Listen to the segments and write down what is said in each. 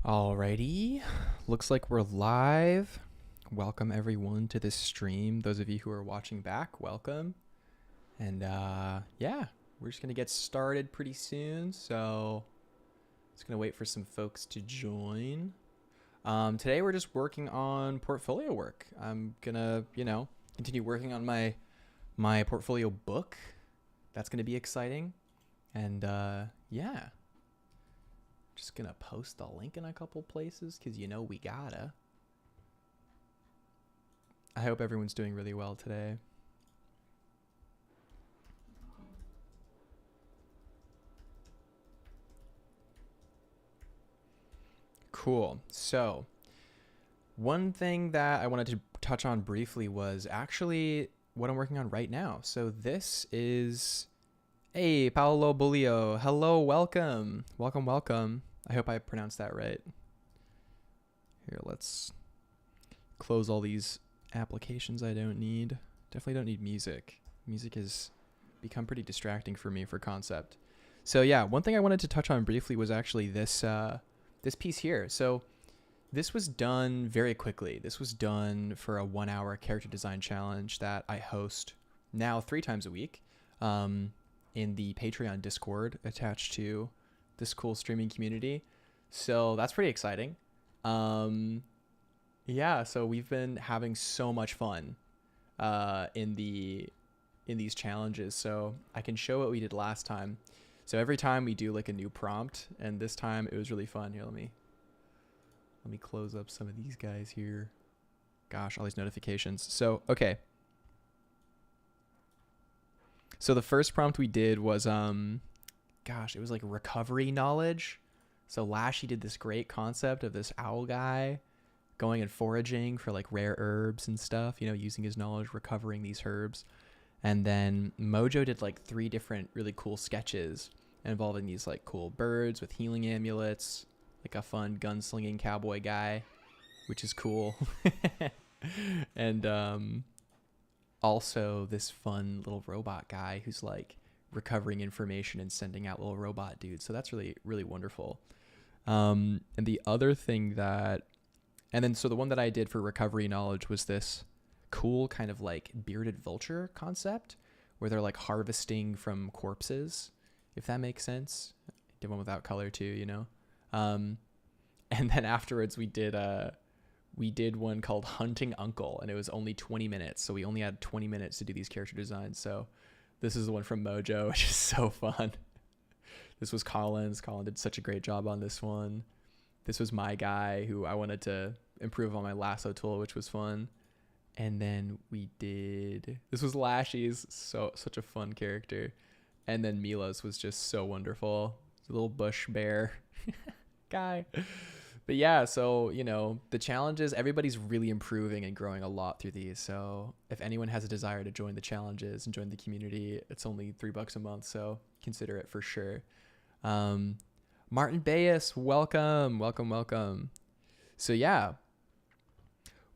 Alrighty, looks like we're live. Welcome everyone to this stream. Those of you who are watching back, welcome. And yeah, we're just gonna get started pretty soon. So just gonna wait for some folks to join. Today we're just working on portfolio work. I'm gonna, continue working on my portfolio book. That's gonna be exciting. And yeah. Just gonna post the link in a couple places because we gotta. I hope everyone's doing really well today. Cool. So one thing that I wanted to touch on briefly was actually what I'm working on right now. So this is, hey, Paolo Bulio. Hello, welcome. Welcome. I hope I pronounced that right. Here, let's close all these applications I don't need. Definitely don't need music. Music has become pretty distracting for me for concept. So yeah, one thing I wanted to touch on briefly was actually this piece here. So this was done very quickly. This was done for a 1-hour character design challenge that I host now 3 times a week in the Patreon Discord attached to this cool streaming community. So that's pretty exciting. Yeah, so we've been having so much fun in these challenges. So I can show what we did last time. So every time we do like a new prompt, and this time it was really fun. Here, let me close up some of these guys here. Gosh, all these notifications. So, okay. So the first prompt we did was it was like recovery knowledge. So Lashy did this great concept of this owl guy going and foraging for like rare herbs and stuff, using his knowledge, recovering these herbs. And then Mojo did like 3 different really cool sketches involving these like cool birds with healing amulets, like a fun gunslinging cowboy guy, which is cool. And also this fun little robot guy who's like recovering information and sending out little robot dudes. So that's really, really wonderful. And the other thing so the one that I did for recovery knowledge was this cool kind of like bearded vulture concept where they're like harvesting from corpses, if that makes sense. I did one without color too, and then afterwards we did one called Hunting Uncle, and it was only 20 minutes. So we only had 20 minutes to do these character designs. So this is the one from Mojo, which is so fun. This was Colin's. Colin did such a great job on this one. This was my guy who I wanted to improve on my lasso tool, which was fun. And then this was Lashy's, such a fun character. And then Milos was just so wonderful. A little bush bear guy. But yeah, so, the challenges, everybody's really improving and growing a lot through these. So if anyone has a desire to join the challenges and join the community, it's only $3 a month. So consider it for sure. Martin Bayes, welcome. So yeah,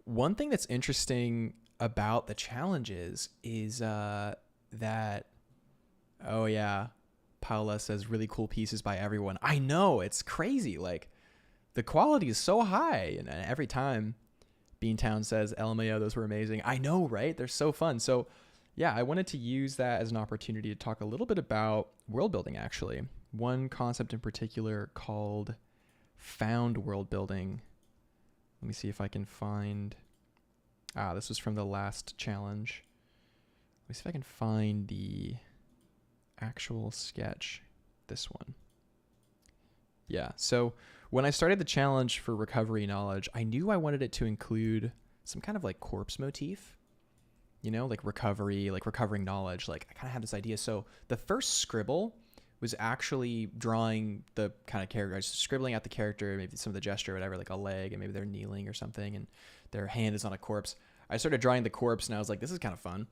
one thing that's interesting about the challenges is that, oh yeah, Paula says really cool pieces by everyone. I know, it's crazy. Like the quality is so high, and every time Beantown says LMAO, those were amazing. I know, right? They're so fun. So yeah, I wanted to use that as an opportunity to talk a little bit about world building, actually. One concept in particular called found world building. Let me see if I can find... this was from the last challenge. Let me see if I can find the actual sketch. This one. Yeah, so when I started the challenge for recovery knowledge, I knew I wanted it to include some kind of like corpse motif. Like recovery, like recovering knowledge. Like I kind of had this idea. So the first scribble was actually drawing the kind of character. I was scribbling out the character, maybe some of the gesture or whatever, like a leg, and maybe they're kneeling or something, and their hand is on a corpse. I started drawing the corpse, and I was like, this is kind of fun.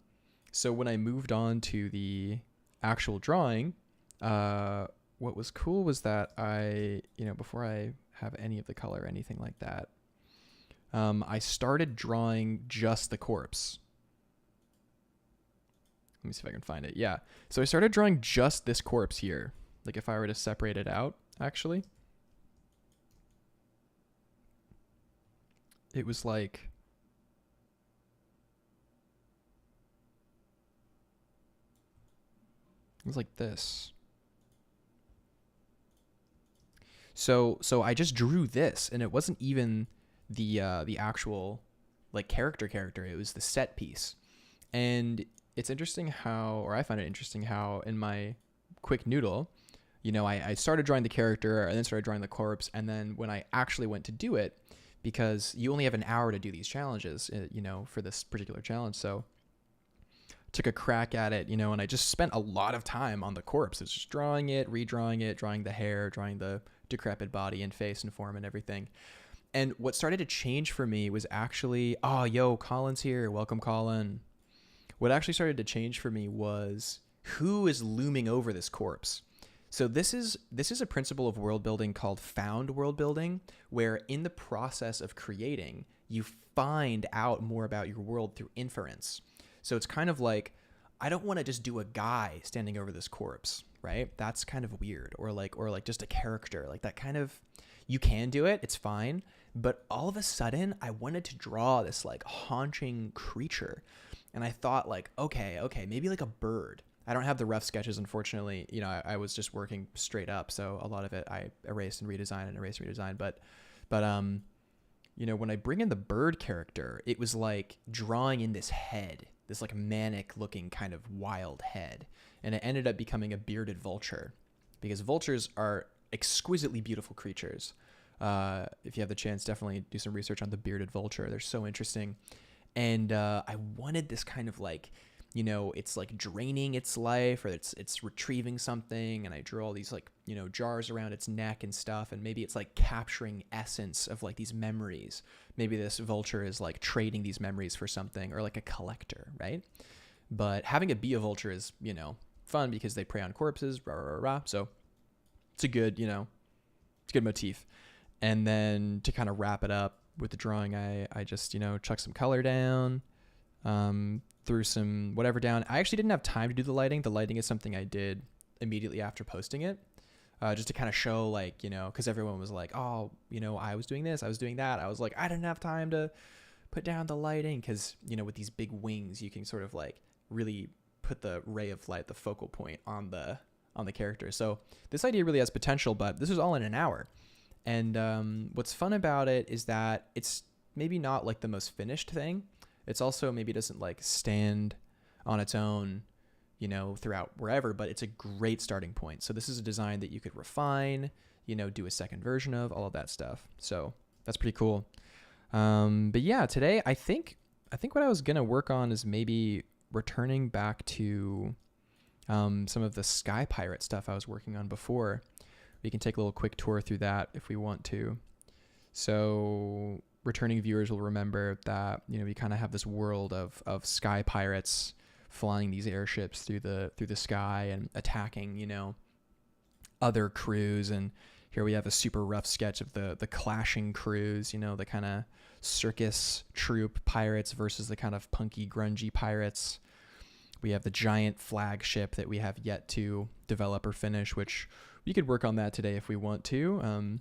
So when I moved on to the actual drawing, what was cool was that I, before I have any of the color or anything like that, I started drawing just the corpse. Let me see if I can find it. Yeah. So I started drawing just this corpse here. Like if I were to separate it out, actually. it was like this. So I just drew this, and it wasn't even the actual like character. It was the set piece. And it's interesting how, or I find it interesting how in my quick noodle, I started drawing the character and then started drawing the corpse. And then when I actually went to do it, because you only have an hour to do these challenges, for this particular challenge. So took a crack at it, and I just spent a lot of time on the corpse. It's just drawing it, redrawing it, drawing the hair, drawing the decrepit body and face and form and everything. And what started to change for me was actually, oh, yo, Colin's here. Welcome, Colin. What actually started to change for me was who is looming over this corpse. So this is a principle of world building called found world building, where in the process of creating, you find out more about your world through inference. So it's kind of like, I don't want to just do a guy standing over this corpse, right? That's kind of weird. Or like just a character, like that kind of, you can do it, it's fine. But all of a sudden I wanted to draw this like haunting creature. And I thought like, okay, maybe like a bird. I don't have the rough sketches, unfortunately. I was just working straight up. So a lot of it I erased and redesigned. But when I bring in the bird character, it was like drawing in this head, this like manic looking kind of wild head. And it ended up becoming a bearded vulture, because vultures are exquisitely beautiful creatures. If you have the chance, definitely do some research on the bearded vulture. They're so interesting. And I wanted this kind of like, it's like draining its life, or it's retrieving something. And I drew all these like, jars around its neck and stuff. And maybe it's like capturing essence of like these memories. Maybe this vulture is like trading these memories for something, or like a collector, right? But having it be a vulture is, fun because they prey on corpses, rah, rah, rah. So it's a good, it's a good motif. And then to kind of wrap it up with the drawing, I just, chucked some color down, threw some whatever down. I actually didn't have time to do the lighting. The lighting is something I did immediately after posting it, just to kind of show like, because everyone was like, oh, I was doing this, I was doing that. I was like, I didn't have time to put down the lighting because, with these big wings, you can sort of like really put the ray of light, the focal point on the character. So this idea really has potential, but this was all in an hour. And what's fun about it is that it's maybe not like the most finished thing. It's also maybe doesn't like stand on its own, throughout wherever, but it's a great starting point. So this is a design that you could refine, do a second version of, all of that stuff. So that's pretty cool. But yeah, today I think what I was going to work on is maybe returning back to some of the Sky Pirate stuff I was working on before. We can take a little quick tour through that if we want to. So returning viewers will remember that, we kind of have this world of sky pirates flying these airships through the sky and attacking, other crews. And here we have a super rough sketch of the clashing crews, the kind of circus troupe pirates versus the kind of punky, grungy pirates. We have the giant flagship that we have yet to develop or finish, which we could work on that today if we want to.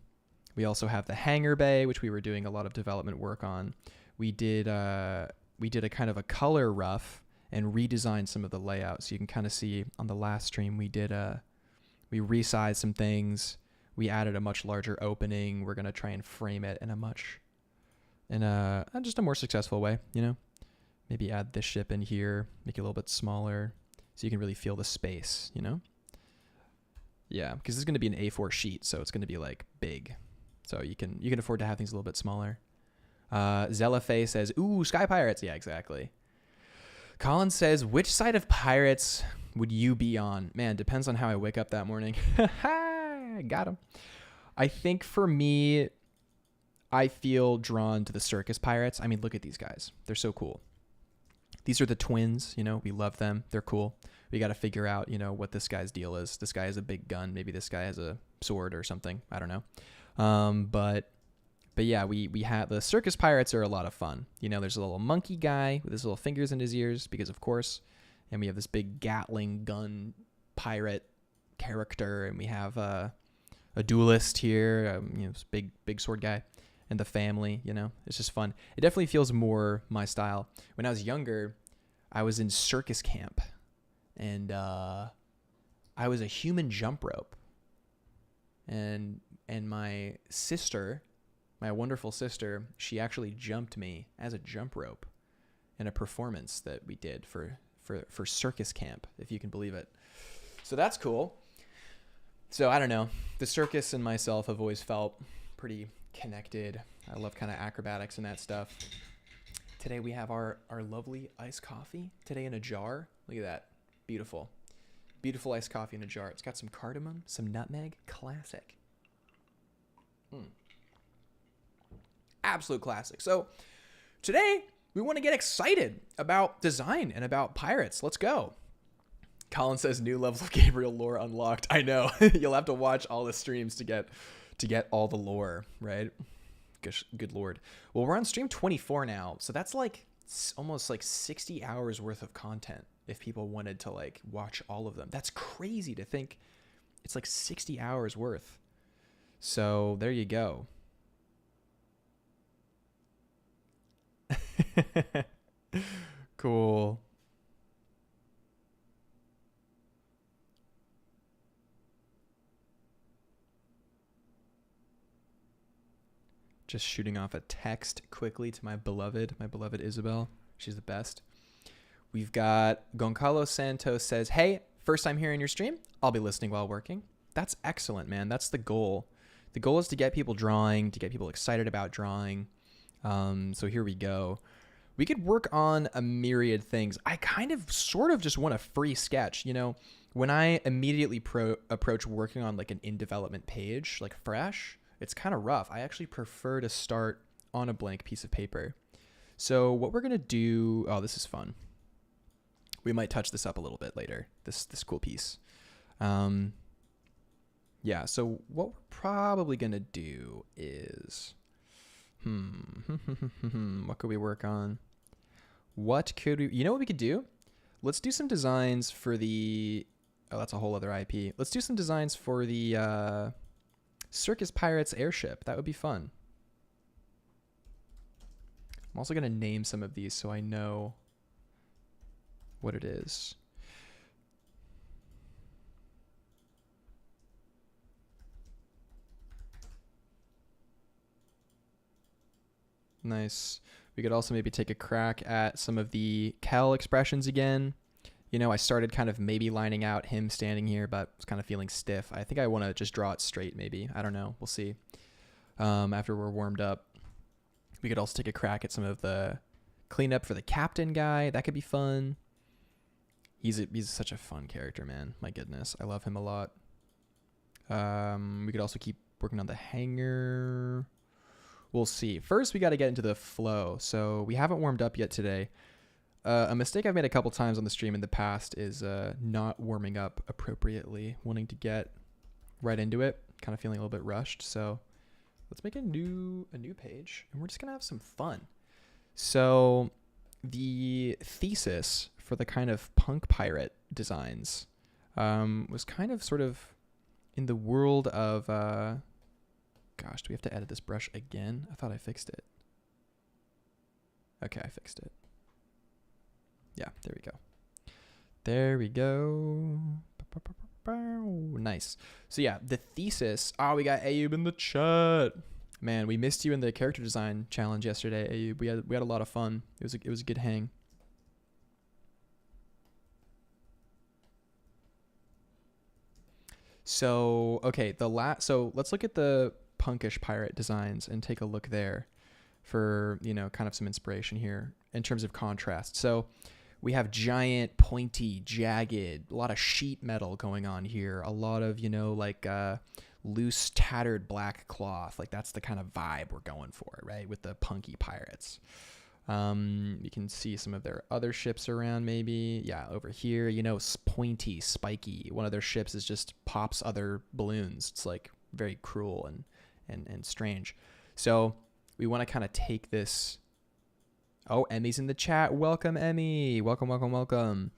We also have the hangar bay, which we were doing a lot of development work on. We did a kind of a color rough and redesigned some of the layouts. So you can kind of see on the last stream we resized some things. We added a much larger opening. We're gonna try and frame it in just a more successful way. Maybe add this ship in here, make it a little bit smaller, so you can really feel the space. Yeah, because this is going to be an A4 sheet, so it's going to be like big. So you can afford to have things a little bit smaller. Zelafe says, ooh, Sky Pirates. Yeah, exactly. Colin says, which side of pirates would you be on? Man, depends on how I wake up that morning. Got him. I think for me, I feel drawn to the circus pirates. I mean, look at these guys. They're so cool. These are the twins, we love them. They're cool. We got to figure out, what this guy's deal is. This guy has a big gun. Maybe this guy has a sword or something. I don't know. But yeah, we have the circus pirates are a lot of fun. There's a little monkey guy with his little fingers in his ears because of course, and we have this big Gatling gun pirate character, and we have a duelist here, this big sword guy. and the family, you know, it's just fun. It definitely feels more my style. When I was younger, I was in circus camp, and I was a human jump rope, and my sister, my wonderful sister, she actually jumped me as a jump rope in a performance that we did for circus camp, if you can believe it. So that's cool. So I don't know, the circus and myself have always felt pretty connected. I love kind of acrobatics and that stuff. Today we have our lovely iced coffee today in a jar. Look at that. Beautiful. Beautiful iced coffee in a jar. It's got some cardamom, some nutmeg. Classic. Absolute classic. So today we want to get excited about design and about pirates. Let's go. Colin says new level of Gabriel lore unlocked. I know. You'll have to watch all the streams to get all the lore, right? Good Lord. Well, we're on stream 24 now. So that's like almost like 60 hours worth of content if people wanted to like watch all of them. That's crazy to think it's like 60 hours worth. So there you go. Cool. Just shooting off a text quickly to my beloved Isabel. She's the best. We've got Goncalo Santos says, hey, first time hearing your stream. I'll be listening while working. That's excellent, man. That's the goal. The goal is to get people drawing, to get people excited about drawing. So here we go. We could work on a myriad things. I kind of sort of just want a free sketch. You know, when I immediately approach working on like an in development page, like fresh, it's kind of rough. I actually prefer to start on a blank piece of paper. So what we're going to do, oh, this is fun. We might touch this up a little bit later, this cool piece. Yeah, so what we're probably going to do is, what could we work on? You know what we could do? Let's do some designs for the, oh, that's a whole other IP. Let's do some designs for the Circus Pirates airship. That would be fun. I'm also going to name some of these so I know what it is. Nice. We could also maybe take a crack at some of the Kel expressions again. You know, I started kind of maybe lining out him standing here, but was kind of feeling stiff. I think I want to just draw it straight maybe. I don't know. We'll see. After we're warmed up. We could also take a crack at some of the cleanup for the captain guy. That could be fun. He's such a fun character, man. My goodness. I love him a lot. We could also keep working on the hanger. We'll see. First, we got to get into the flow. So we haven't warmed up yet today. A mistake I've made a couple times on the stream in the past is not warming up appropriately, wanting to get right into it, kind of feeling a little bit rushed. So let's make a new page, and we're just gonna have some fun. So the thesis for the kind of punk pirate designs was kind of sort of in the world of gosh, do we have to edit this brush again? I thought I fixed it. Okay, I fixed it. Yeah, there we go. There we go. Nice. So yeah, the thesis. Oh, we got Ayub in the chat. Man, we missed you in the character design challenge yesterday, Ayub. We had a lot of fun. It was a good hang. So okay, so let's look at the punkish pirate designs and take a look there for, you know, kind of some inspiration here in terms of contrast. So we have giant, pointy, jagged, a lot of sheet metal going on here. A lot of, you know, like loose, tattered black cloth. Like that's the kind of vibe we're going for, right? With the punky pirates. You can see some of their other ships around maybe. Yeah, over here, you know, pointy, spiky. One of their ships is just pops other balloons. It's like very cruel and strange. So we want to kind of take this. Oh, Emmy's in the chat. Welcome, Emmy. Welcome, welcome, welcome.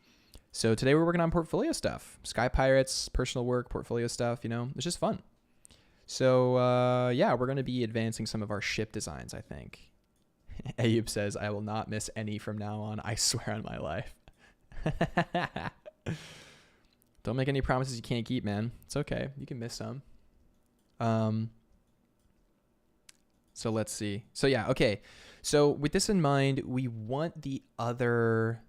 So today we're working on portfolio stuff. Sky Pirates, personal work, portfolio stuff, you know. It's just fun. So yeah, we're going to be advancing some of our ship designs, I think. Ayub says, I will not miss any from now on. I swear on my life. Don't make any promises you can't keep, man. It's okay. You can miss some. So let's see. So yeah, okay. So with this in mind, we want the other...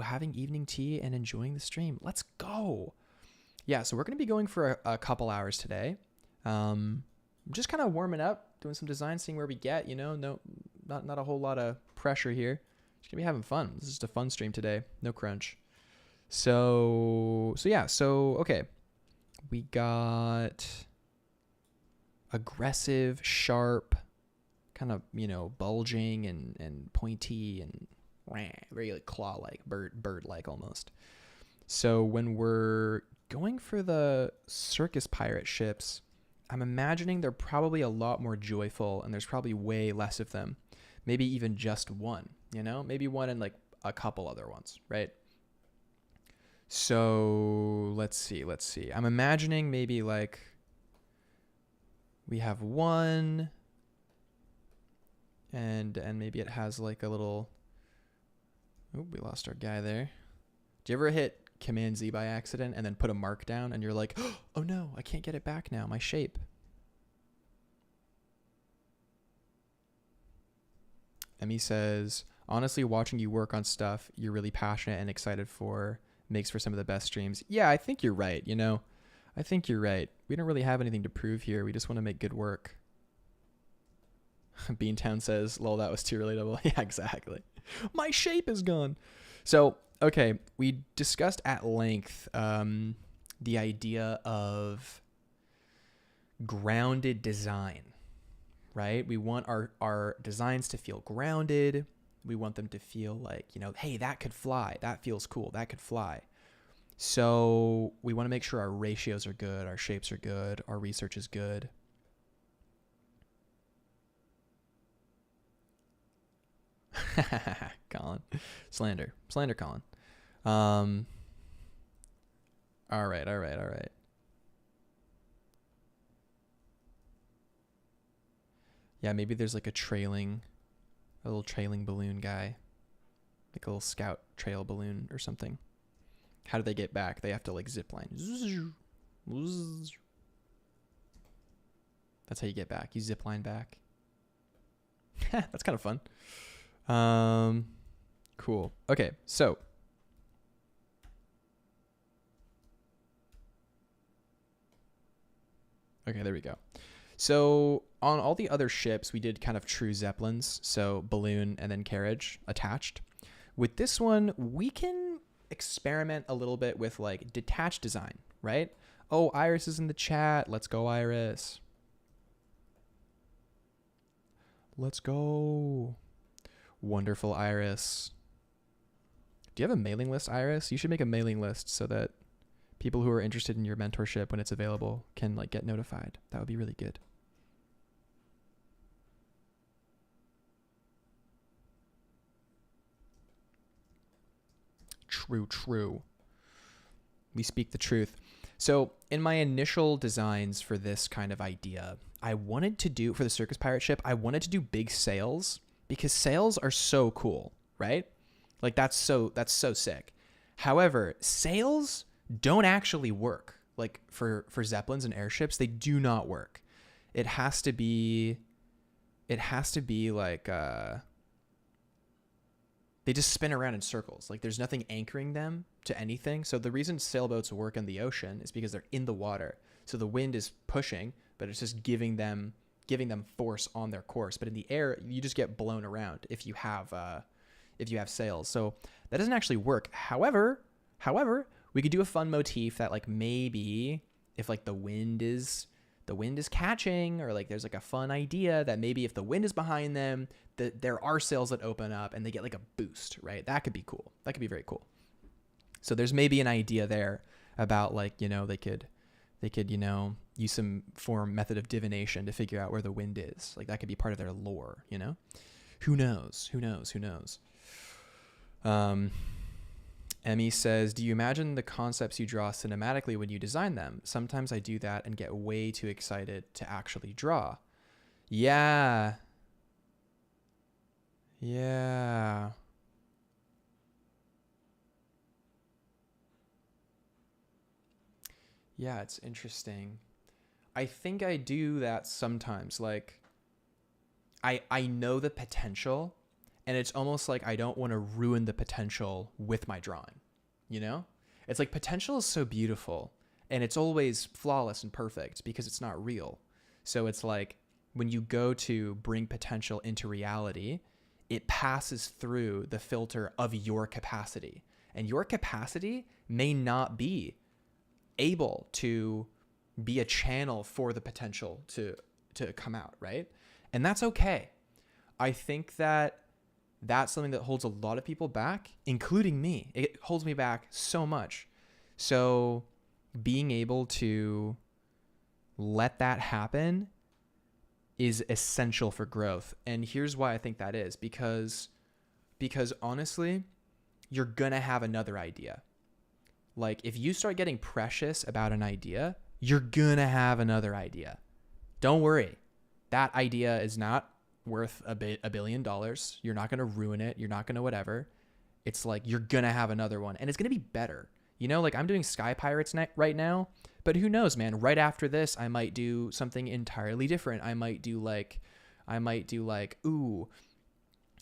having evening tea and enjoying the stream. Let's go. Yeah, so we're going to be going for a couple hours today. Just kind of warming up, doing some design, seeing where we get, not a whole lot of pressure here. Just going to be having fun. This is just a fun stream today. No crunch. So okay. We got aggressive, sharp, kind of, bulging and pointy and very like claw-like, bird-like almost. So when we're going for the circus pirate ships, I'm imagining they're probably a lot more joyful and there's probably way less of them. Maybe even just one, maybe one and like a couple other ones, right? So let's see. I'm imagining maybe like we have one and maybe it has like a little... Oh, we lost our guy there. Do you ever hit Command Z by accident and then put a mark down and you're like, oh no, I can't get it back now, my shape? Emmy says, honestly, watching you work on stuff you're really passionate and excited for makes for some of the best streams. Yeah, I think you're right, I think you're right. We don't really have anything to prove here. We just want to make good work. Beantown says, lol, that was too relatable. Yeah, exactly. My shape is gone. So, okay, we discussed at length the idea of grounded design, right? We want our designs to feel grounded. We want them to feel like, hey, that could fly. That feels cool. That could fly. So we want to make sure our ratios are good, our shapes are good, our research is good. Colin. Slander, Colin. All right. Yeah, maybe there's like a little trailing balloon guy. Like a little scout trail balloon or something. How do they get back? They have to like zip line. That's how you get back. You zip line back. That's kind of fun. Cool. Okay, so okay, there we go. So on all the other ships, we did kind of true Zeppelins, so balloon and then carriage attached. With this one, we can experiment a little bit with like detached design, right? Oh, Iris is in the chat. Let's go, Iris. Let's go. Wonderful, Iris. Do you have a mailing list, Iris? You should make a mailing list so that people who are interested in your mentorship when it's available can like get notified. That would be really good. True. We speak the truth. So in my initial designs for this kind of idea, I wanted to do, for the circus pirate ship, I wanted to do big sails because sails are so cool, right? Like that's so sick. However, sails don't actually work. Like for Zeppelins and airships, they do not work. It has to be like, they just spin around in circles. Like there's nothing anchoring them to anything. So the reason sailboats work in the ocean is because they're in the water. So the wind is pushing, but it's just giving them force on their course. But in the air, you just get blown around if you have sails. So that doesn't actually work. However, we could do a fun motif that like maybe if like the wind is catching, or like there's like a fun idea that maybe if the wind is behind them, there are sails that open up and they get like a boost, right? That could be cool. That could be very cool. So there's maybe an idea there about like, they could, use some method of divination to figure out where the wind is. Like that could be part of their lore, Who knows? Emmy says, do you imagine the concepts you draw cinematically when you design them? Sometimes I do that and get way too excited to actually draw. Yeah. Yeah. Yeah, it's interesting. I think I do that sometimes. Like, I know the potential, and it's almost like I don't want to ruin the potential with my drawing. You know? It's like potential is so beautiful, and it's always flawless and perfect because it's not real. So it's like when you go to bring potential into reality, it passes through the filter of your capacity. And your capacity may not be able to be a channel for the potential to come out, right? And that's okay. I think that that's something that holds a lot of people back, including me. It holds me back so much. So being able to let that happen is essential for growth. And here's why I think that is, because honestly, you're going to have another idea. Like if you start getting precious about an idea, you're going to have another idea. Don't worry. That idea is not worth $1 billion. You're not going to ruin it. You're not going to whatever. It's like you're going to have another one, and it's going to be better. You know, like I'm doing Sky Pirates right now, but who knows, man? Right after this, I might do something entirely different. I might do like, ooh,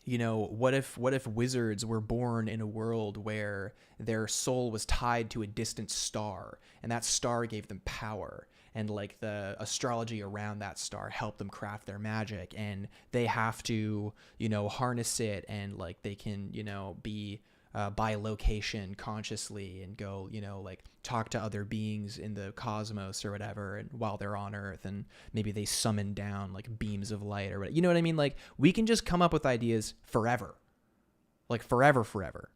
you know, what if wizards were born in a world where their soul was tied to a distant star, and that star gave them power, and like the astrology around that star helped them craft their magic, and they have to, you know, harness it, and like they can, you know, be by location consciously and go, you know, like talk to other beings in the cosmos or whatever, and while they're on Earth, and maybe they summon down like beams of light or whatever. You know what I mean? Like we can just come up with ideas forever, like forever.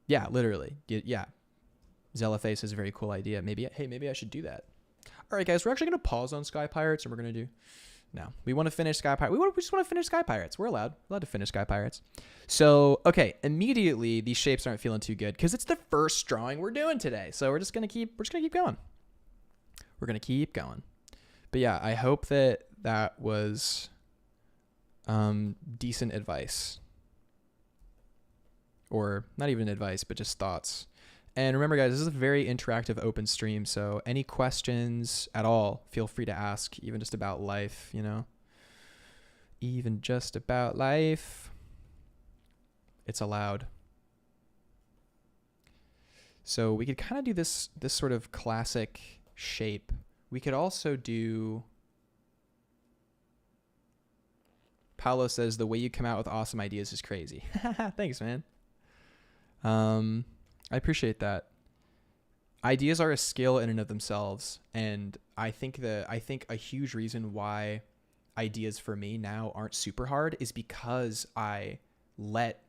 Yeah, literally. Yeah. Zellaface is a very cool idea. Maybe I should do that. All right, guys, we're actually going to pause on Sky Pirates, and we're going to do... No, we want to finish Sky Pirates. We just want to finish Sky Pirates. We're allowed to finish Sky Pirates. So, okay, immediately these shapes aren't feeling too good because it's the first drawing we're doing today. So we're just gonna keep going. We're gonna keep going. But yeah, I hope that was decent advice, or not even advice, but just thoughts. And remember, guys, this is a very interactive open stream, so any questions at all, feel free to ask, even just about life, you know? Even just about life. It's allowed. So we could kind of do this sort of classic shape. We could also do... Paolo says, the way you come out with awesome ideas is crazy. Thanks, man. I appreciate that. Ideas are a skill in and of themselves, and I think a huge reason why ideas for me now aren't super hard is because I let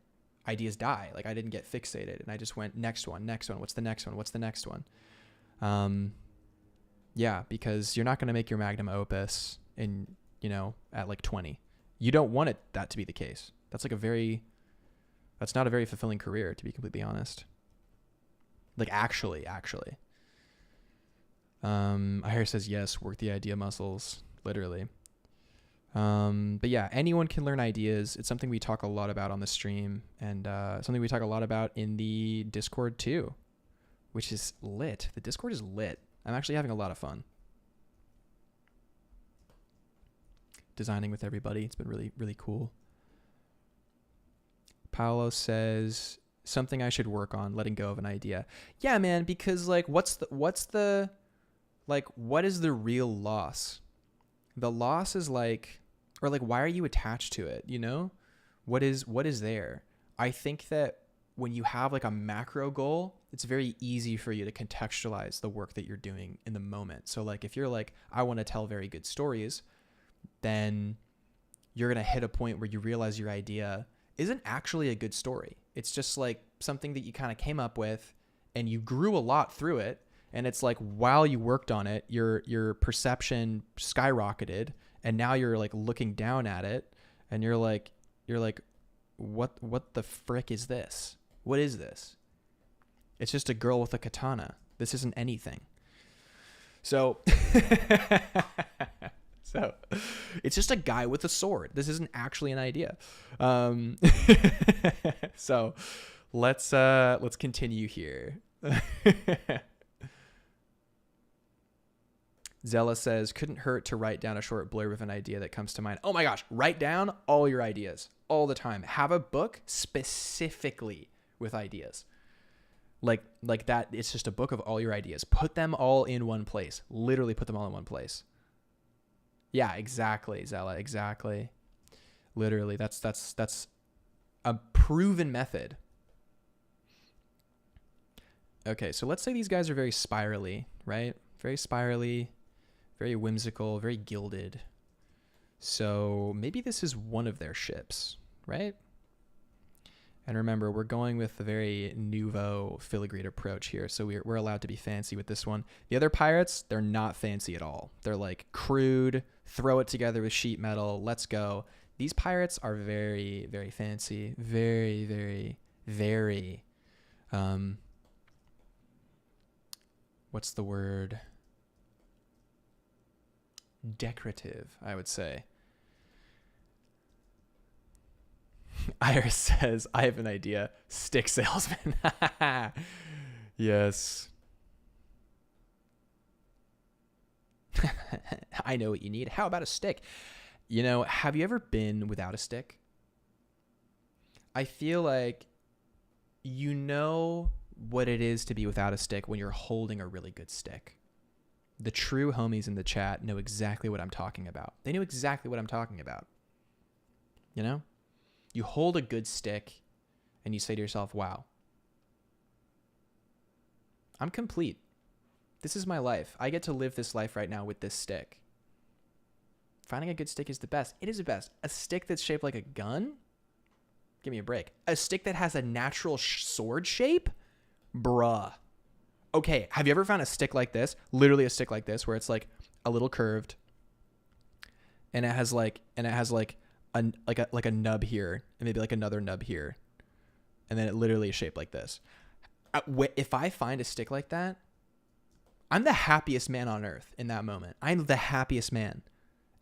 ideas die. Like I didn't get fixated, and I just went next one. What's the next one? Yeah, because you're not going to make your magnum opus at like 20. You don't want that to be the case. That's not a very fulfilling career, to be completely honest. Like actually. Ahir says yes, work the idea muscles, literally. But yeah, anyone can learn ideas. It's something we talk a lot about on the stream, and something we talk a lot about in the Discord too, which is lit. The Discord is lit. I'm actually having a lot of fun designing with everybody. It's been really, really cool. Paolo says something I should work on, letting go of an idea. Yeah, man, because like what is the real loss? The loss is like, or like, why are you attached to it? You know, what is there? I think that when you have like a macro goal, it's very easy for you to contextualize the work that you're doing in the moment. So like, if you're like, I want to tell very good stories, then you're going to hit a point where you realize your idea isn't actually a good story. It's just like something that you kind of came up with, and you grew a lot through it. And it's like, while you worked on it, your perception skyrocketed, and now you're like looking down at it, and you're like, what the frick is this? What is this? It's just a girl with a katana. This isn't anything. So, so it's just a guy with a sword. This isn't actually an idea. So let's continue here. Zella says, couldn't hurt to write down a short blurb of an idea that comes to mind. Oh my gosh, write down all your ideas all the time. Have a book specifically with ideas. Like that, it's just a book of all your ideas. Put them all in one place. Literally put them all in one place. Yeah, exactly, Zella, exactly. Literally, that's a proven method. Okay, so let's say these guys are very spirally, right? Very spirally, very whimsical, very gilded. So maybe this is one of their ships, right? And remember, we're going with the very nouveau filigree approach here. So we're allowed to be fancy with this one. The other pirates, they're not fancy at all. They're like crude, throw it together with sheet metal, let's go. These pirates are very, very fancy. Very, very, very, what's the word? Decorative, I would say. Iris says, I have an idea. Stick salesman. Yes. I know what you need. How about a stick? You know, have you ever been without a stick? I feel like you know what it is to be without a stick when you're holding a really good stick. The true homies in the chat know exactly what I'm talking about. They know exactly what I'm talking about. You know? You hold a good stick and you say to yourself, wow, I'm complete. This is my life. I get to live this life right now with this stick. Finding a good stick is the best. It is the best. A stick that's shaped like a gun? Give me a break. A stick that has a natural sword shape? Bruh. Okay, have you ever found a stick like this? Literally a stick like this where it's like a little curved and it has like a nub here and maybe like another nub here. And then it literally is shaped like this. If I find a stick like that, I'm the happiest man on earth in that moment. I'm the happiest man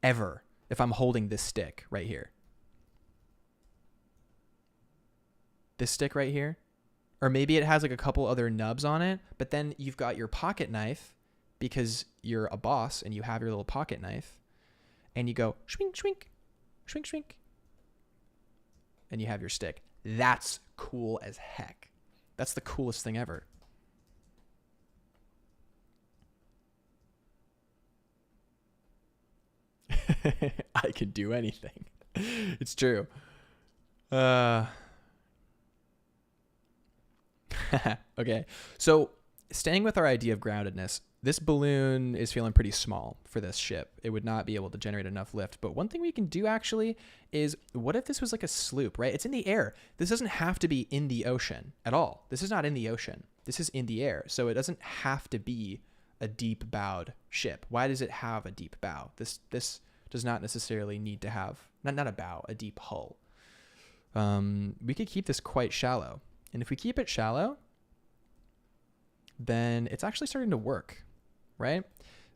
ever if I'm holding this stick right here. This stick right here. Or maybe it has like a couple other nubs on it, but then you've got your pocket knife because you're a boss and you have your little pocket knife and you go shwink, shwink, shwink, shwink. And you have your stick. That's cool as heck. That's the coolest thing ever. I can do anything. It's true. Okay, so staying with our idea of groundedness, this balloon is feeling pretty small for this ship. It would not be able to generate enough lift. But one thing we can do actually is, what if this was like a sloop, right? It's in the air. This doesn't have to be in the ocean at all. This is not in the ocean. This is in the air. So it doesn't have to be a deep bowed ship. Why does it have a deep bow? This does not necessarily need to have, not a bow, a deep hull. We could keep this quite shallow. And if we keep it shallow, then it's actually starting to work, right?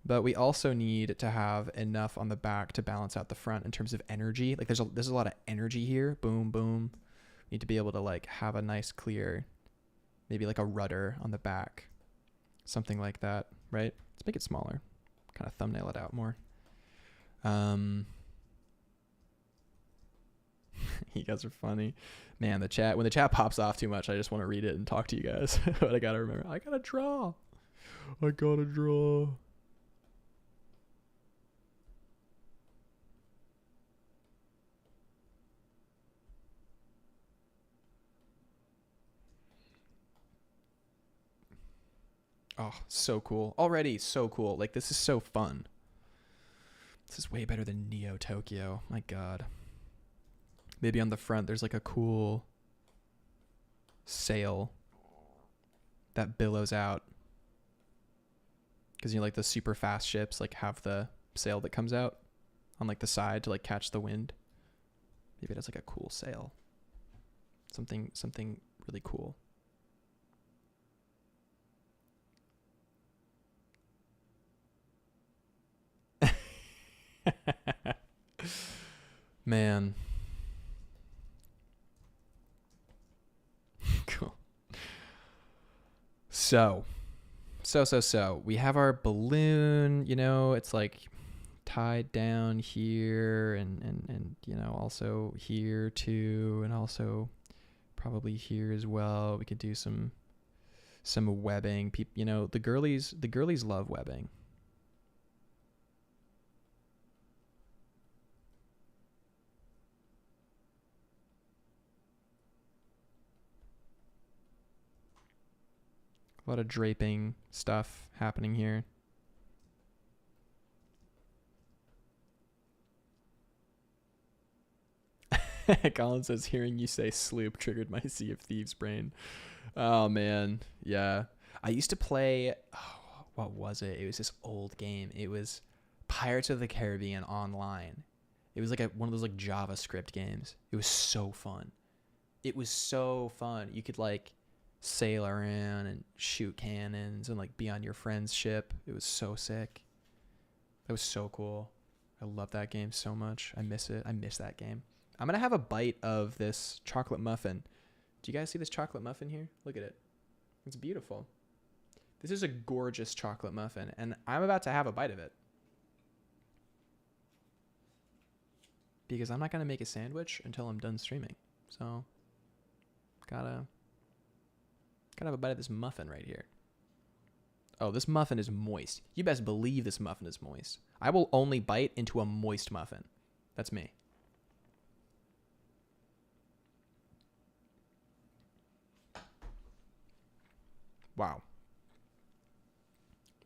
But we also need to have enough on the back to balance out the front in terms of energy. Like there's a lot of energy here. Boom, boom. We need to be able to like have a nice clear, maybe like a rudder on the back, something like that, right? Let's make it smaller, kind of thumbnail it out more. You guys are funny. Man, when the chat pops off too much, I just want to read it and talk to you guys. But I gotta remember, I gotta draw. Oh, so cool. Already so cool. Like, this is so fun. This is way better than Neo Tokyo. My God. Maybe on the front, there's like a cool sail that billows out. Because, you know, like the super fast ships like have the sail that comes out on like the side to like catch the wind. Maybe it has like a cool sail. Something really cool. Man. Cool. So we have our balloon, you know, it's like tied down here and you know, also here too, and also probably here as well. We could do some webbing. You know, the girlies love webbing. A lot of draping stuff happening here. Colin says, hearing you say sloop triggered my Sea of Thieves brain. Oh, man. Yeah. I used to play, what was it? It was this old game. It was Pirates of the Caribbean Online. It was like one of those like JavaScript games. It was so fun. It was so fun. You could like sail around and shoot cannons and like be on your friend's ship. It was so sick. That was so cool. I love that game so much. I miss it. I miss that game. I'm going to have a bite of this chocolate muffin. Do you guys see this chocolate muffin here? Look at it. It's beautiful. This is a gorgeous chocolate muffin, and I'm about to have a bite of it. Because I'm not going to make a sandwich until I'm done streaming. So, gotta have a bite of this muffin right here. Oh, this muffin is moist. You best believe this muffin is moist. I will only bite into a moist muffin. That's me. Wow.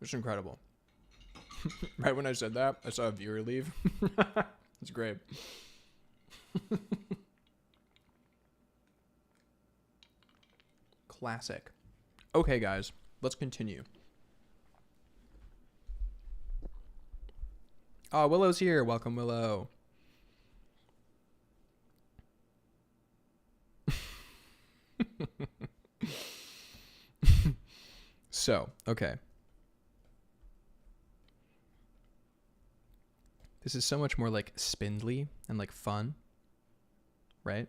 It's incredible. Right when I said that, I saw a viewer leave. It's great. Classic. Okay, guys, let's continue. Oh, Willow's here. Welcome, Willow. So, okay. This is so much more like spindly and like fun, right?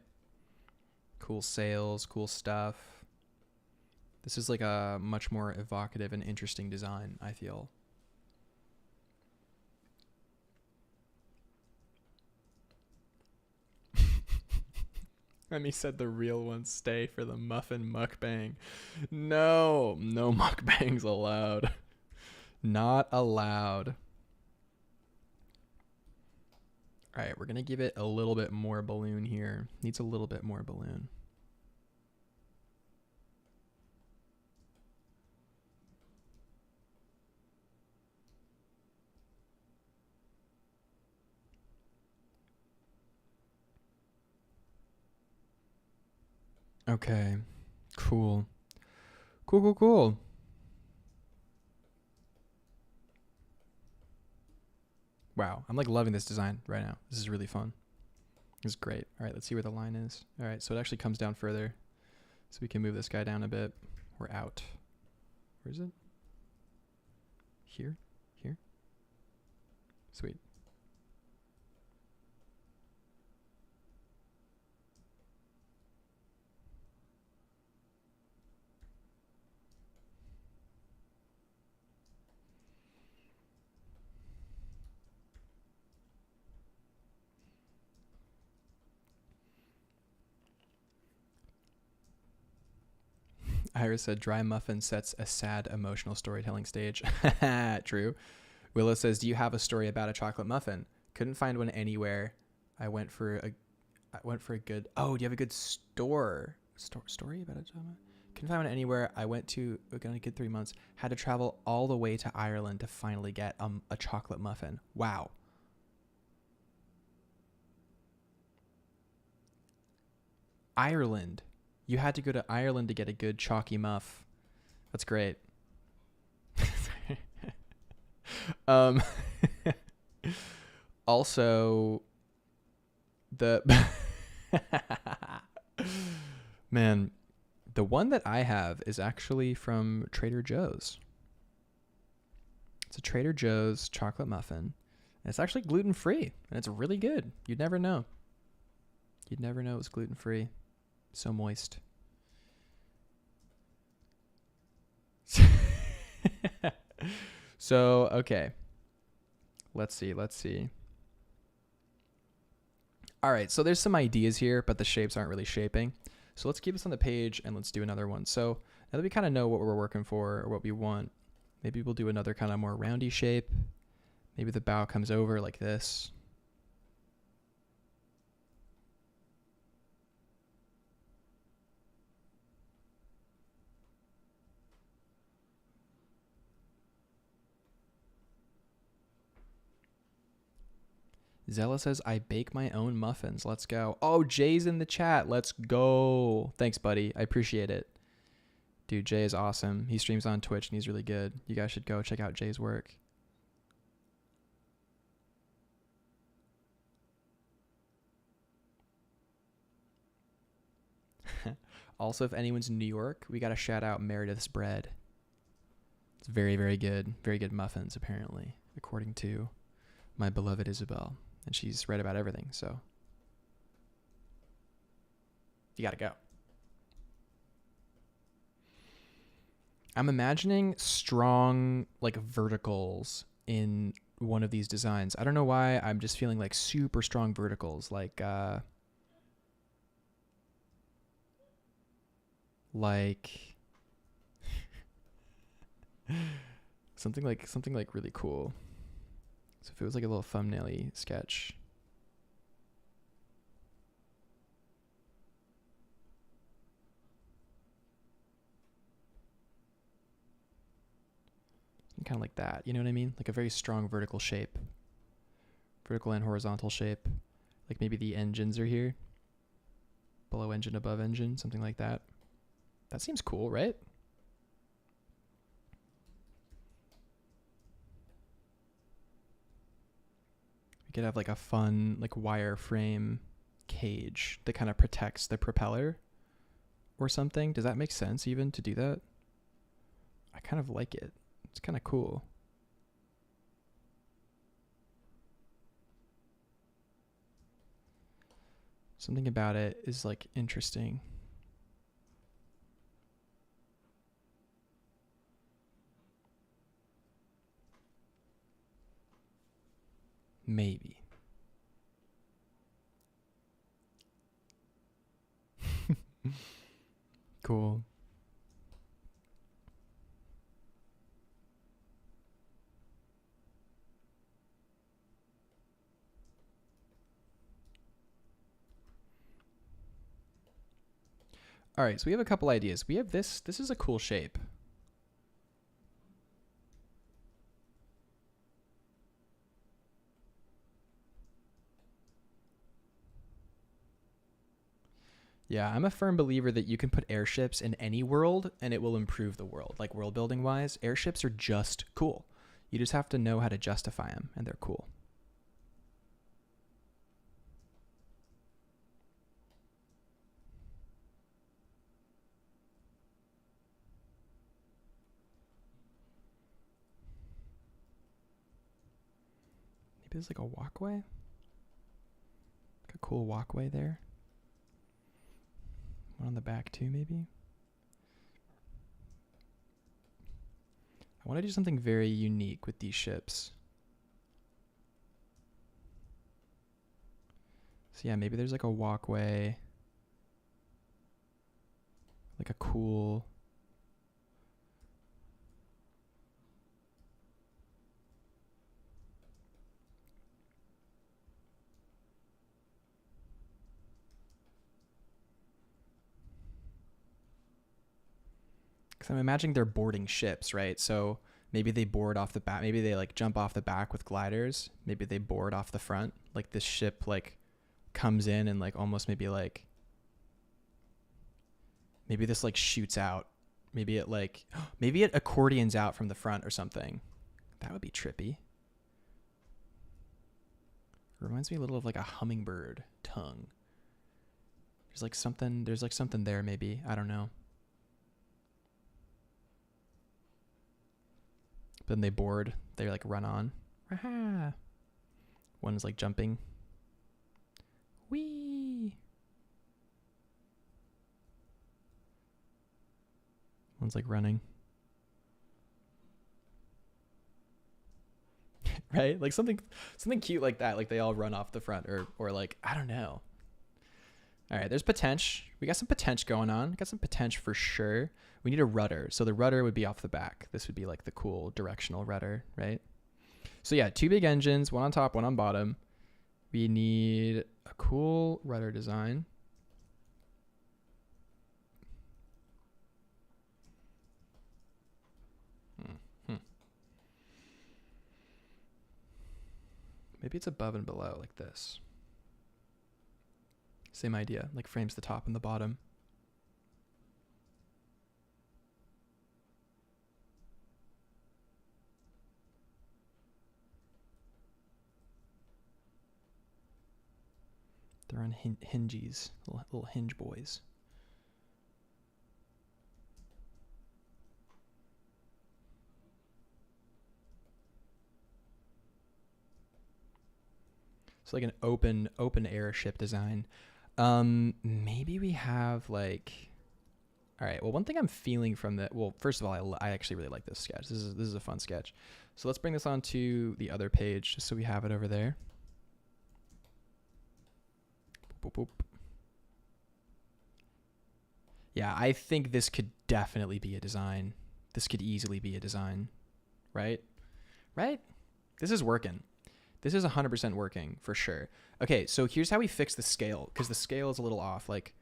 Cool sails, cool stuff. This is like a much more evocative and interesting design, I feel. Remy said the real ones stay for the muffin mukbang. No mukbangs allowed. Not allowed. All right, we're going to give it a little bit more balloon here. Needs a little bit more balloon. Okay, cool. Cool. Wow, I'm like loving this design right now. This is really fun. This is great. All right, let's see where the line is. All right, so it actually comes down further. So we can move this guy down a bit. We're out. Where is it? Here? Here? Sweet. Iris said dry muffin sets a sad emotional storytelling stage. True. Willow says, do you have a story about a chocolate muffin? Couldn't find one anywhere. I went for a good, do you have a good story about a chocolate muffin? Couldn't find one anywhere. I went to a good 3 months. Had to travel all the way to Ireland to finally get a chocolate muffin. Wow. Ireland. You had to go to Ireland to get a good chalky muff. That's great. Also, the Man, the one that I have is actually from Trader Joe's. It's a Trader Joe's chocolate muffin. And it's actually gluten-free, and it's really good. You'd never know. You'd never know it was gluten-free. So moist. So, okay. Let's see. All right, so there's some ideas here, but the shapes aren't really shaping. So let's keep this on the page and let's do another one. So now that we kind of know what we're working for or what we want, maybe we'll do another kind of more roundy shape. Maybe the bow comes over like this. Zella says, I bake my own muffins. Let's go. Oh, Jay's in the chat. Let's go. Thanks, buddy. I appreciate it. Dude, Jay is awesome. He streams on Twitch and he's really good. You guys should go check out Jay's work. Also, if anyone's in New York, we got to shout out Meredith's Bread. It's very, very good. Very good muffins, apparently, according to my beloved Isabel. And she's read about everything, so you got to go. I'm imagining strong, like, verticals in one of these designs. I don't know why. I'm just feeling like super strong verticals, like something like really cool. So if it was like a little thumbnail-y sketch. Kind of like that, you know what I mean? Like a very strong vertical shape. Vertical and horizontal shape. Like maybe the engines are here. Below engine, above engine, something like that. That seems cool, right? We could have like a fun, like wireframe cage that kind of protects the propeller or something. Does that make sense even to do that? I kind of like it. It's kind of cool. Something about it is like interesting. Maybe. Cool. All right, so we have a couple ideas. We have this. This is a cool shape. Yeah, I'm a firm believer that you can put airships in any world and it will improve the world. Like world building wise, airships are just cool. You just have to know how to justify them and they're cool. Maybe there's like a walkway. Like a cool walkway there. One on the back too, maybe. I want to do something very unique with these ships. So yeah, maybe there's like a walkway. Like a cool... Because I'm imagining they're boarding ships, right? So maybe they board off the back. Maybe they like jump off the back with gliders. Maybe they board off the front. Like this ship like comes in and like almost maybe like... Maybe this like shoots out. Maybe it like... Maybe it accordions out from the front or something. That would be trippy. Reminds me a little of like a hummingbird tongue. There's like something there maybe. I don't know. But then they board. They like run on. Aha. One is like jumping. Whee. One's like running. Right? Like something cute like that. Like they all run off the front or like, I don't know. All right, there's potential. We got some potential going on. Got some potential for sure. We need a rudder. So the rudder would be off the back. This would be like the cool directional rudder, right? So yeah, 2 big engines, one on top, one on bottom. We need a cool rudder design. Maybe it's above and below like this. Same idea, like frames the top and the bottom. They're on hinges, little hinge boys. It's like an open airship design. Maybe we have like, all right. Well, one thing I'm feeling from that. Well, first of all, I actually really like this sketch. This is a fun sketch. So let's bring this onto the other page just so we have it over there. Boop, boop. Yeah, I think this could definitely be a design. This could easily be a design, right? Right? This is working. This is 100% working for sure. Okay, so here's how we fix the scale, because the scale is a little off. Like,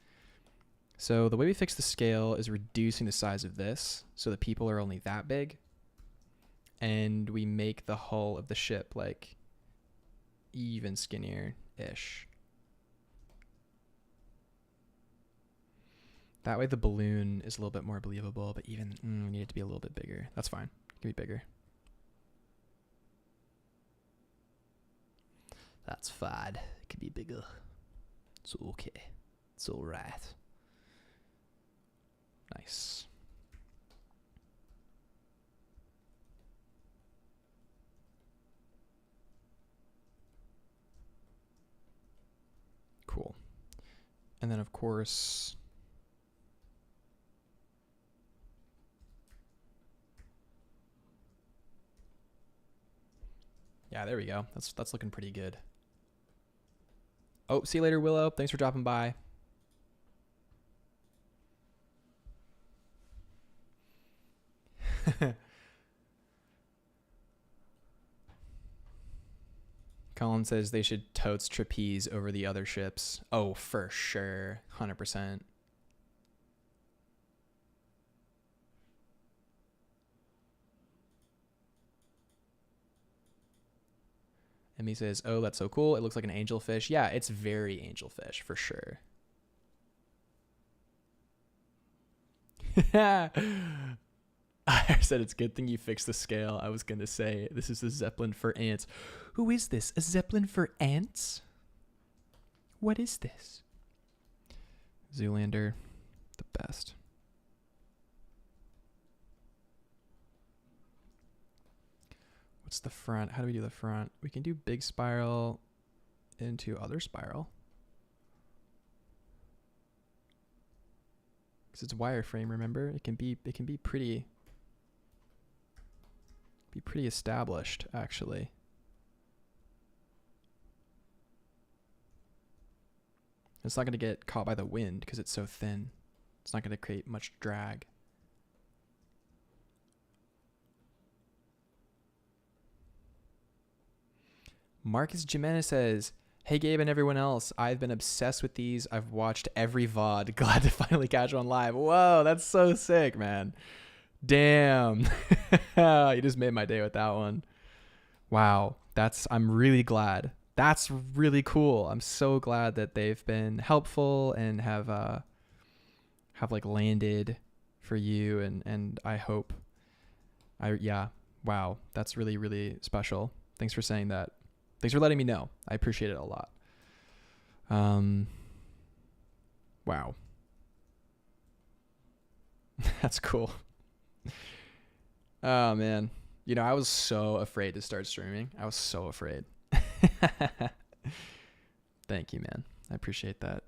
so the way we fix the scale is reducing the size of this so the people are only that big, and we make the hull of the ship like even skinnier-ish. That way the balloon is a little bit more believable, but even we need it to be a little bit bigger. That's fine. It can be bigger. That's fine. It can be bigger. It's okay. It's all right. Nice. Cool. And then, of course, yeah, there we go. That's looking pretty good. Oh, see you later, Willow. Thanks for dropping by. Colin says they should totes trapeze over the other ships. Oh, for sure. 100%. Emmy says, oh, that's so cool. It looks like an angelfish. Yeah, it's very angelfish for sure. I said it's a good thing you fixed the scale. I was going to say, this is a Zeppelin for ants. Who is this? A Zeppelin for ants? What is this? Zoolander, the best. What's the front? How do we do the front? We can do big spiral into other spiral. Because it's wireframe, remember? It can be pretty established, actually. It's not going to get caught by the wind because it's so thin. It's not going to create much drag. Marcus Jimenez says, hey Gabe and everyone else, I've been obsessed with these. I've watched every VOD. Glad to finally catch one live. Whoa, that's so sick, man. Damn. You just made my day with that one. Wow. I'm really glad. That's really cool. I'm so glad that they've been helpful and have like landed for you, and I hope wow, that's really, really special. Thanks for saying that. Thanks for letting me know. I appreciate it a lot. Wow, Wow. That's cool. Oh man. You know, I was so afraid to start streaming. I was so afraid. Thank you, man. I appreciate that.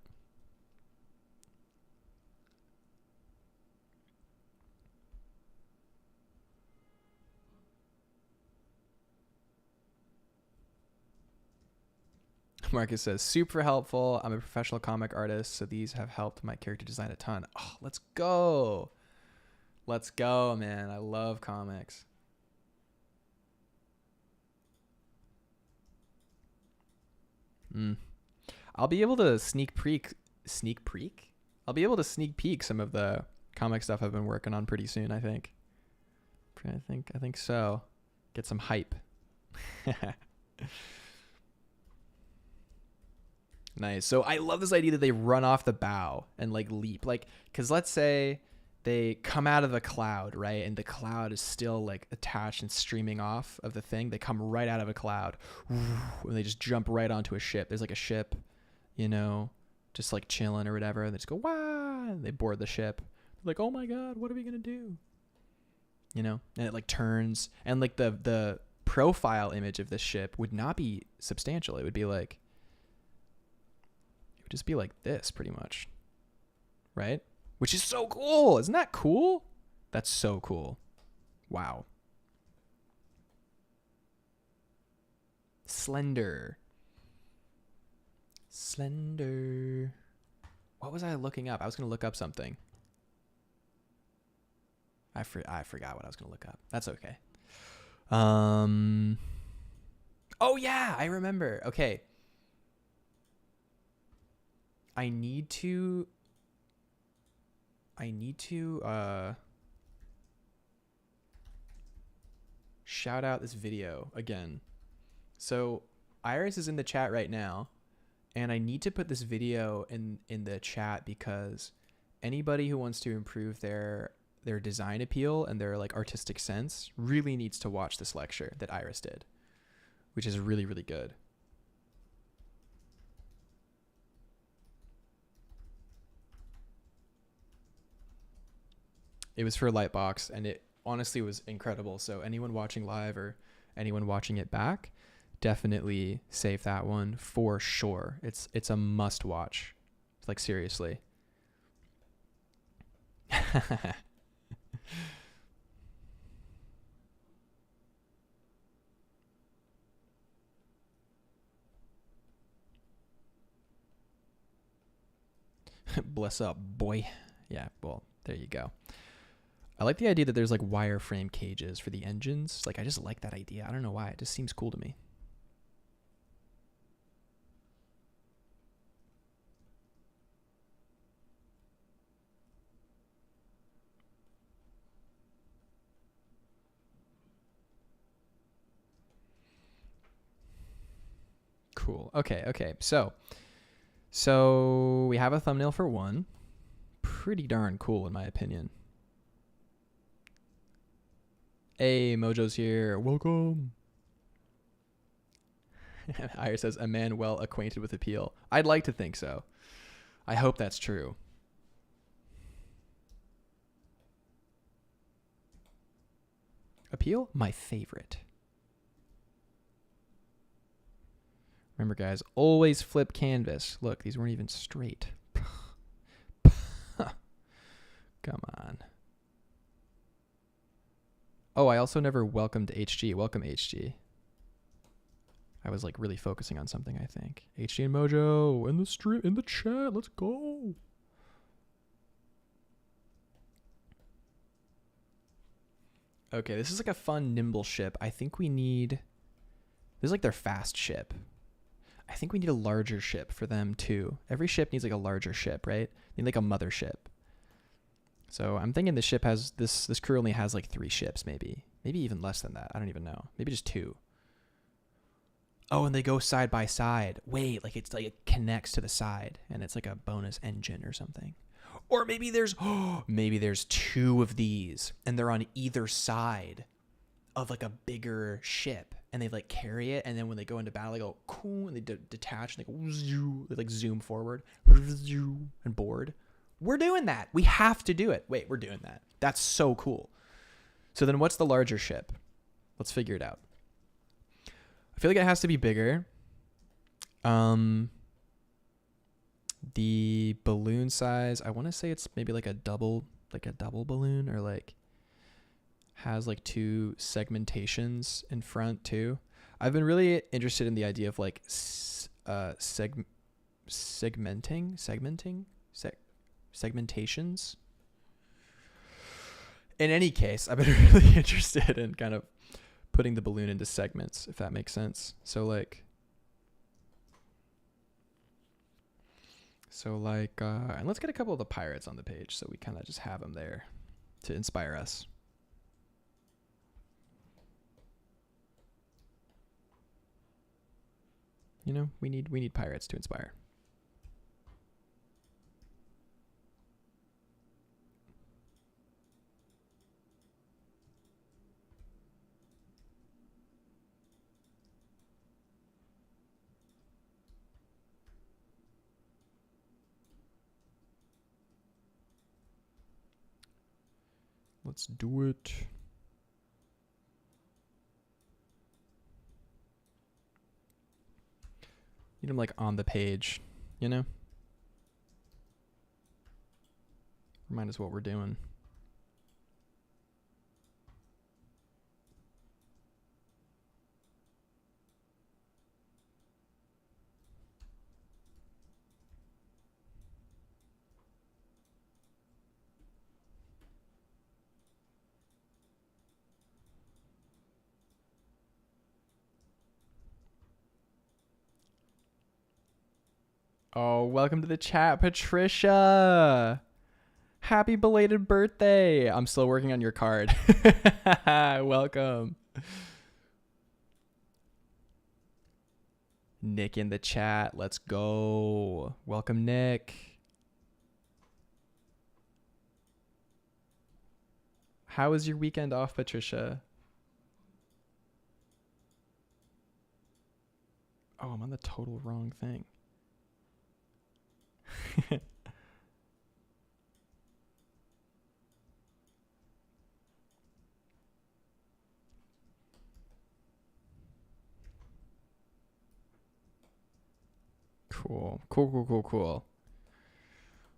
Marcus says, super helpful. I'm a professional comic artist, so these have helped my character design a ton. Oh, let's go. Let's go, man. I love comics. I'll be able to sneak peek? I'll be able to sneak peek some of the comic stuff I've been working on pretty soon, I think. I think so. Get some hype. Nice. So I love this idea that they run off the bow and like leap. Like, because let's say they come out of the cloud, right? And the cloud is still like attached and streaming off of the thing. They come right out of a cloud and they just jump right onto a ship. There's like a ship, you know, just like chilling or whatever. And they just go, wow. And they board the ship. They're like, oh my God, what are we going to do? You know, and it like turns and like the profile image of this ship would not be substantial. It would be like, just be like this pretty much, right? Which is so cool. Isn't that cool? That's so cool. Wow. Slender. What was I looking up? I was going to look up something. I forgot what I was going to look up. That's okay. Oh yeah, I remember. Okay. I need to shout out this video again. So Iris is in the chat right now, and I need to put this video in the chat because anybody who wants to improve their design appeal and their like artistic sense really needs to watch this lecture that Iris did, which is really, really good. It was for Lightbox, and it honestly was incredible. So anyone watching live or anyone watching it back, definitely save that one for sure. It's a must watch. Like seriously. Bless up, boy. Yeah, well, there you go. I like the idea that there's like wireframe cages for the engines. Like, I just like that idea. I don't know why. It just seems cool to me. Cool. Okay. So we have a thumbnail for one. Pretty darn cool in my opinion. Hey, Mojo's here. Welcome. Iris says, a man well acquainted with appeal. I'd like to think so. I hope that's true. Appeal? My favorite. Remember, guys, always flip canvas. Look, these weren't even straight. Come on. Oh, I also never welcomed HG. Welcome, HG. I was like really focusing on something, I think. HG and Mojo in the chat. Let's go. Okay, this is like a fun, nimble ship. I think we need... This is like their fast ship. I think we need a larger ship for them too. Every ship needs like a larger ship, right? They need like a mothership. So I'm thinking the ship has... This crew only has like 3 ships, maybe. Maybe even less than that. I don't even know. Maybe just 2. Oh, and they go side by side. Wait, like it's like it connects to the side and it's like a bonus engine or something. Or maybe there's 2 of these and they're on either side of like a bigger ship and they like carry it, and then when they go into battle, they go cool, and they detach, and they go, they like zoom forward, and board. We're doing that. We have to do it. Wait, we're doing that. That's so cool. So then what's the larger ship? Let's figure it out. I feel like it has to be bigger. The balloon size, I want to say it's maybe like a double balloon, or like has like 2 segmentations in front too. I've been really interested in the idea of like segmentations. In any case, I've been really interested in kind of putting the balloon into segments, if that makes sense. So like, and let's get a couple of the pirates on the page, so we kind of just have them there to inspire us. You know, we need pirates to inspire. Let's do it. Need them like on the page, you know? Remind us what we're doing. Oh, welcome to the chat, Patricia. Happy belated birthday. I'm still working on your card. Welcome. Nick in the chat. Let's go. Welcome, Nick. How was your weekend off, Patricia? Oh, I'm on the total wrong thing. Cool. All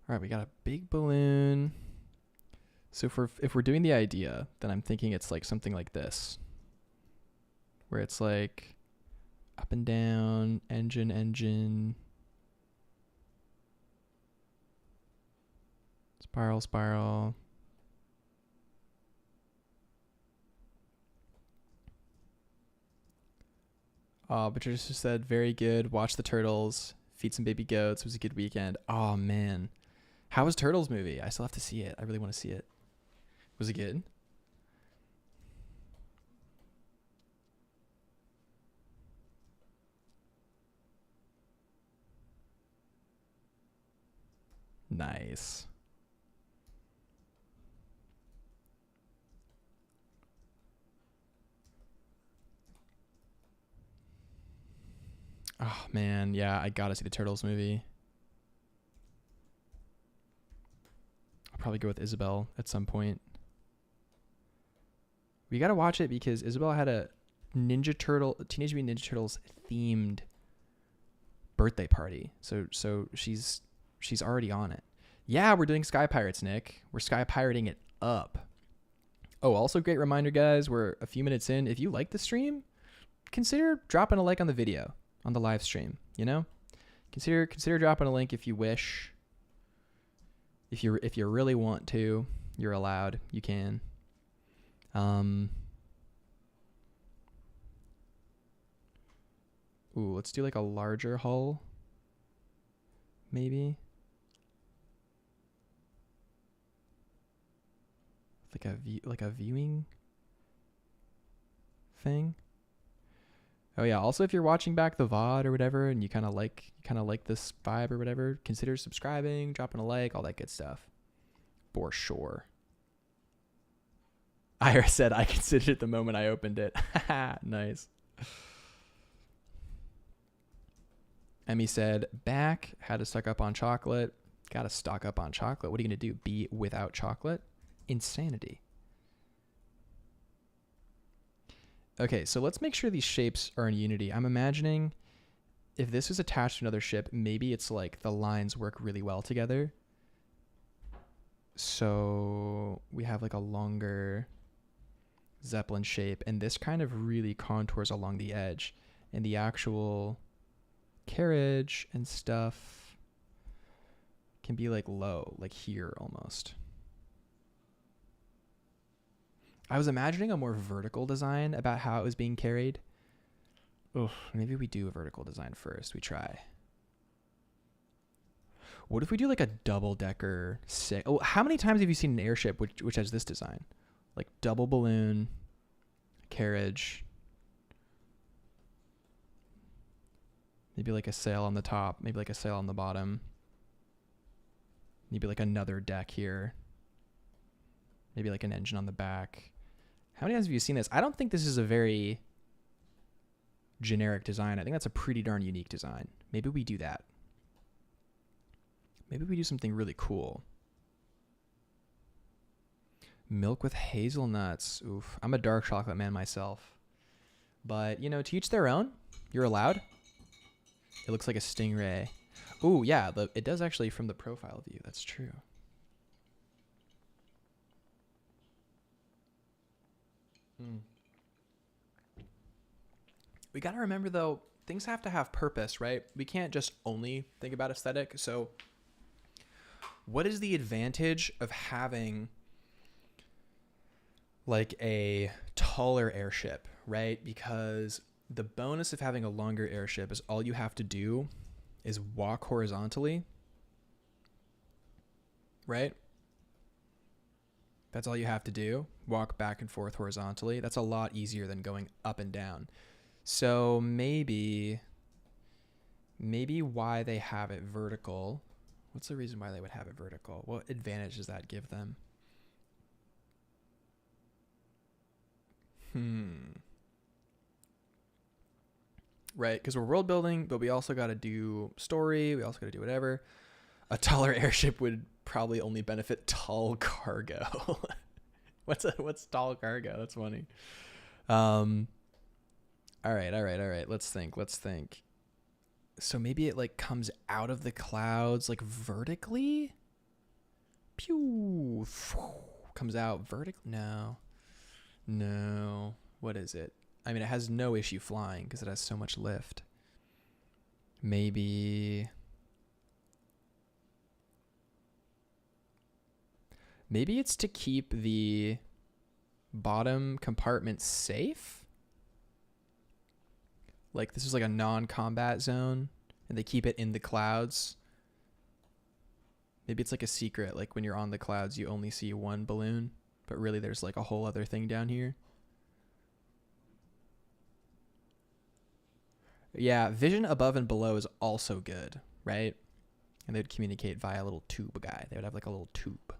right, we got a big balloon. So if we're doing the idea, then I'm thinking it's like something like this, where it's like up and down, engine, spiral. Patricia said, very good. Watch the turtles. Feed some baby goats. It was a good weekend. Oh, man. How was Turtles movie? I still have to see it. I really want to see it. Was it good? Nice. Oh, man. Yeah, I gotta see the Turtles movie. I'll probably go with Isabel at some point. We gotta watch it because Isabel had a Teenage Mutant Ninja Turtles themed birthday party. So she's already on it. Yeah, we're doing Sky Pirates, Nick. We're Sky Pirating it up. Oh, also great reminder, guys. We're a few minutes in. If you like the stream, consider dropping a like on the video, on the live stream. You know, consider dropping a link if you wish. If you really want to, you're allowed. You can. Ooh, let's do like a larger hull. Maybe. Like a viewing thing. Oh yeah, also if you're watching back the VOD or whatever and you kind of like this vibe or whatever, consider subscribing, dropping a like, all that good stuff. For sure. Ira said I considered it the moment I opened it. Nice. Emmy said, back, had to stock up on chocolate. Got to stock up on chocolate. What are you going to do? Be without chocolate? Insanity. Okay, so let's make sure these shapes are in unity. I'm imagining if this is attached to another ship, maybe it's like the lines work really well together. So we have like a longer Zeppelin shape, and this kind of really contours along the edge, and the actual carriage and stuff can be like low, like here almost. I was imagining a more vertical design about how it was being carried. Oh, maybe we do a vertical design first. We try. What if we do like a double-decker? Oh, how many times have you seen an airship which has this design? Like double balloon, carriage, maybe like a sail on the top, maybe like a sail on the bottom, maybe like another deck here, maybe like an engine on the back. How many times have you seen this? I don't think this is a very generic design. I think that's a pretty darn unique design. Maybe we do that. Maybe we do something really cool. Milk with hazelnuts. Oof. I'm a dark chocolate man myself. But, you know, to each their own. You're allowed. It looks like a stingray. Ooh, yeah. It does actually from the profile view. That's true. We got to remember, though, things have to have purpose, right? We can't just only think about aesthetic. So what is the advantage of having like a taller airship, right? Because the bonus of having a longer airship is all you have to do is walk horizontally, right? That's all you have to do. Walk back and forth horizontally. That's a lot easier than going up and down. So maybe why they have it vertical. What's the reason why they would have it vertical? What advantage does that give them? Right, because we're world building, but we also got to do story. We also got to do whatever. A taller airship would probably only benefit tall cargo. What's tall cargo? That's funny. All right. Let's think. So maybe it like comes out of the clouds like vertically. Pew. Comes out vertically. No. What is it? I mean, it has no issue flying because it has so much lift. Maybe it's to keep the bottom compartment safe. Like this is like a non-combat zone and they keep it in the clouds. Maybe it's like a secret. Like when you're on the clouds, you only see one balloon, but really there's like a whole other thing down here. Yeah, vision above and below is also good, right? And they'd communicate via a little tube guy. They would have like a little tube.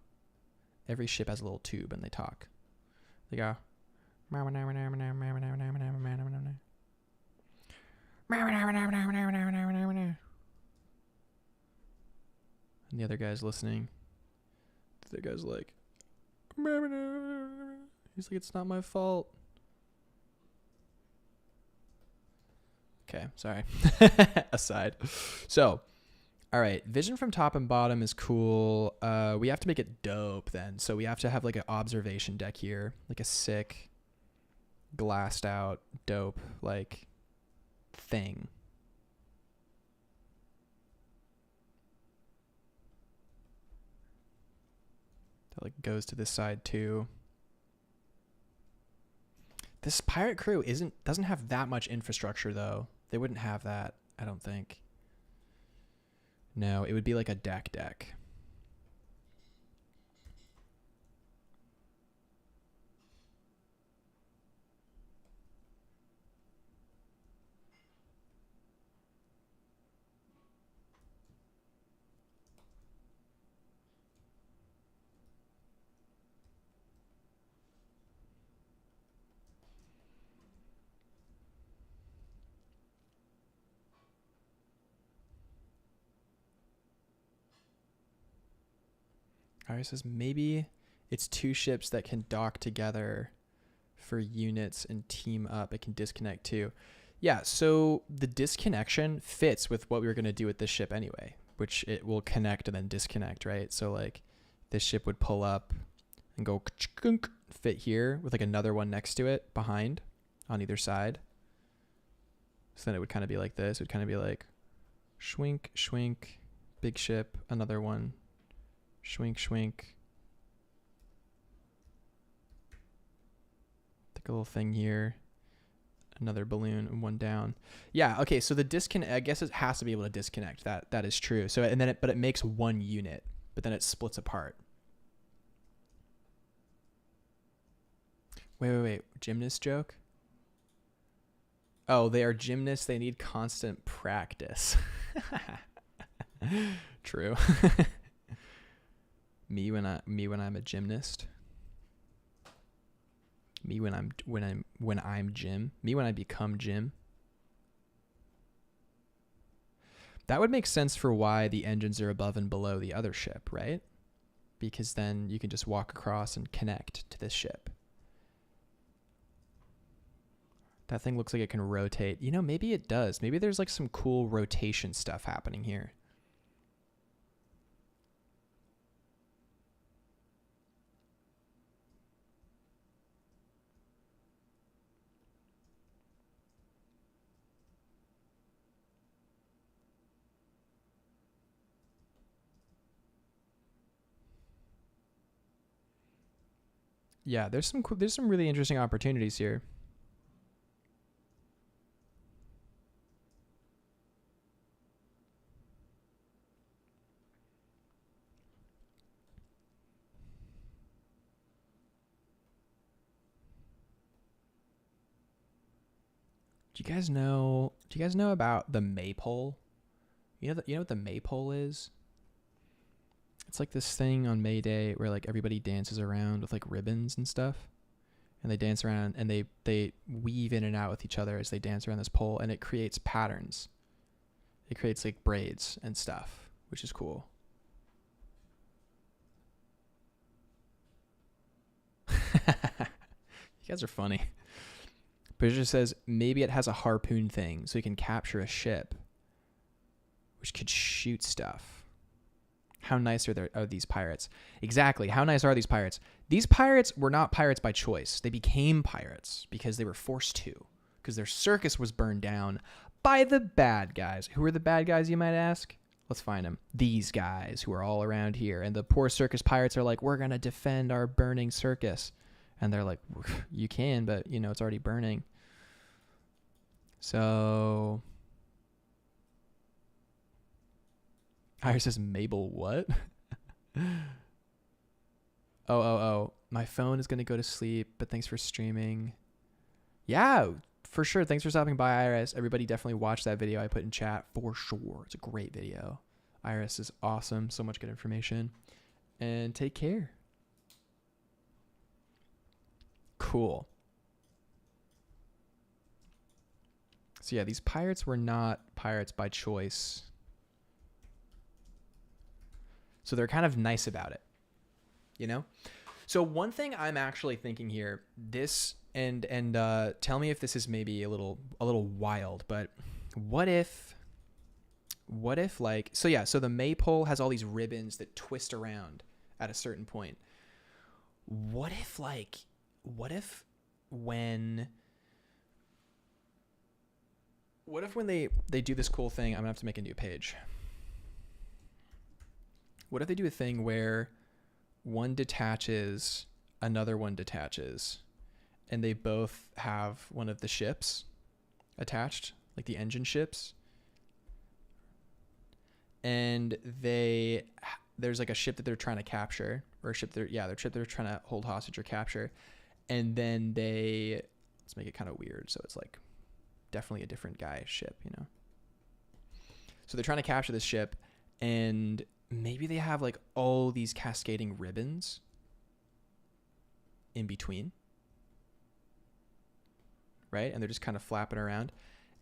Every ship has a little tube and they talk. They go. And the other guy's listening. The other guy's like, he's like, it's not my fault. Okay, sorry. Aside. So, all right, vision from top and bottom is cool. We have to make it dope then. So we have to have like an observation deck here, like a sick, glassed out, dope, like thing. That like goes to this side too. This pirate crew doesn't have that much infrastructure though. They wouldn't have that, I don't think. No, it would be like a deck. Iris says maybe it's two ships that can dock together for units and team up. It can disconnect too. Yeah, so the disconnection fits with what we were going to do with this ship anyway, which it will connect and then disconnect, right? So like this ship would pull up and go fit here with like another one next to it behind on either side. So then it would kind of be like this. It would kind of be like schwink, schwink, big ship, another one, schwink, schwink. Like a little thing here, another balloon and one down. Yeah, okay, so the disconnect, I guess it has to be able to disconnect. That is true. So, and then but it makes one unit, but then it splits apart. Wait. Gymnast joke? Oh, they are gymnasts. They need constant practice. True. me when I'm a gymnast. Me when I'm Jim. Me when I become Jim. That would make sense for why the engines are above and below the other ship, right? Because then you can just walk across and connect to this ship. That thing looks like it can rotate. You know, maybe it does. Maybe there's like some cool rotation stuff happening here. Yeah, there's some really interesting opportunities here. Do you guys know about the maypole? You know what the maypole is? It's like this thing on May Day where like everybody dances around with like ribbons and stuff. And they dance around and they weave in and out with each other as they dance around this pole, and it creates patterns. It creates like braids and stuff, which is cool. You guys are funny. Bridget says maybe it has a harpoon thing so you can capture a ship, which could shoot stuff. How nice are these pirates? Exactly. How nice are these pirates? These pirates were not pirates by choice. They became pirates because they were forced to, because their circus was burned down by the bad guys. Who are the bad guys, you might ask? Let's find them. These guys who are all around here. And the poor circus pirates are like, we're going to defend our burning circus. And they're like, you can, but, you know, it's already burning. So Iris says, Mabel, what? Oh. My phone is going to go to sleep, but thanks for streaming. Yeah, for sure. Thanks for stopping by, Iris. Everybody definitely watch that video I put in chat for sure. It's a great video. Iris is awesome. So much good information. And take care. Cool. So yeah, these pirates were not pirates by choice. So they're kind of nice about it, you know? So one thing I'm actually thinking here, this and tell me if this is maybe a little wild, but what if like, so yeah, so the maypole has all these ribbons that twist around at a certain point. What if when they do this cool thing, I'm gonna have to make a new page. What if they do a thing where one detaches, another one detaches, and they both have one of the ships attached, like the engine ships, and there's like a ship that they're trying to capture, or a ship they're trying to hold hostage or capture, and then let's make it kind of weird, so it's like definitely a different guy's ship, you know. So they're trying to capture this ship, and maybe they have like all these cascading ribbons in between, right? And they're just kind of flapping around.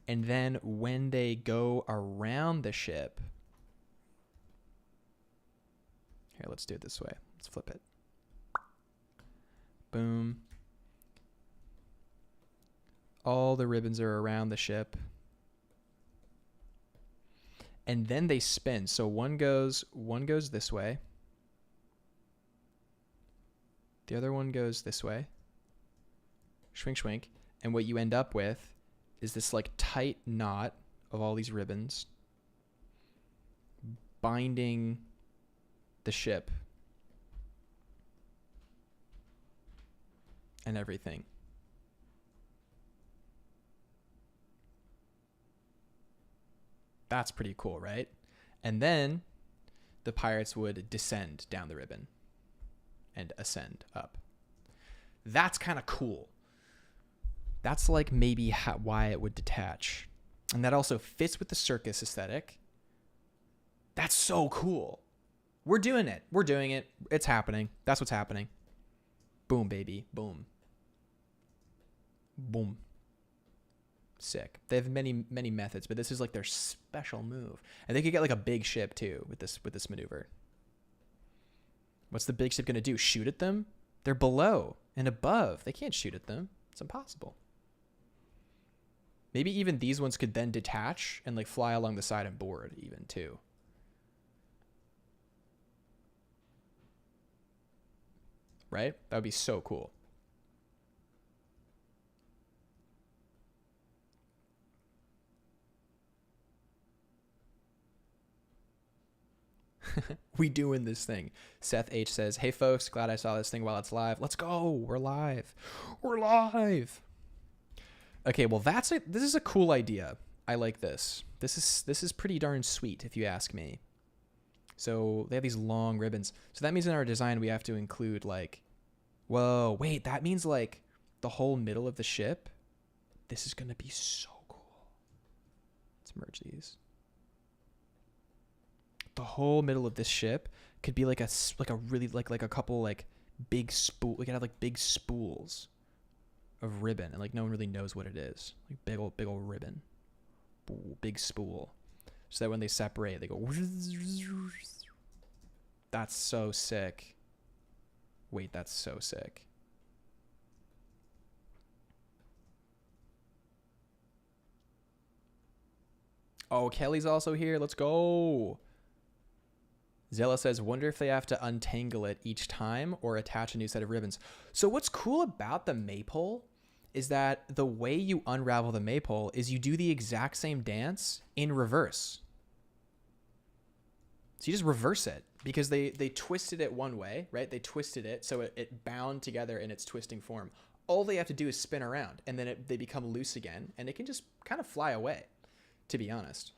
And then when they go around the ship, here, let's do it this way. Let's flip it. Boom. All the ribbons are around the ship. And then they spin. So one goes this way. The other one goes this way. Schwink, schwink. And what you end up with is this like tight knot of all these ribbons binding the ship and everything. That's pretty cool, right? And then the pirates would descend down the ribbon and ascend up. That's kind of cool. That's like maybe why it would detach. And that also fits with the circus aesthetic. That's so cool. We're doing it. We're doing it. It's happening. That's what's happening. Boom, baby. Boom. Boom. Sick. They have many methods, but this is like their special move. And they could get like a big ship too with this maneuver. What's the big ship going to do? Shoot at them? They're below and above. They can't shoot at them. It's impossible. Maybe even these ones could then detach and like fly along the side and board even too. Right? That would be so cool. We doing this thing. Seth H says, hey folks, glad I saw this thing while it's live. Let's go. We're live. We're live. Okay, well this is a cool idea. I like this. This is pretty darn sweet if you ask me. So they have these long ribbons. So that means in our design we have to include like, whoa, wait, that means like the whole middle of the ship. This is going to be so cool. Let's merge these. The whole middle of this ship could be like a really like a couple like big spool. We could have like big spools of ribbon, and like no one really knows what it is. Like big old ribbon, big spool, so that when they separate, they go. That's so sick. Wait, that's so sick. Oh, Kelly's also here. Let's go. Zella says, wonder if they have to untangle it each time or attach a new set of ribbons. So what's cool about the maypole is that the way you unravel the maypole is you do the exact same dance in reverse. So you just reverse it because they twisted it one way, right? They twisted it so it bound together in its twisting form. All they have to do is spin around and then they become loose again and it can just kind of fly away, to be honest.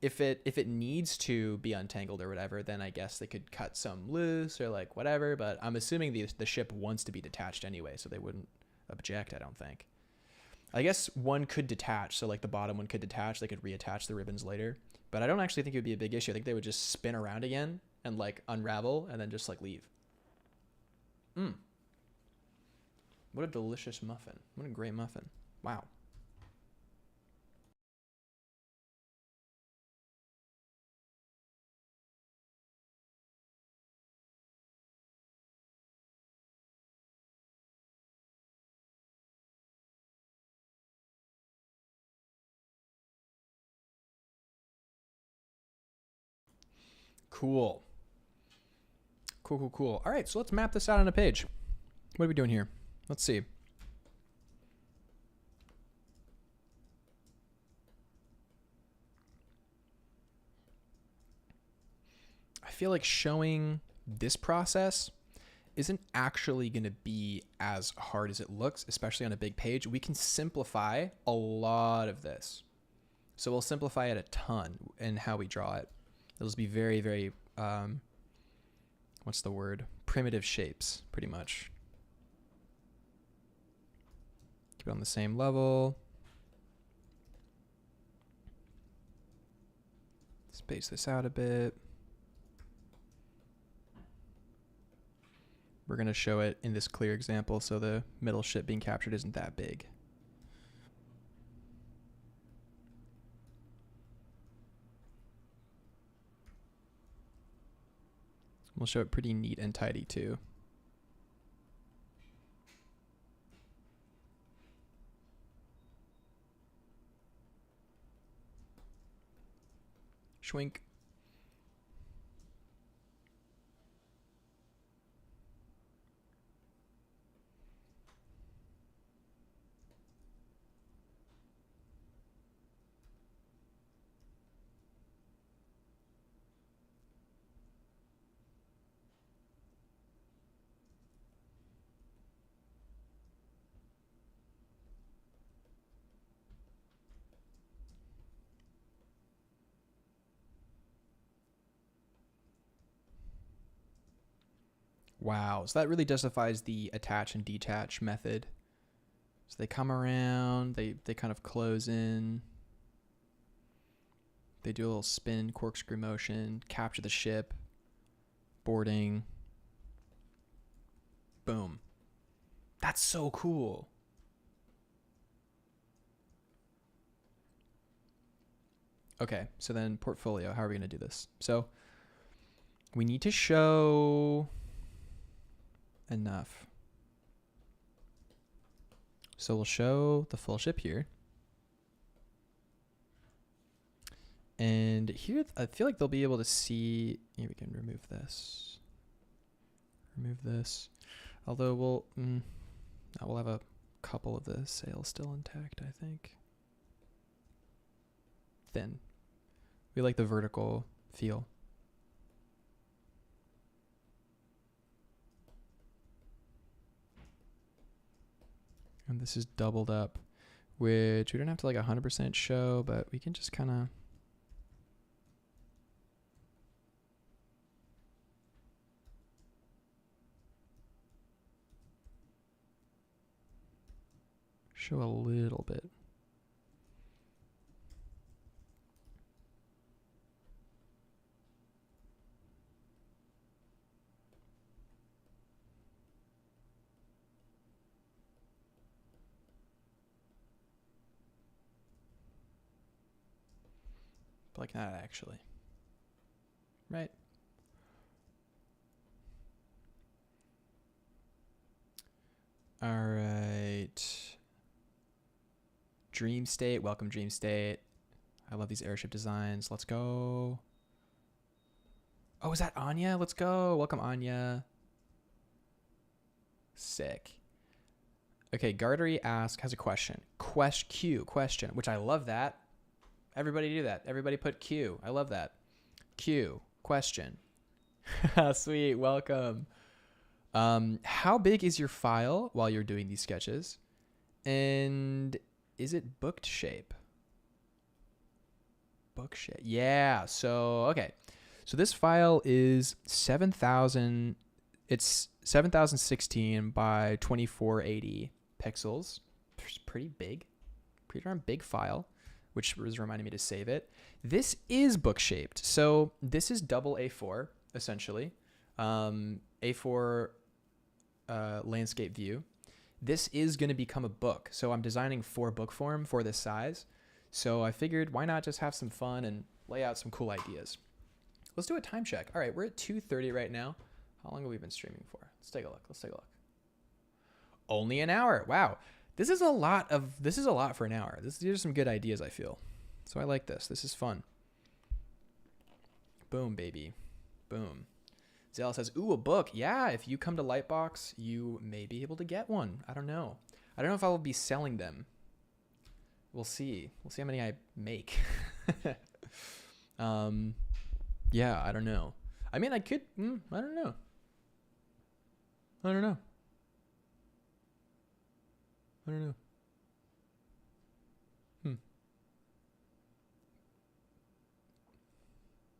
If it needs to be untangled or whatever, then I guess they could cut some loose or like whatever. But I'm assuming the ship wants to be detached anyway, so they wouldn't object, I don't think. I guess one could detach, so like the bottom one could detach. They could reattach the ribbons later. But I don't actually think it would be a big issue. I think they would just spin around again and like unravel and then just like leave. What a delicious muffin. What a great muffin. Wow. Cool. Cool. All right, so let's map this out on a page. What are we doing here? Let's see. I feel like showing this process isn't actually going to be as hard as it looks, especially on a big page. We can simplify a lot of this. So we'll simplify it a ton in how we draw it. It'll just be very, very, what's the word? Primitive shapes, pretty much. Keep it on the same level. Space this out a bit. We're going to show it in this clear example so the middle ship being captured isn't that big. We'll show it pretty neat and tidy too. Schwink. Wow, so that really justifies the attach and detach method. So they come around, they kind of close in. They do a little spin, corkscrew motion, capture the ship, boarding. Boom. That's so cool. Okay, so then portfolio, how are we going to do this? So we need to show enough. So we'll show the full ship here. And here, I feel like they'll be able to see, here we can remove this. Remove this. Although we'll have a couple of the sails still intact, I think. Thin. We like the vertical feel. And this is doubled up, which we don't have to like 100% show, but we can just kind of show a little bit. Like that, actually. Right. All right. Dream State. Welcome, Dream State. I love these airship designs. Let's go. Oh, is that Anya? Let's go. Welcome, Anya. Sick. Okay, Gardery has a question. Question, which I love that. Everybody do that. Everybody put Q. I love that. Q, question. Sweet, welcome. How big is your file while you're doing these sketches? And is it booked shape? Book shape. Yeah, so, okay. So this file is 7,000, it's 7,016 by 2480 pixels. It's pretty big, pretty darn big file, which was reminding me to save it. This is book shaped. So this is double A4, essentially. A4 landscape view. This is going to become a book. So I'm designing for book form for this size. So I figured why not just have some fun and lay out some cool ideas. Let's do a time check. All right, we're at 2:30 right now. How long have we been streaming for? Let's take a look. Only an hour. Wow. This is a lot for an hour. These are some good ideas, I feel. So I like this. This is fun. Boom, baby. Boom. Zell says, ooh, a book. Yeah, if you come to Lightbox, you may be able to get one. I don't know. I don't know if I will be selling them. We'll see. We'll see how many I make. Yeah, I don't know. I mean, I could, I don't know.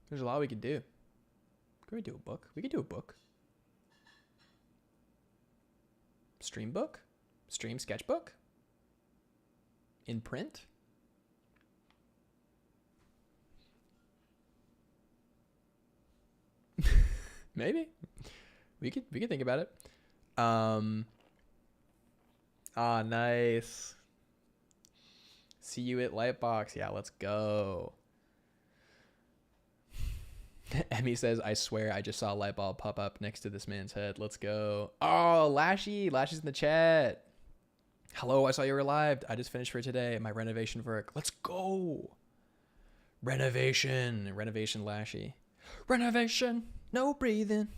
There's a lot we could do. Could we do a book? We could do a book. Stream book? Stream sketchbook? In print? Maybe. We could think about it. Nice. See you at Lightbox. Yeah, let's go. Emmy says, I swear I just saw a light bulb pop up next to this man's head. Let's go. Oh, Lashy's in the chat. Hello, I saw you were live. I just finished for today. My renovation work. Let's go. Renovation Lashy. Renovation. No breathing.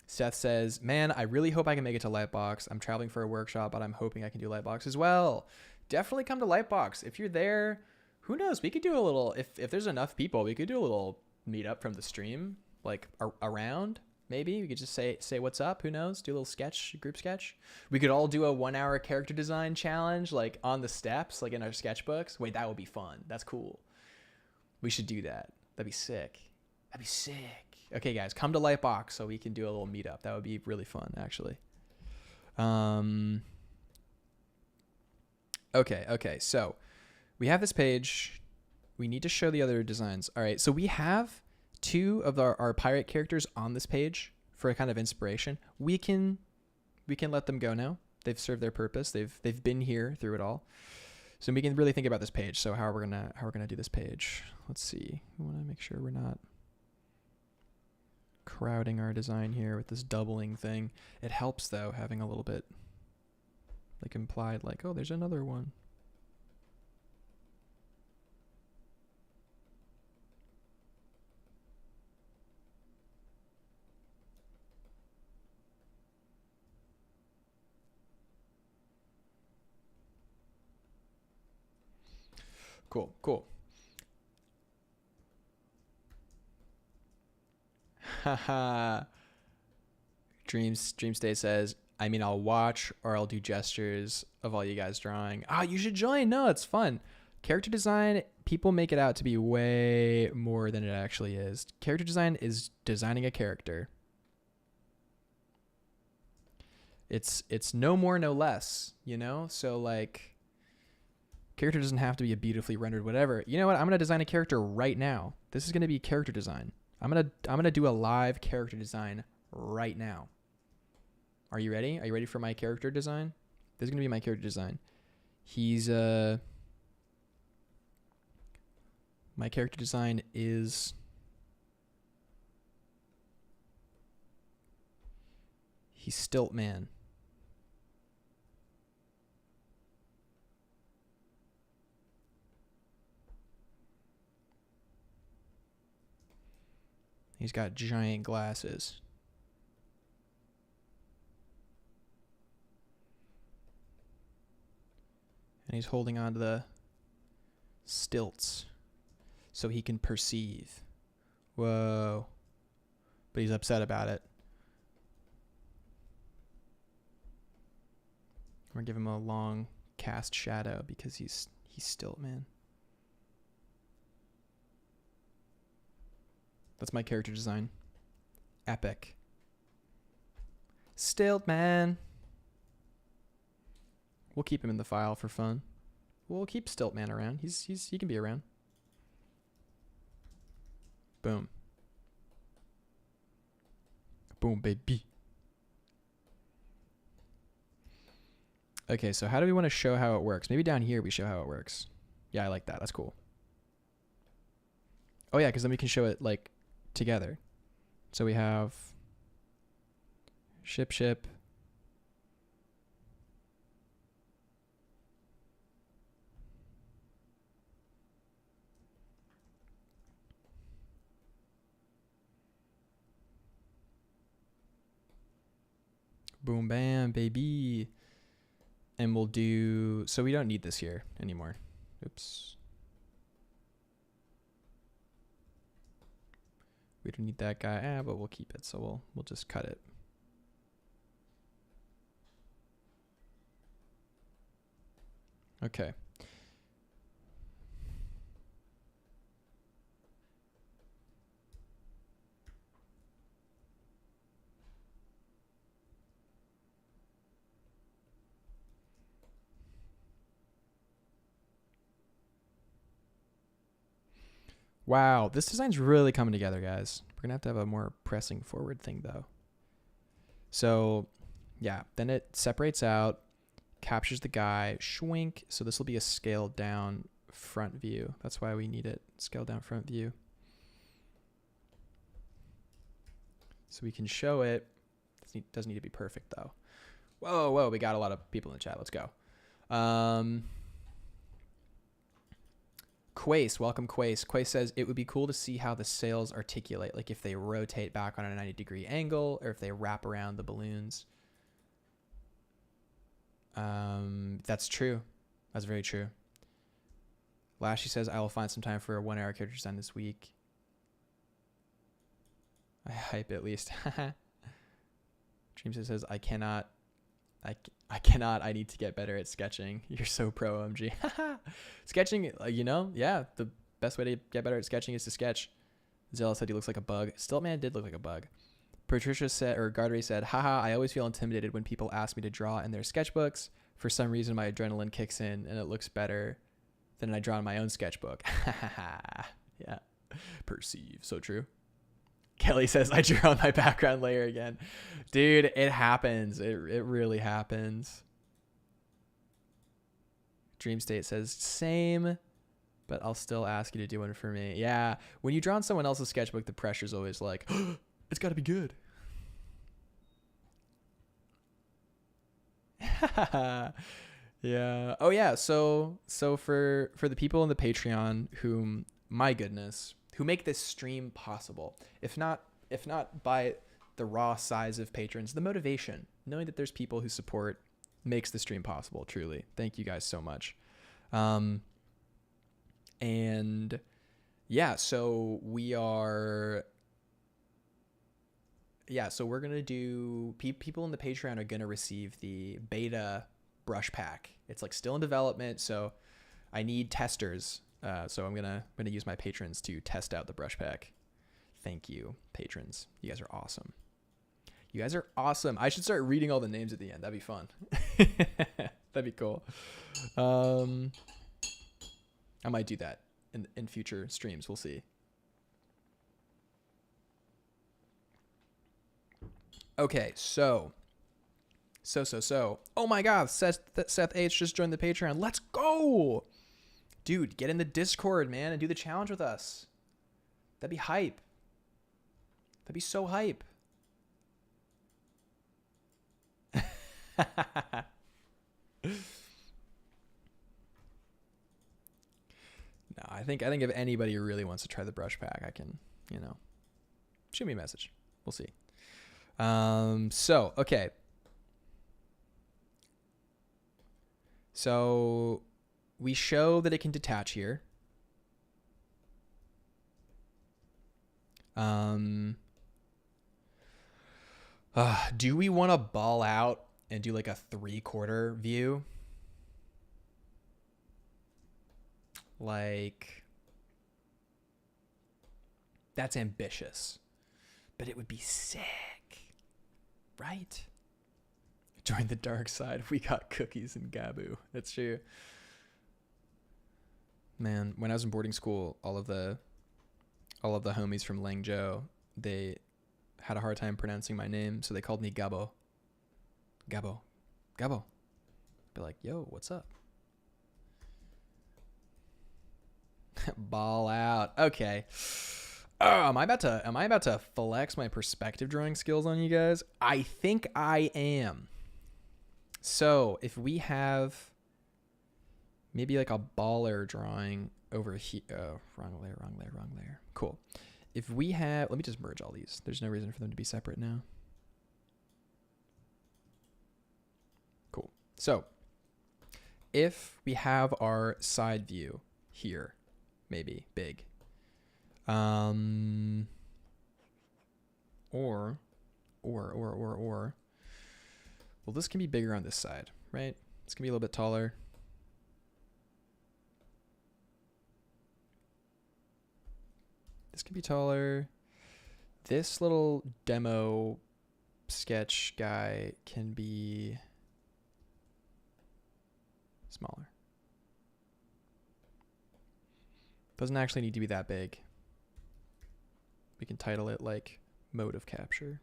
Seth says, man, I really hope I can make it to Lightbox. I'm traveling for a workshop, but I'm hoping I can do Lightbox as well. Definitely come to Lightbox. If you're there, who knows? We could do a little, if there's enough people, we could do a little meetup from the stream, like around. Maybe we could just say what's up. Who knows? Do a little sketch, group sketch. We could all do a 1 hour character design challenge, like on the steps, like in our sketchbooks. Wait, that would be fun. That's cool. We should do that. That'd be sick. That'd be sick. Okay, guys, come to Lightbox so we can do a little meetup. That would be really fun, actually. Okay. So we have this page. We need to show the other designs. All right, so we have 2 of our pirate characters on this page for a kind of inspiration. We can let them go now. They've served their purpose. They've been here through it all. So we can really think about this page. So how are we gonna do this page? Let's see. We want to make sure we're not crowding our design here with this doubling thing. It helps though, having a little bit like implied, like, oh, there's another one. Cool. Haha. Dreamstay says, I mean, I'll watch or I'll do gestures of all you guys drawing. You should join. No, it's fun. Character design, people make it out to be way more than it actually is. Character design is designing a character. It's no more, no less, you know? So like, character doesn't have to be a beautifully rendered whatever. You know what? I'm going to design a character right now. This is going to be character design. I'm going to do a live character design right now. Are you ready? Are you ready for my character design? This is going to be my character design. My character design is he's Stiltman. He's got giant glasses. And he's holding on to the stilts so he can perceive. Whoa. But he's upset about it. I'm going to give him a long cast shadow because he's Stiltman. That's my character design. Epic. Stiltman. We'll keep him in the file for fun. We'll keep Stiltman around. He can be around. Boom. Boom, baby. Okay, so how do we want to show how it works? Maybe down here we show how it works. Yeah, I like that. That's cool. Oh yeah, because then we can show it like together. So we have ship. Boom, bam, baby. And we'll do, so we don't need this here anymore. Oops. We don't need that guy, but we'll keep it. So we'll just cut it. Okay. Wow, this design's really coming together, guys. We're gonna have a more pressing forward thing though. So yeah, then it separates out, captures the guy, schwink. So this will be a scaled down front view. That's why we need it, scaled down front view. So we can show it. Doesn't need to be perfect though. Whoa, we got a lot of people in the chat. Let's go. Quace, welcome Quace. Quace says, it would be cool to see how the sails articulate, like if they rotate back on a 90-degree angle or if they wrap around the balloons. That's true. That's very true. Lashy says, I will find some time for a 1-hour character design this week. I hype at least. Dream says, I cannot. I need to get better at sketching. You're so pro, OMG. Sketching, you know, yeah, the best way to get better at sketching is to sketch. Zella said he looks like a bug. Stiltman did look like a bug. Patricia said, or Gardery said, haha, I always feel intimidated when people ask me to draw in their sketchbooks. For some reason, my adrenaline kicks in and it looks better than I draw in my own sketchbook. Yeah. Perceive. So true. Kelly says, I drew on my background layer again. Dude, it happens. It really happens. Dream State says, same, but I'll still ask you to do one for me. Yeah. When you draw on someone else's sketchbook, the pressure's always like, oh, it's got to be good. Yeah. Oh, yeah. So for the people in the Patreon whom, my goodness, who make this stream possible, if not by the raw size of patrons, the motivation, knowing that there's people who support makes the stream possible. Truly. Thank you guys so much. And yeah, so we're going to do, people in the Patreon are going to receive the beta brush pack. It's like still in development. So I need testers. So I'm gonna use my patrons to test out the brush pack. Thank you, patrons. You guys are awesome. You guys are awesome. I should start reading all the names at the end. That'd be fun. That'd be cool. I might do that in future streams. We'll see. Okay, so. Oh my God, Seth H just joined the Patreon. Let's go. Dude, get in the Discord, man, and do the challenge with us. That'd be hype. That'd be so hype. No, I think if anybody really wants to try the brush pack, I can, shoot me a message. We'll see. Okay. So we show that it can detach here. Do we want to ball out and do like a 3/4 view? Like, that's ambitious, but it would be sick, right? Join the dark side. We got cookies and Gabu. That's true. Man, when I was in boarding school, all of the homies from Langzhou, they had a hard time pronouncing my name, so they called me Gabo. Gabo. Be like, yo, what's up? Ball out. Okay. Oh, am I about to flex my perspective drawing skills on you guys? I think I am. So if we have maybe like a baller drawing over here. Oh, wrong layer. Cool. If we have, let me just merge all these. There's no reason for them to be separate now. Cool. So if we have our side view here, maybe big, or, well, this can be bigger on this side, right? This can be a little bit taller. This can be taller. This little demo sketch guy can be smaller. Doesn't actually need to be that big. We can title it like mode of capture.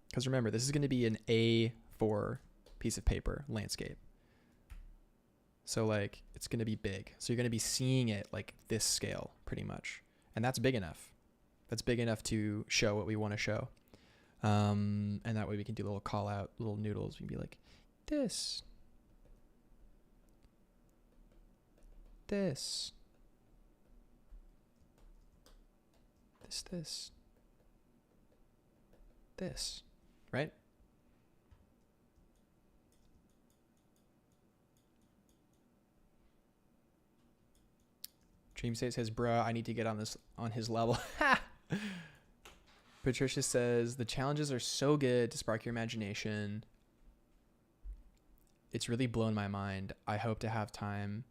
Because remember, this is going to be an A4 piece of paper, landscape. So it's going to be big. So you're going to be seeing it like this scale pretty much. And that's big enough. that's big enough to show what we want to show. And that way we can do little call out, little noodles. We can be like, this, this, this, right? Dream State says, bruh, I need to get on his level. Patricia says, the challenges are so good to spark your imagination. It's really blown my mind. I hope to have time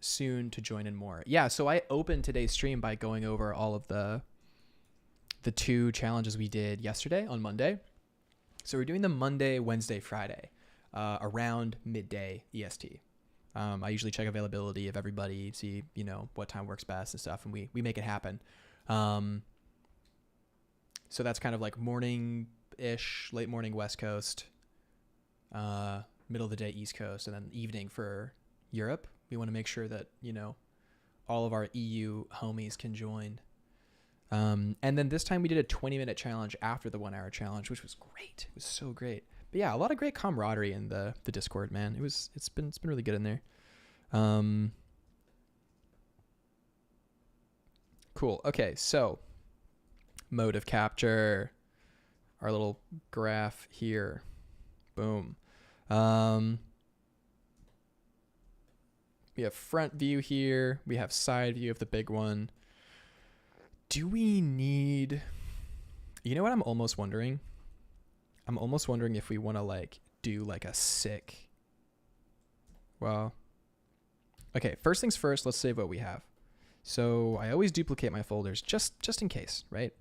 soon to join in more. Yeah, so I opened today's stream by going over all of the 2 challenges we did yesterday on Monday. So we're doing them Monday, Wednesday, Friday, around midday EST. I usually check availability of everybody, see, what time works best and stuff, and we make it happen. So that's kind of like morning-ish, late morning West Coast, middle of the day East Coast, and then evening for Europe. We want to make sure that, all of our EU homies can join. And then this time we did a 20-minute challenge after the 1-hour challenge, which was great. It was so great. But yeah, a lot of great camaraderie in the Discord, man. It's been really good in there. Cool. Okay, so mode of capture, our little graph here. Boom. We have front view here. We have side view of the big one. Do we need... You know what I'm almost wondering? I'm almost wondering if we want to do a sick... Well... Okay, first things first, let's save what we have. So I always duplicate my folders just in case, right?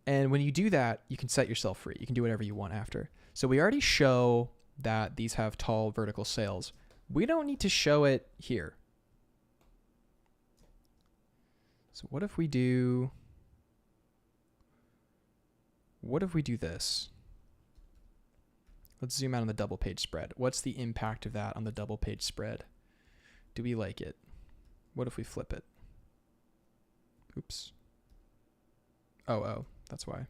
And when you do that, you can set yourself free. You can do whatever you want after. So we already show that these have tall vertical sails. We don't need to show it here. So what if we do this? Let's zoom out on the double page spread. What's the impact of that on the double page spread? Do we like it? What if we flip it? Oops. Oh, that's why.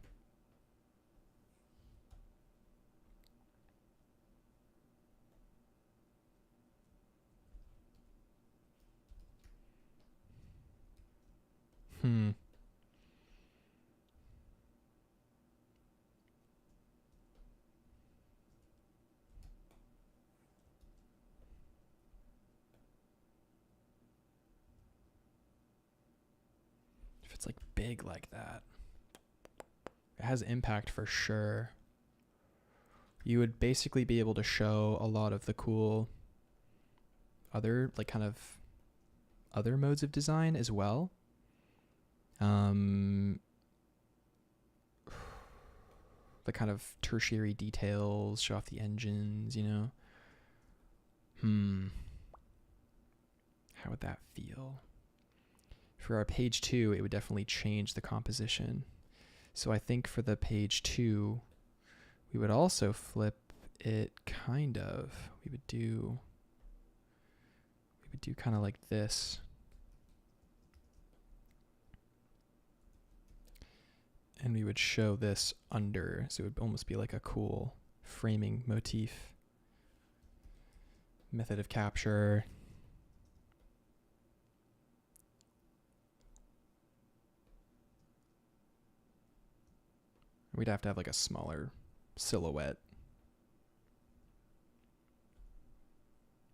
If it's big like that, it has impact for sure. You would basically be able to show a lot of the cool other other modes of design as well. The kind of tertiary details, show off the engines, How would that feel? For our page 2, it would definitely change the composition. So I think for the page 2, we would also flip it kind of. We would do kind of like this. And we would show this under, so it would almost be like a cool framing motif. Method of capture. We'd have to have a smaller silhouette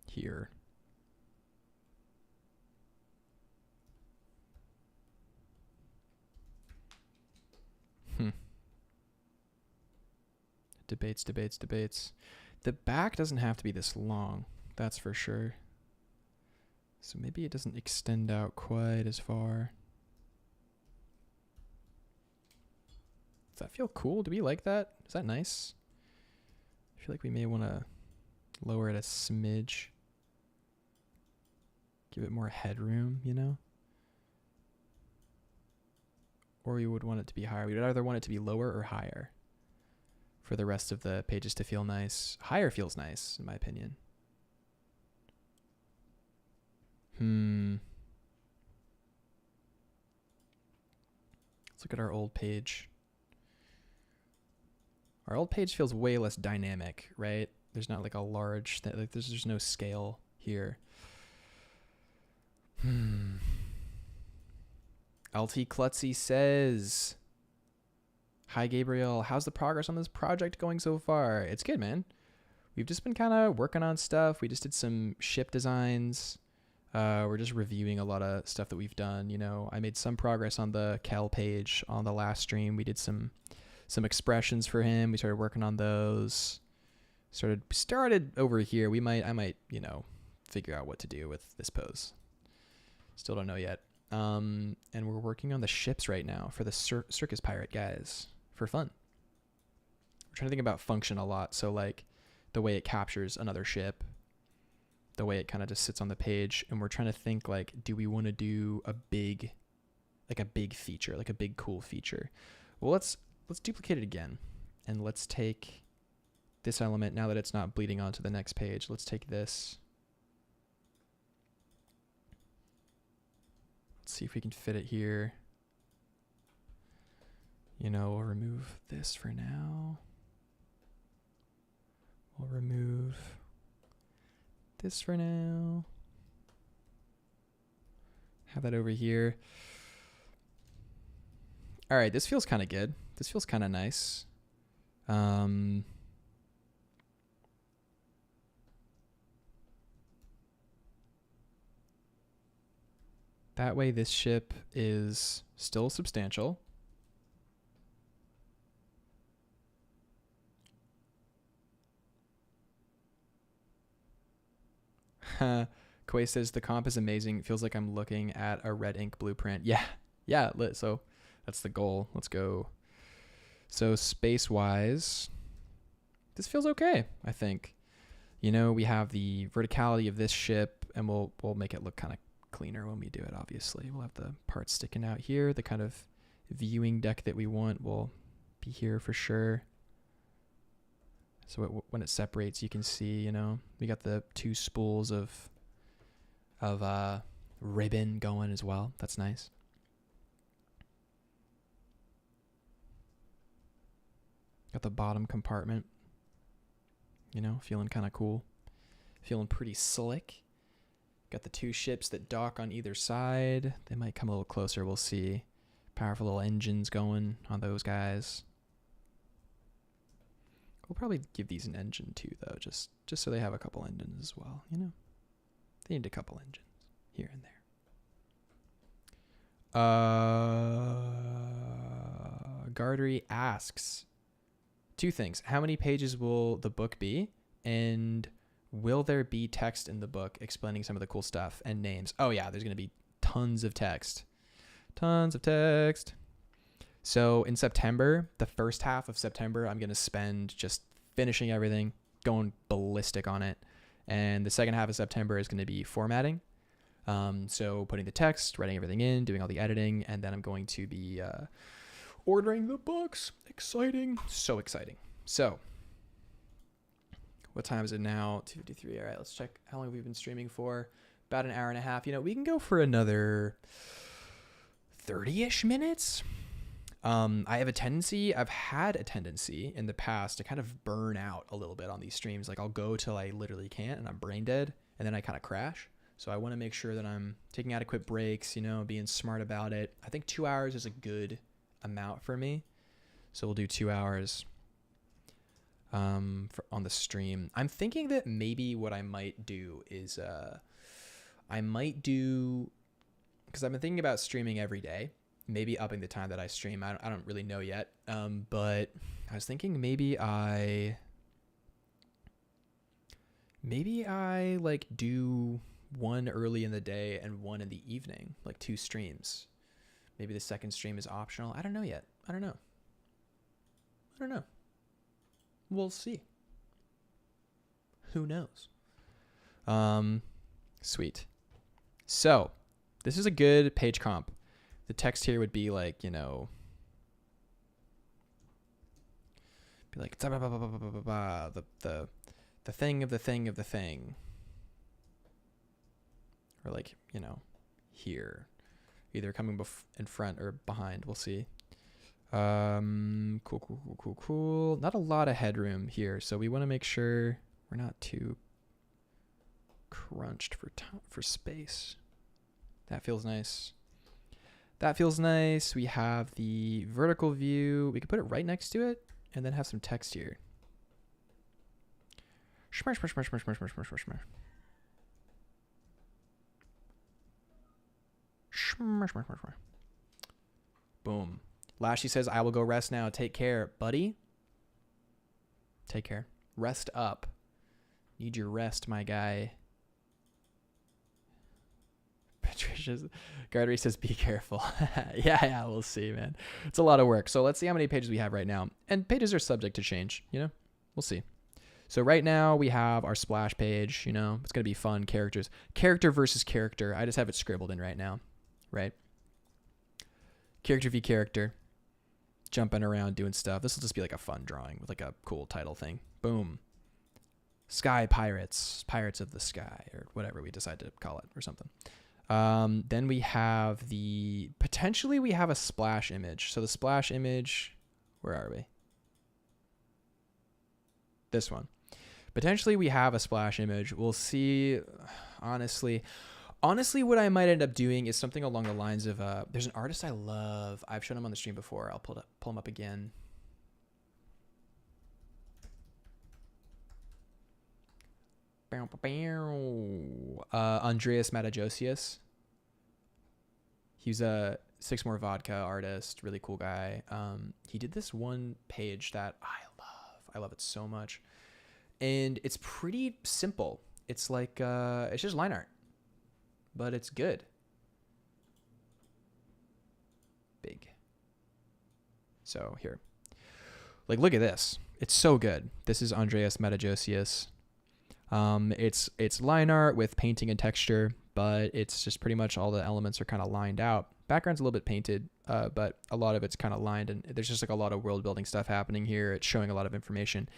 here. Debates. The back doesn't have to be this long, that's for sure. So maybe it doesn't extend out quite as far. Does that feel cool? Do we like that? Is that nice? I feel like we may want to lower it a smidge. Give it more headroom, Or we would want it to be higher. We would either want it to be lower or higher for the rest of the pages to feel nice. Higher feels nice, in my opinion. Let's look at our old page. Our old page feels way less dynamic, right? There's not like a large, like there's no scale here. LT Klutzy says, "Hi Gabriel, how's the progress on this project going so far?" It's good, man. We've just been kind of working on stuff. We just did some ship designs. We're just reviewing a lot of stuff that we've done. You know, I made some progress on the Kel page on the last stream. We did some expressions for him. We started working on those. Started over here. I might, you know, figure out what to do with this pose. Still don't know yet. And we're working on the ships right now for the circus pirate guys for fun. We're trying to think about function a lot. So like the way it captures another ship, the way it kind of just sits on the page, and we're trying to think like, do we want to do a big feature, like a big cool feature? Well, let's duplicate it again, and let's take this element now that it's not bleeding onto the next page. Let's take this. Let's see if we can fit it here. You know, we'll remove this for now. We'll remove this for now. Have that over here. All right, this feels kind of good. This feels kind of nice. That way this ship is still substantial. Quay says the comp is amazing. It feels like I'm looking at a red ink blueprint. Yeah. So that's the goal. Let's go. So space-wise, this feels okay, I think. You know, we have the verticality of this ship, and we'll make it look kind of cleaner when we do it, obviously. We'll have the parts sticking out here. The kind of viewing deck that we want will be here for sure. So when it separates, you can see, you know, we got the two spools of ribbon going as well. That's nice. Got the bottom compartment, you know, feeling kind of cool. Feeling pretty slick. Got the two ships that dock on either side. They might come a little closer. We'll see. Powerful little engines going on those guys. We'll probably give these an engine too, though, just so they have a couple engines as well, you know? They need a couple engines here and there. Gardery asks two things. How many pages will the book be? And will there be text in the book explaining some of the cool stuff and names? Oh, yeah, there's going to be tons of text. Tons of text. So in September, the first half of September, I'm going to spend just finishing everything, going ballistic on it. And the second half of September is going to be formatting. So putting the text, writing everything in, doing all the editing, and then I'm going to be ordering the books. Exciting. So exciting. So what time is it now? 2:53. All right, let's check how long we've been streaming for. About an hour and a half. You know, we can go for another 30-ish minutes. I've had a tendency in the past to kind of burn out a little bit on these streams. Like I'll go till I literally can't and I'm brain dead, and then I kind of crash. So I want to make sure that I'm taking adequate breaks, you know, being smart about it. I think 2 hours is a good amount for me. So we'll do 2 hours on the stream. I'm thinking that maybe what I might do is because I've been thinking about streaming every day. Maybe upping the time that I stream. I don't really know yet. But I was thinking maybe I like do one early in the day and one in the evening, like 2 streams. Maybe the second stream is optional. I don't know yet. I don't know. We'll see. Who knows? Sweet. So this is a good page comp. The text here would be like, you know, the thing of the thing of the thing. Or like, you know, here. Either coming in front or behind. We'll see. Cool. Not a lot of headroom here, so we want to make sure we're not too crunched for space. That feels nice. That feels nice. We have the vertical view. We could put it right next to it and then have some text here. Boom. Lashy says, I will go rest now. Take care, buddy. Take care. Rest up. Need your rest, my guy. Patricia's Gardery says, be careful. Yeah, we'll see, man. It's a lot of work. So let's see how many pages we have right now. And pages are subject to change, you know? We'll see. So right now we have our splash page, you know? It's going to be fun. Characters. Character versus character. I just have it scribbled in right now, right? Character v character. Jumping around, doing stuff. This will just be like a fun drawing with like a cool title thing. Boom. Sky Pirates. Pirates of the Sky, or whatever we decide to call it, or something. Then we have potentially we have a splash image. So the splash image, where are we? This one. Potentially we have a splash image. We'll see. Honestly, what I might end up doing is something along the lines of, there's an artist I love. I've shown him on the stream before. I'll pull him up again. Andreas Matajosius. He's a Six More Vodka artist, really cool guy. He did this one page that I love it so much. And it's pretty simple. It's like, it's just line art, but it's good. Big. So here, like, look at this. It's so good. This is Andreas Matajosius. It's line art with painting and texture, but it's just pretty much all the elements are kind of lined out. Background's a little bit painted, but a lot of it's kind of lined, and there's just like a lot of world building stuff happening here. It's showing a lot of information.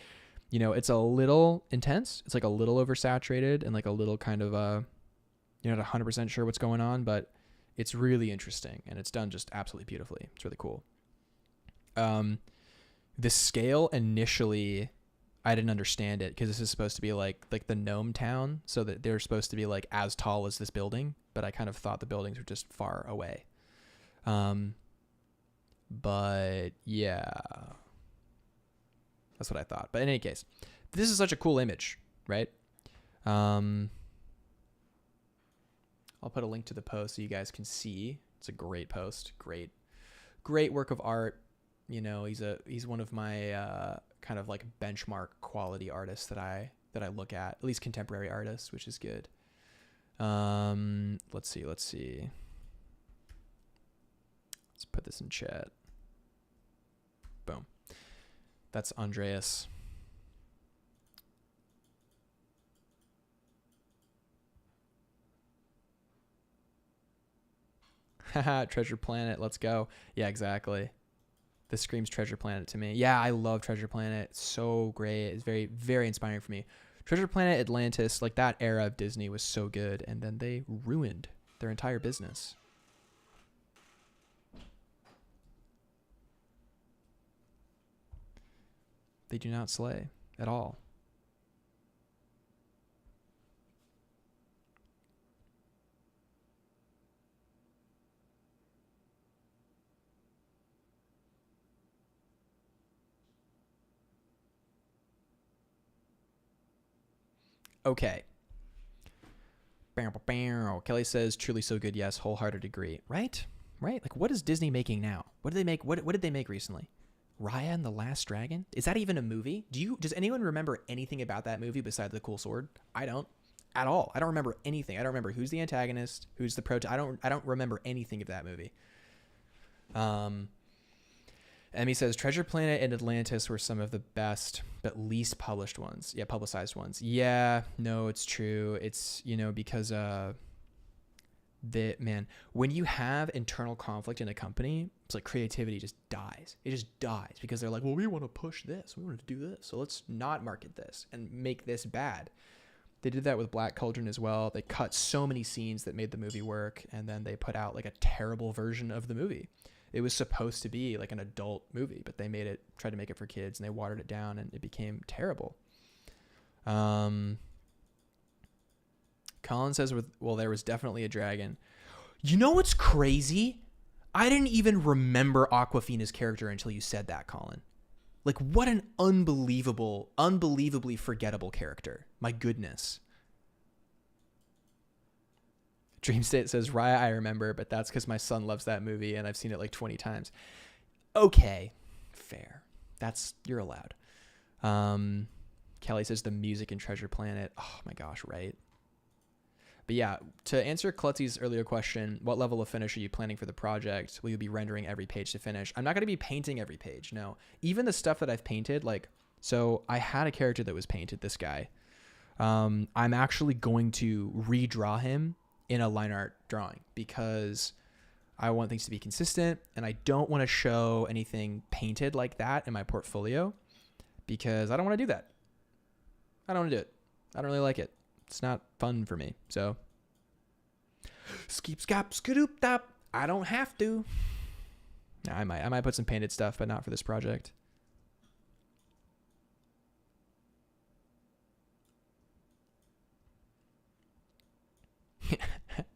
You know, it's a little intense. It's like a little oversaturated and like a little kind of, you're not 100% sure what's going on, but it's really interesting and it's done just absolutely beautifully. It's really cool. The scale initially, I didn't understand it because this is supposed to be like the gnome town, so that they're supposed to be like as tall as this building, but I kind of thought the buildings were just far away. But yeah, that's what I thought. But in any case, this is such a cool image, right? I'll put a link to the post so you guys can see. It's a great post. Great work of art. You know, he's one of my kind of like benchmark quality artists that I look at least contemporary artists, which is good. Let's see. Let's put this in chat. Boom. That's Andreas. Haha, Treasure Planet, let's go. Yeah, exactly. This screams Treasure Planet to me. Yeah, I love Treasure Planet. It's so great. It's very, very inspiring for me. Treasure Planet, Atlantis, like that era of Disney was so good, and then they ruined their entire business. They do not slay at all. Okay. Kelly says, truly so good. Yes. Wholehearted agree. Right? Like, what is Disney making now? What did they make? What did they make recently? Raya and the Last Dragon? Is that even a movie? Does anyone remember anything about that movie besides the cool sword? I don't at all. I don't remember anything. I don't remember who's the antagonist, who's the protagonist. I don't remember anything of that movie. Emmy says Treasure Planet and Atlantis were some of the best but least published ones. Yeah, publicized ones. Yeah, no, it's true. It's, you know, because when you have internal conflict in a company, it's like creativity just dies. It just dies because they're like, well, we want to push this. We want to do this. So let's not market this and make this bad. They did that with Black Cauldron as well. They cut so many scenes that made the movie work, and then they put out like a terrible version of the movie. It was supposed to be like an adult movie, but they tried to make it for kids, and they watered it down, and it became terrible. Colin says, well, there was definitely a dragon. You know what's crazy? I didn't even remember Awkwafina's character until you said that, Colin. Like, what an unbelievably forgettable character. My goodness. Dream State says, Raya, I remember, but that's because my son loves that movie, and I've seen it like 20 times. Okay. Fair. You're allowed. Kelly says, the music in Treasure Planet. Oh my gosh, right? But yeah, to answer Klutzy's earlier question, what level of finish are you planning for the project? Will you be rendering every page to finish? I'm not going to be painting every page, no. Even the stuff that I've painted, like, so I had a character that was painted, this guy. I'm actually going to redraw him in a line art drawing because I want things to be consistent, and I don't want to show anything painted like that in my portfolio because I don't want to do that. I don't want to do it. I don't really like it. It's not fun for me. So, skeep scop skadoop dop. I don't have to. No, I might put some painted stuff, but not for this project.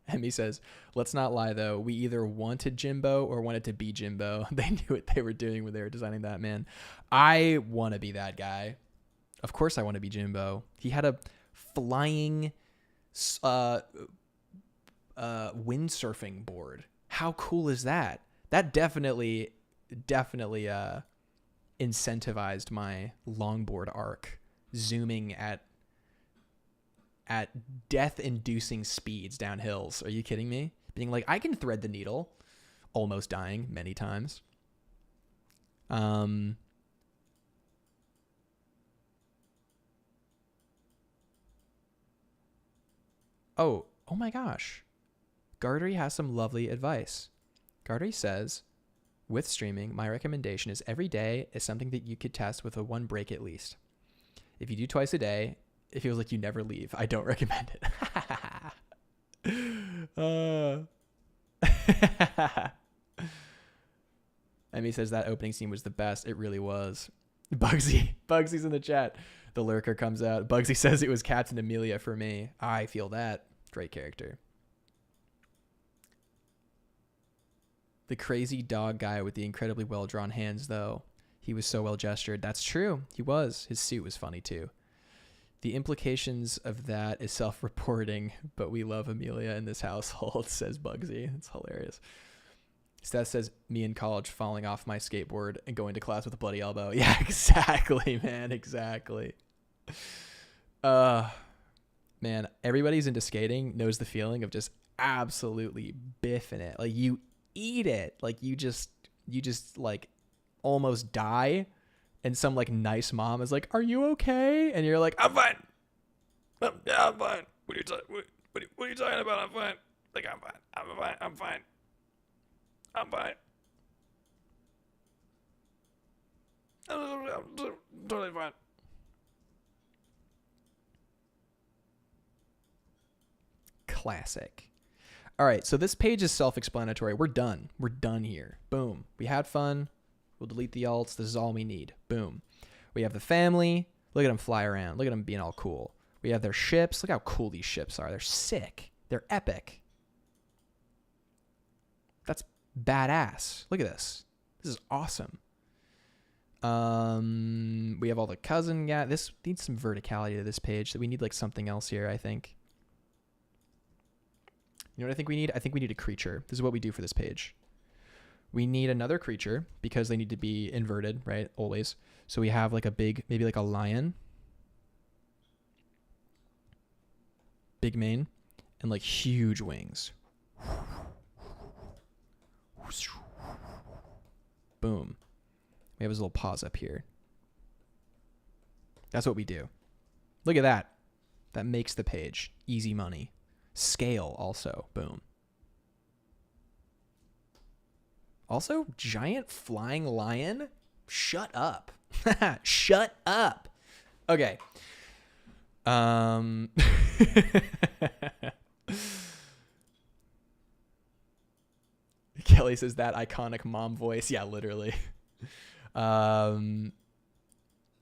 Emmy says, let's not lie though. We either wanted Jimbo or wanted to be Jimbo. They knew what they were doing when they were designing that, man. I want to be that guy. Of course I want to be Jimbo. He had a flying windsurfing board. How cool is that? That definitely incentivized my longboard arc, zooming at death-inducing speeds down hills. Are you kidding me? Being like, I can thread the needle, almost dying many times. Oh my gosh. Gardery has some lovely advice. Gardery says, with streaming, my recommendation is every day is something that you could test with a 1 break at least. If you do twice a day, it feels like you never leave. I don't recommend it. Emmy says that opening scene was the best. It really was. Bugsy's in the chat. The lurker comes out. Bugsy says it was Captain Amelia for me. I feel that. Great character. The crazy dog guy with the incredibly well-drawn hands, though. He was so well-gestured. That's true. He was. His suit was funny, too. The implications of that is self-reporting, but we love Amelia in this household, says Bugsy. It's hilarious. Steph says, me in college falling off my skateboard and going to class with a bloody elbow. Yeah, exactly, man. Exactly. Man, everybody who's into skating knows the feeling of just absolutely biffing it. Like, you eat it. Like, you just like almost die. And some like nice mom is like, are you okay? And you're like, I'm fine. Yeah, I'm fine. What are you talking about? I'm fine. Like, I'm fine. I'm fine. I'm totally fine. Classic. All right, so this page is self-explanatory. We're done. We're done here. Boom. We had fun. We'll delete the alts. This is all we need. Boom. We have the family. Look at them fly around. Look at them being all cool. We have their ships. Look how cool these ships are. They're sick. They're epic. That's badass. Look at this. This is awesome. We have all the cousin. Yeah, this needs some verticality to this page. So we need like something else here, I think. You know what I think we need? I think we need a creature. This is what we do for this page. We need another creature because they need to be inverted, right? Always. So we have like a big, maybe like a lion. Big mane. And like huge wings. Boom. We have his little paws up here. That's what we do. Look at that. That makes the page. Easy money. Scale also. Boom. Also, giant flying lion? Shut up. Shut up. Okay. Kelly says that iconic mom voice. Yeah, literally.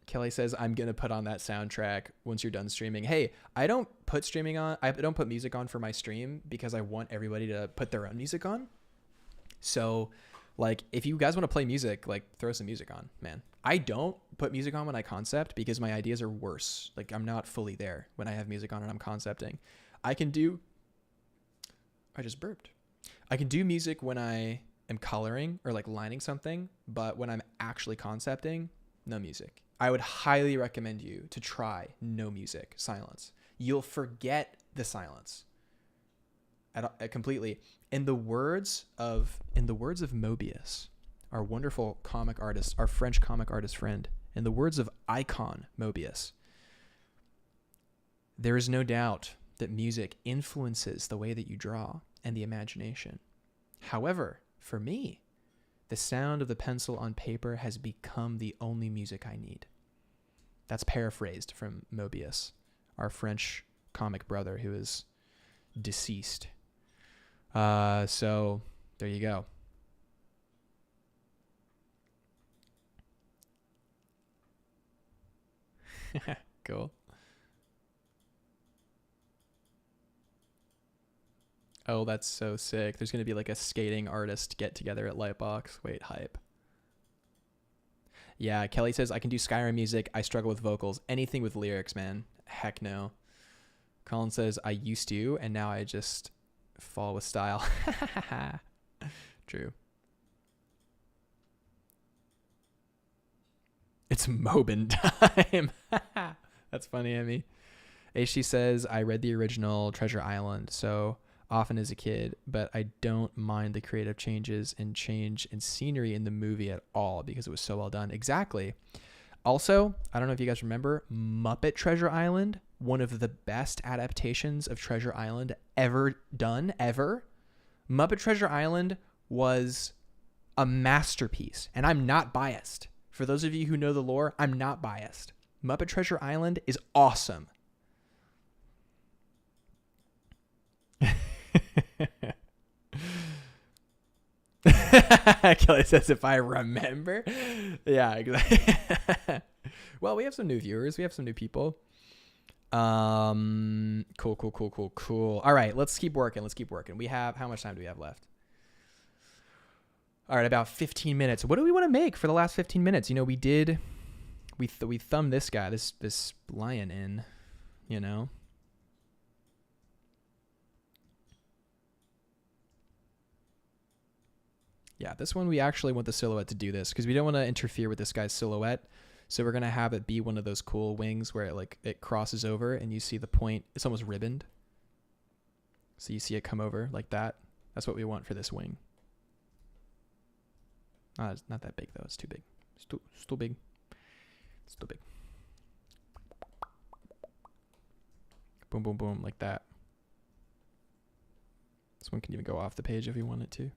Kelly says, I'm going to put on that soundtrack once you're done streaming. Hey, I don't put music on for my stream because I want everybody to put their own music on. So like, if you guys want to play music, like throw some music on, man. I don't put music on when I concept because my ideas are worse. Like I'm not fully there when I have music on and I'm concepting. I just burped. I can do music when I am coloring or like lining something, but when I'm actually concepting, no music. I would highly recommend you to try no music, silence. You'll forget the silence completely. In the words of Mobius, our wonderful comic artist, our French comic artist friend, in the words of icon Mobius, there is no doubt that music influences the way that you draw and the imagination. However, for me, the sound of the pencil on paper has become the only music I need. That's paraphrased from Mobius, our French comic brother who is deceased. So there you go. Cool. Oh, that's so sick. There's going to be like a skating artist get together at Lightbox. Wait, hype. Yeah, Kelly says, I can do Skyrim music. I struggle with vocals. Anything with lyrics, man. Heck no. Colin says, I used to, and now I just fall with style. True. It's Mobin time. That's funny, Emmy. Aishi says, I read the original Treasure Island so often as a kid, but I don't mind the creative changes and change in scenery in the movie at all because it was so well done. Exactly. Also, I don't know if you guys remember, Muppet Treasure Island, one of the best adaptations of Treasure Island ever done, ever. Muppet Treasure Island was a masterpiece, and I'm not biased. For those of you who know the lore, I'm not biased. Muppet Treasure Island is awesome. Kelly says, if I remember. Yeah, exactly. Well, we have some new viewers. We have some new people. Cool. All right, let's keep working. We have, how much time do we have left? All right, about 15 minutes. What do we want to make for the last 15 minutes? You know, we thumbed this guy, this lion in, you know. Yeah, this one we actually want the silhouette to do this because we don't want to interfere with this guy's silhouette. So we're going to have it be one of those cool wings where it crosses over and you see the point. It's almost ribboned. So you see it come over like that. That's what we want for this wing. It's not that big though. It's too big. It's too big. It's too big. Boom, boom, boom, like that. This one can even go off the page if we want it to.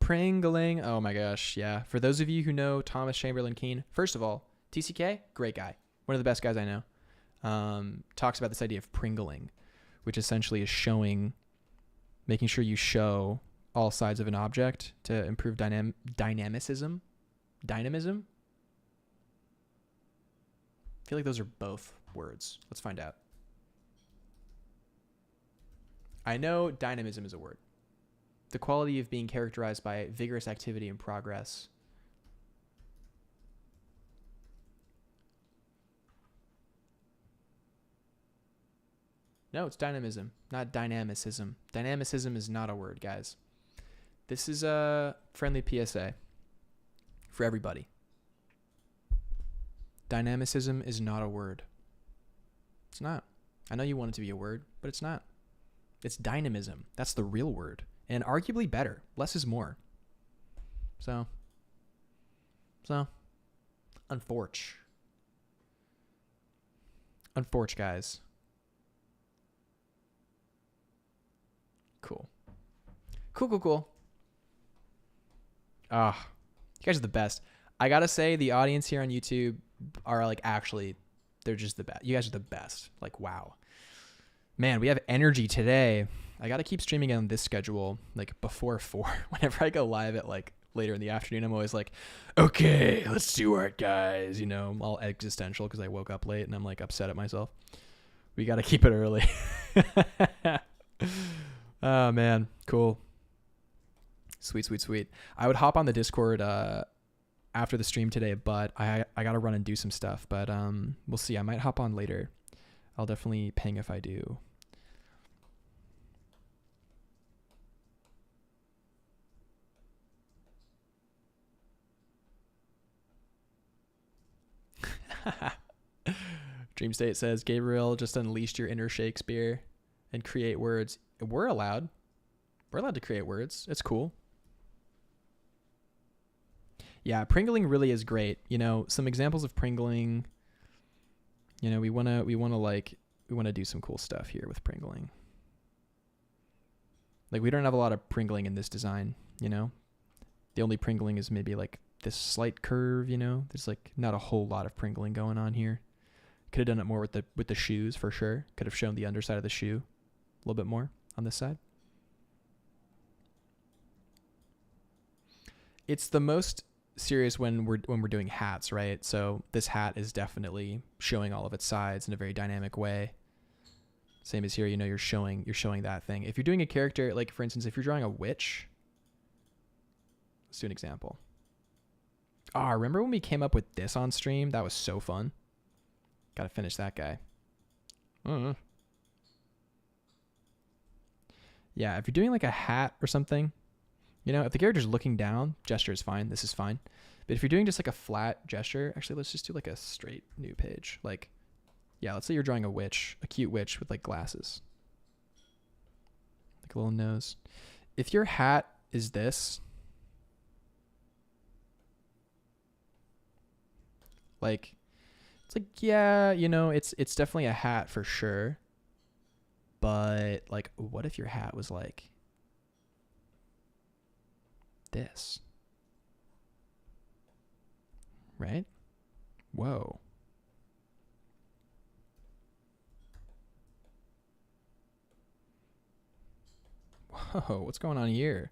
Pringling. Oh my gosh, yeah. For those of you who know Thomas Chamberlain Keene, first of all, TCK, great guy. One of the best guys I know. Talks about this idea of pringling, which essentially is making sure you show all sides of an object to improve dynamism. Dynamism? I feel like those are both words. Let's find out. I know dynamism is a word. The quality of being characterized by vigorous activity and progress. No, it's dynamism, not dynamicism. Dynamicism is not a word, guys. This is a friendly PSA for everybody. Dynamicism is not a word. It's not. I know you want it to be a word, but it's not. It's dynamism. That's the real word. And arguably better. Less is more. So, unfortunate, guys. Cool. Ah, you guys are the best. I gotta say, the audience here on YouTube are like, actually, they're just the best. You guys are the best. Like, wow. Man, we have energy today. I got to keep streaming on this schedule, like before 4. Whenever I go live at like later in the afternoon, I'm always like, okay, let's do it, guys. You know, all existential because I woke up late and I'm like upset at myself. We got to keep it early. Oh, man. Cool. Sweet, sweet, sweet. I would hop on the Discord after the stream today, but I got to run and do some stuff. But we'll see. I might hop on later. I'll definitely ping if I do. Dream State says, Gabriel just unleashed your inner Shakespeare and create words. We're allowed. We're allowed to create words. It's cool. Yeah, pringling really is great. You know, some examples of pringling. You know, we wanna do some cool stuff here with pringling. Like, we don't have a lot of pringling in this design, you know? The only pringling is maybe like this slight curve, you know? There's like not a whole lot of pringling going on here. Could have done it more with the shoes for sure. Could have shown the underside of the shoe a little bit more on this side. It's the most serious when we're doing hats, right? So this hat is definitely showing all of its sides in a very dynamic way. Same as here, you know, you're showing that thing. If you're doing a character, like for instance, if you're drawing a witch, let's do an example. Oh, remember when we came up with this on stream? That was so fun. Gotta finish that guy. Yeah, if you're doing like a hat or something, you know, if the character's looking down, gesture is fine. This is fine. But if you're doing just like a flat gesture, actually, let's just do like a straight new page. Like, yeah, let's say you're drawing a witch, a cute witch with like glasses. Like a little nose. If your hat is this, like, it's like, yeah, you know, it's definitely a hat for sure. But like, what if your hat was like this? Right? Whoa. Whoa, what's going on here?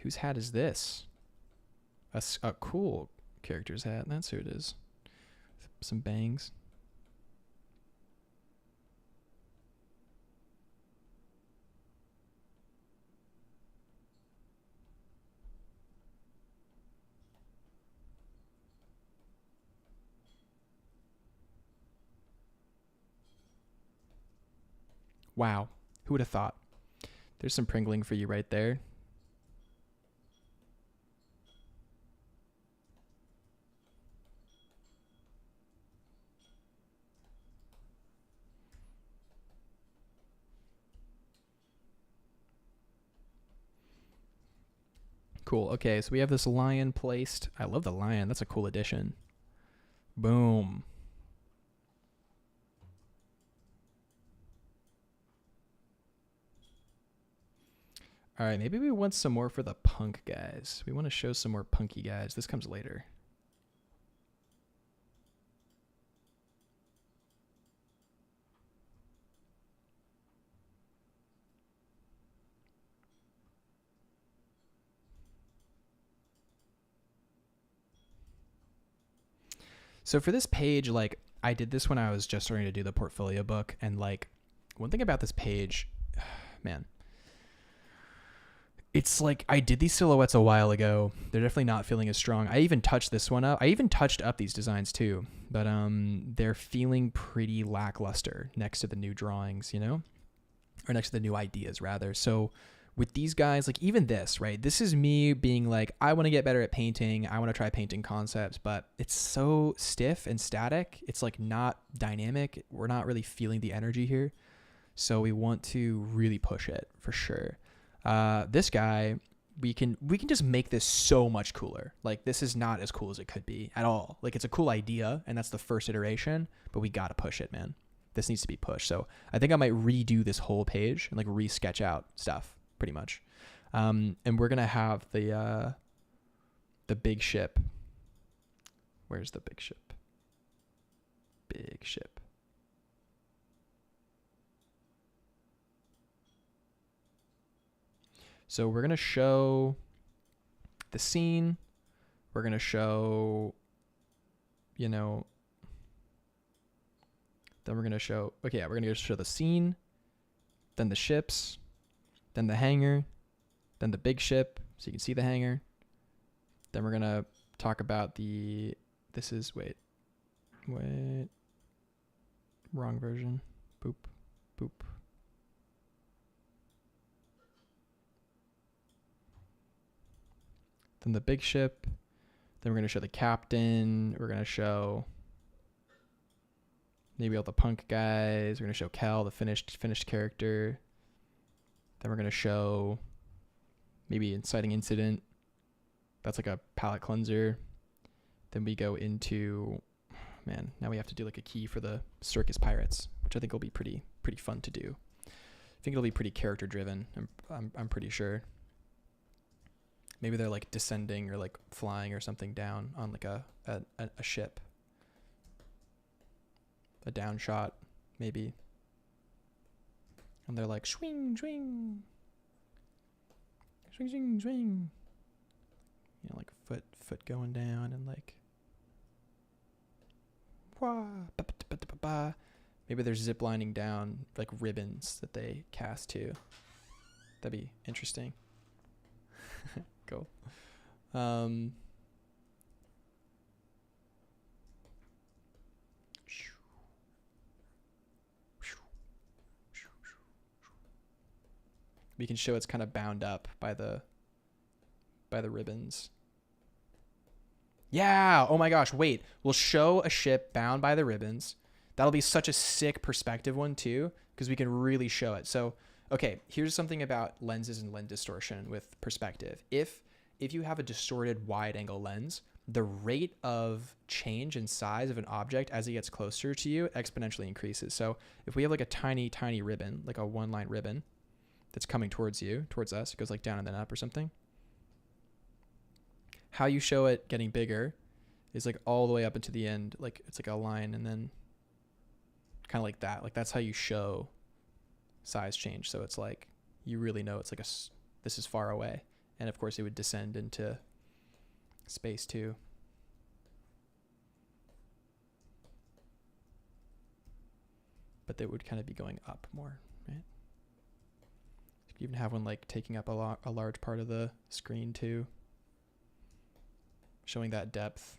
Whose hat is this? A cool character's hat. That's who it is. Some bangs. Wow. Who would have thought? There's some pringling for you right there. Cool. Okay, so we have this lion placed. I love the lion. That's a cool addition. Boom. All right, maybe we want some more for the punk guys. We want to show some more punky guys. This comes later. So for this page, like, I did this when I was just starting to do the portfolio book. And like, one thing about this page, man, it's like I did these silhouettes a while ago. They're definitely not feeling as strong. I even touched this one up. I even touched up these designs too, but they're feeling pretty lackluster next to the new drawings, you know, or next to the new ideas rather. So with these guys, like even this, right? This is me being like, I want to get better at painting. I want to try painting concepts, but it's so stiff and static. It's like not dynamic. We're not really feeling the energy here. So we want to really push it for sure. This guy, we can just make this so much cooler. Like this is not as cool as it could be at all. Like it's a cool idea and that's the first iteration, but we got to push it, man. This needs to be pushed. So I think I might redo this whole page and like re-sketch out stuff pretty much. And we're going to have the big ship. Where's the big ship? Big ship. So we're going to show the scene. We're going to show, you know, then we're going to show, okay, yeah, we're going to show the scene, then the ships, then the hangar, then the big ship, so you can see the hangar. Then we're going to talk about the, this is, wait, wrong version. Boop, boop. Then the big ship. Then we're going to show the captain. We're going to show maybe all the punk guys. We're going to show Cal, the finished character. Then we're going to show maybe inciting incident. That's like a palette cleanser. Then we go into, man, now we have to do like a key for the circus pirates, which I think will be pretty fun to do. I think it'll be pretty character driven. I'm pretty sure. Maybe they're like descending or like flying or something down on like a ship. A down shot, maybe. And they're like swing, swing. Swing, swing, swing. You know, like foot going down and like wah, ba, ba, ba, ba, ba. Maybe they're ziplining down like ribbons that they cast too. That'd be interesting. Cool. We can show it's kind of bound up by the ribbons. Yeah. Oh my gosh. Wait. We'll show a ship bound by the ribbons. That'll be such a sick perspective one too, because we can really show it. So, okay, here's something about lenses and lens distortion with perspective. If you have a distorted wide angle lens, the rate of change in size of an object as it gets closer to you exponentially increases. So if we have like a tiny, tiny ribbon, like a one line ribbon that's coming towards you, towards us, it goes like down and then up or something. How you show it getting bigger is like all the way up into the end. Like it's like a line and then kind of like that. Like that's how you show size change. So it's like, you really know it's like this is far away. And of course it would descend into space too. But they would kind of be going up more, right? You could even have one like taking up a large part of the screen too. Showing that depth.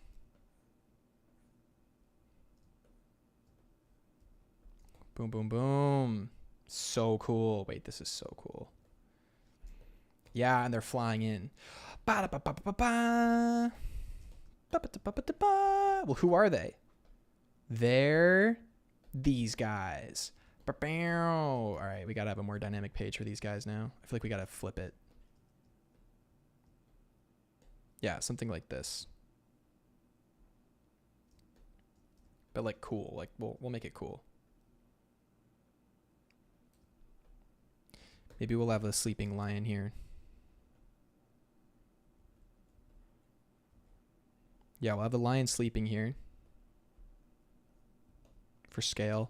Boom, boom, boom. So cool. Wait, this is so cool. Yeah, and they're flying in. Well, who are they? They're these guys. All right, we got to have a more dynamic page for these guys now. I feel like we got to flip it. Yeah, something like this. But like cool. Like we'll make it cool. Maybe we'll have a sleeping lion here. Yeah, we'll have the lion sleeping here for scale.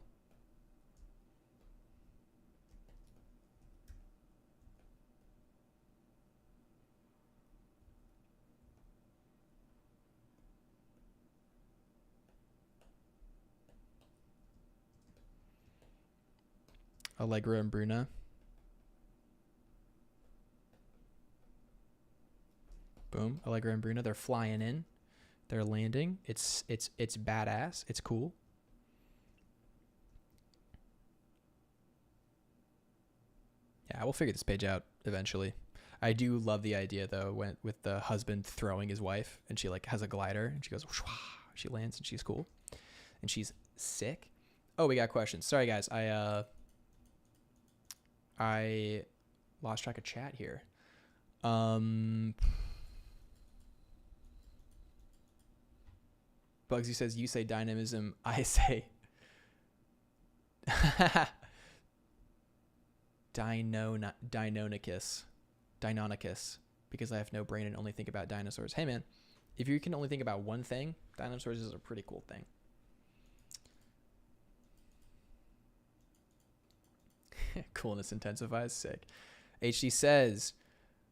Allegra and Bruna. Boom, Allegra and Bruna, they're flying in. They're landing. It's badass. It's cool. Yeah, we'll figure this page out eventually. I do love the idea though, with the husband throwing his wife and she like has a glider and she goes, whoosh, she lands and she's cool. And she's sick. Oh, we got questions. Sorry guys. I lost track of chat here. Bugsy says, you say dynamism, I say Deinonychus, because I have no brain and only think about dinosaurs. Hey man, if you can only think about one thing, dinosaurs is a pretty cool thing. Coolness intensifies. Sick. HD says,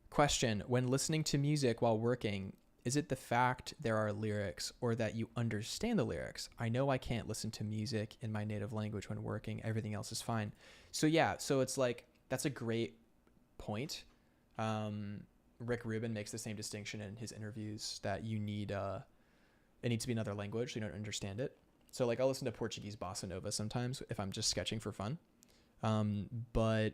question, when listening to music while working, is it the fact there are lyrics or that you understand the lyrics? I know I can't listen to music in my native language when working. Everything else is fine. So yeah, so it's like, that's a great point. Rick Rubin makes the same distinction in his interviews that you need, it needs to be another language so you don't understand it. So like I'll listen to Portuguese bossa nova sometimes if I'm just sketching for fun. But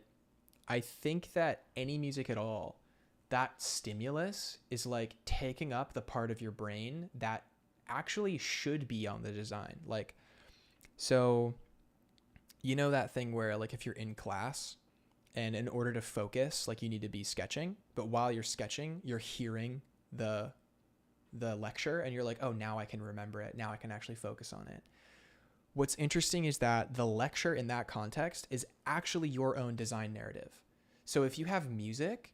I think that any music at all, that stimulus is like taking up the part of your brain that actually should be on the design. Like, so you know that thing where like if you're in class and in order to focus, like you need to be sketching, but while you're sketching, you're hearing the lecture and you're like, oh, now I can remember it. Now I can actually focus on it. What's interesting is that the lecture in that context is actually your own design narrative. So if you have music,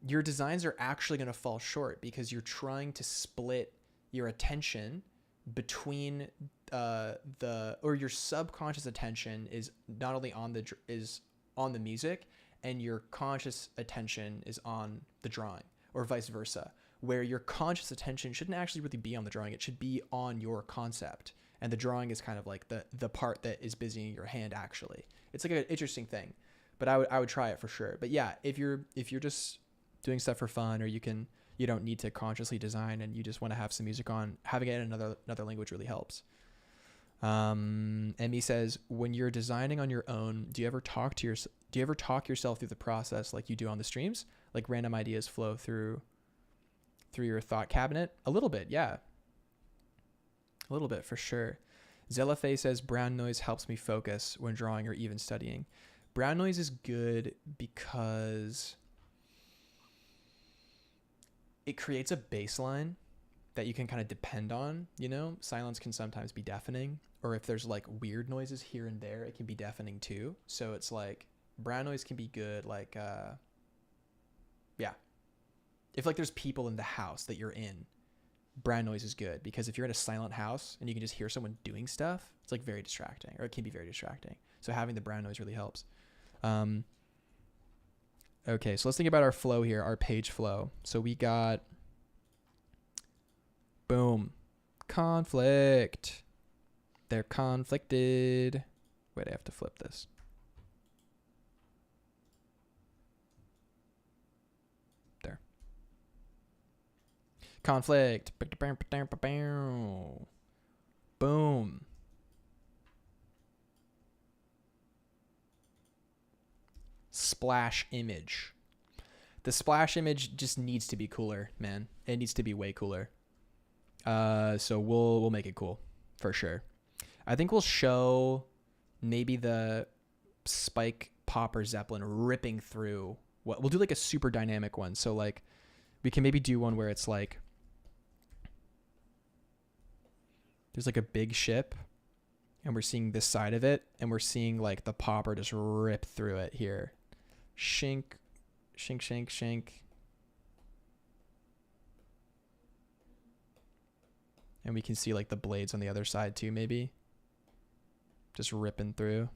your designs are actually going to fall short because you're trying to split your attention between or your subconscious attention is not only on the music and your conscious attention is on the drawing, or vice versa, where your conscious attention shouldn't actually really be on the drawing. It should be on your concept. And the drawing is kind of like the part that is busying your hand actually. It's like an interesting thing, but I would try it for sure. But yeah, if you're just doing stuff for fun, or you don't need to consciously design and you just want to have some music on, having it in another language really helps. Emmy says, when you're designing on your own, do you ever talk yourself through the process like you do on the streams? Like random ideas flow through your thought cabinet? A little bit, yeah. A little bit for sure. Zelafe says, brown noise helps me focus when drawing or even studying. Brown noise is good because it creates a baseline that you can kind of depend on, you know? Silence can sometimes be deafening, or if there's like weird noises here and there, it can be deafening too. So it's like brown noise can be good. Like, yeah. If like there's people in the house that you're in, brown noise is good, because if you're in a silent house and you can just hear someone doing stuff, it's like very distracting, or it can be very distracting. So having the brown noise really helps. Okay, so let's think about our flow here, our page flow. So we got, boom, conflict. They're conflicted. Wait, I have to flip this. There. Conflict. Boom. Splash image. The splash image just needs to be cooler, man. It needs to be way cooler. So we'll make it cool for sure. I think we'll show maybe the Spike Pop or Zeppelin ripping through. We'll do like a super dynamic one. So like we can maybe do one where it's like there's like a big ship and we're seeing this side of it and we're seeing like the popper just rip through it here. Shink, shink, shink, shink. And we can see like the blades on the other side too, maybe. Just ripping through.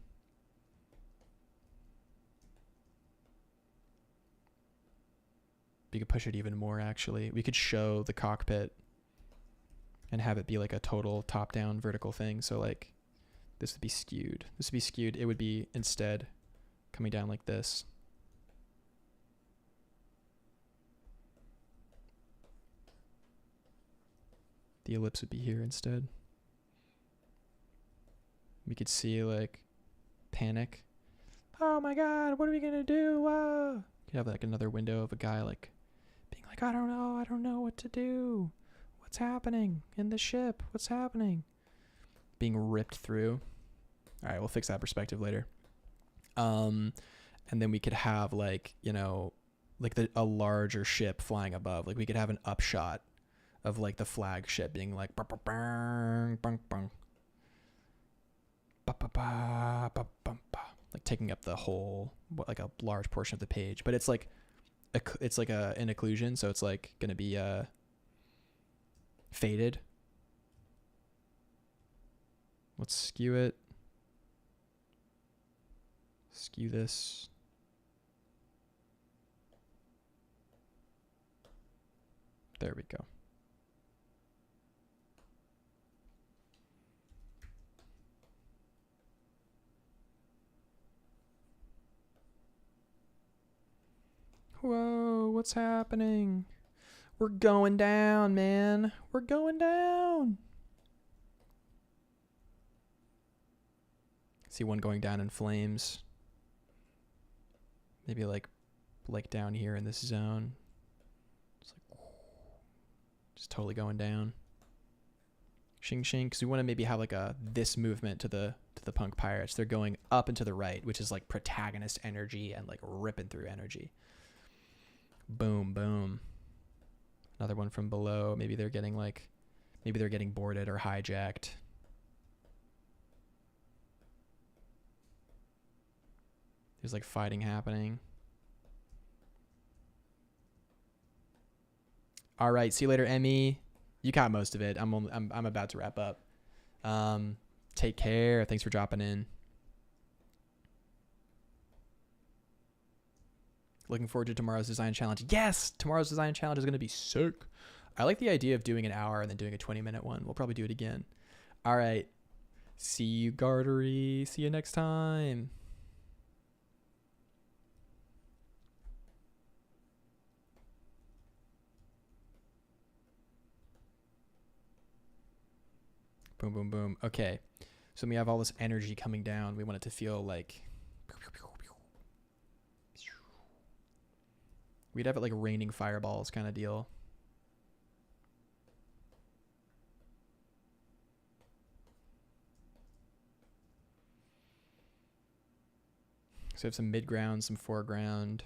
We could push it even more actually. We could show the cockpit and have it be like a total top-down vertical thing. So like this would be skewed. This would be skewed. It would be instead coming down like this. The ellipse would be here instead. We could see like panic. Oh my God, what are we gonna do? You could have like another window of a guy like being like, I don't know what to do. What's happening in the ship? What's happening? Being ripped through. All right, we'll fix that perspective later. And then we could have like, you know, like a larger ship flying above. Like we could have an upshot of like the flagship being like like taking up the whole, like a large portion of the page, but it's like an occlusion, so it's like gonna be Faded. Let's skew it. Skew this. There we go. Whoa, what's happening? We're going down, man. We're going down. See one going down in flames. Maybe like down here in this zone. It's like just totally going down. Shing shing, because we want to maybe have like this movement to the punk pirates. They're going up and to the right, which is like protagonist energy and like ripping through energy. Boom, boom. Another one from below. Maybe they're getting boarded or hijacked. There's like fighting happening. All right, see you later, Emmy. You got most of it. I'm about to wrap up. Take care. Thanks for dropping in. Looking forward to tomorrow's design challenge. Yes, tomorrow's design challenge is going to be sick. I like the idea of doing an hour and then doing a 20-minute one. We'll probably do it again. All right. See you, Gartery. See you next time. Boom, boom, boom. Okay. So we have all this energy coming down. We want it to feel like... We'd have it like raining fireballs kind of deal. So we have some mid-ground, some foreground.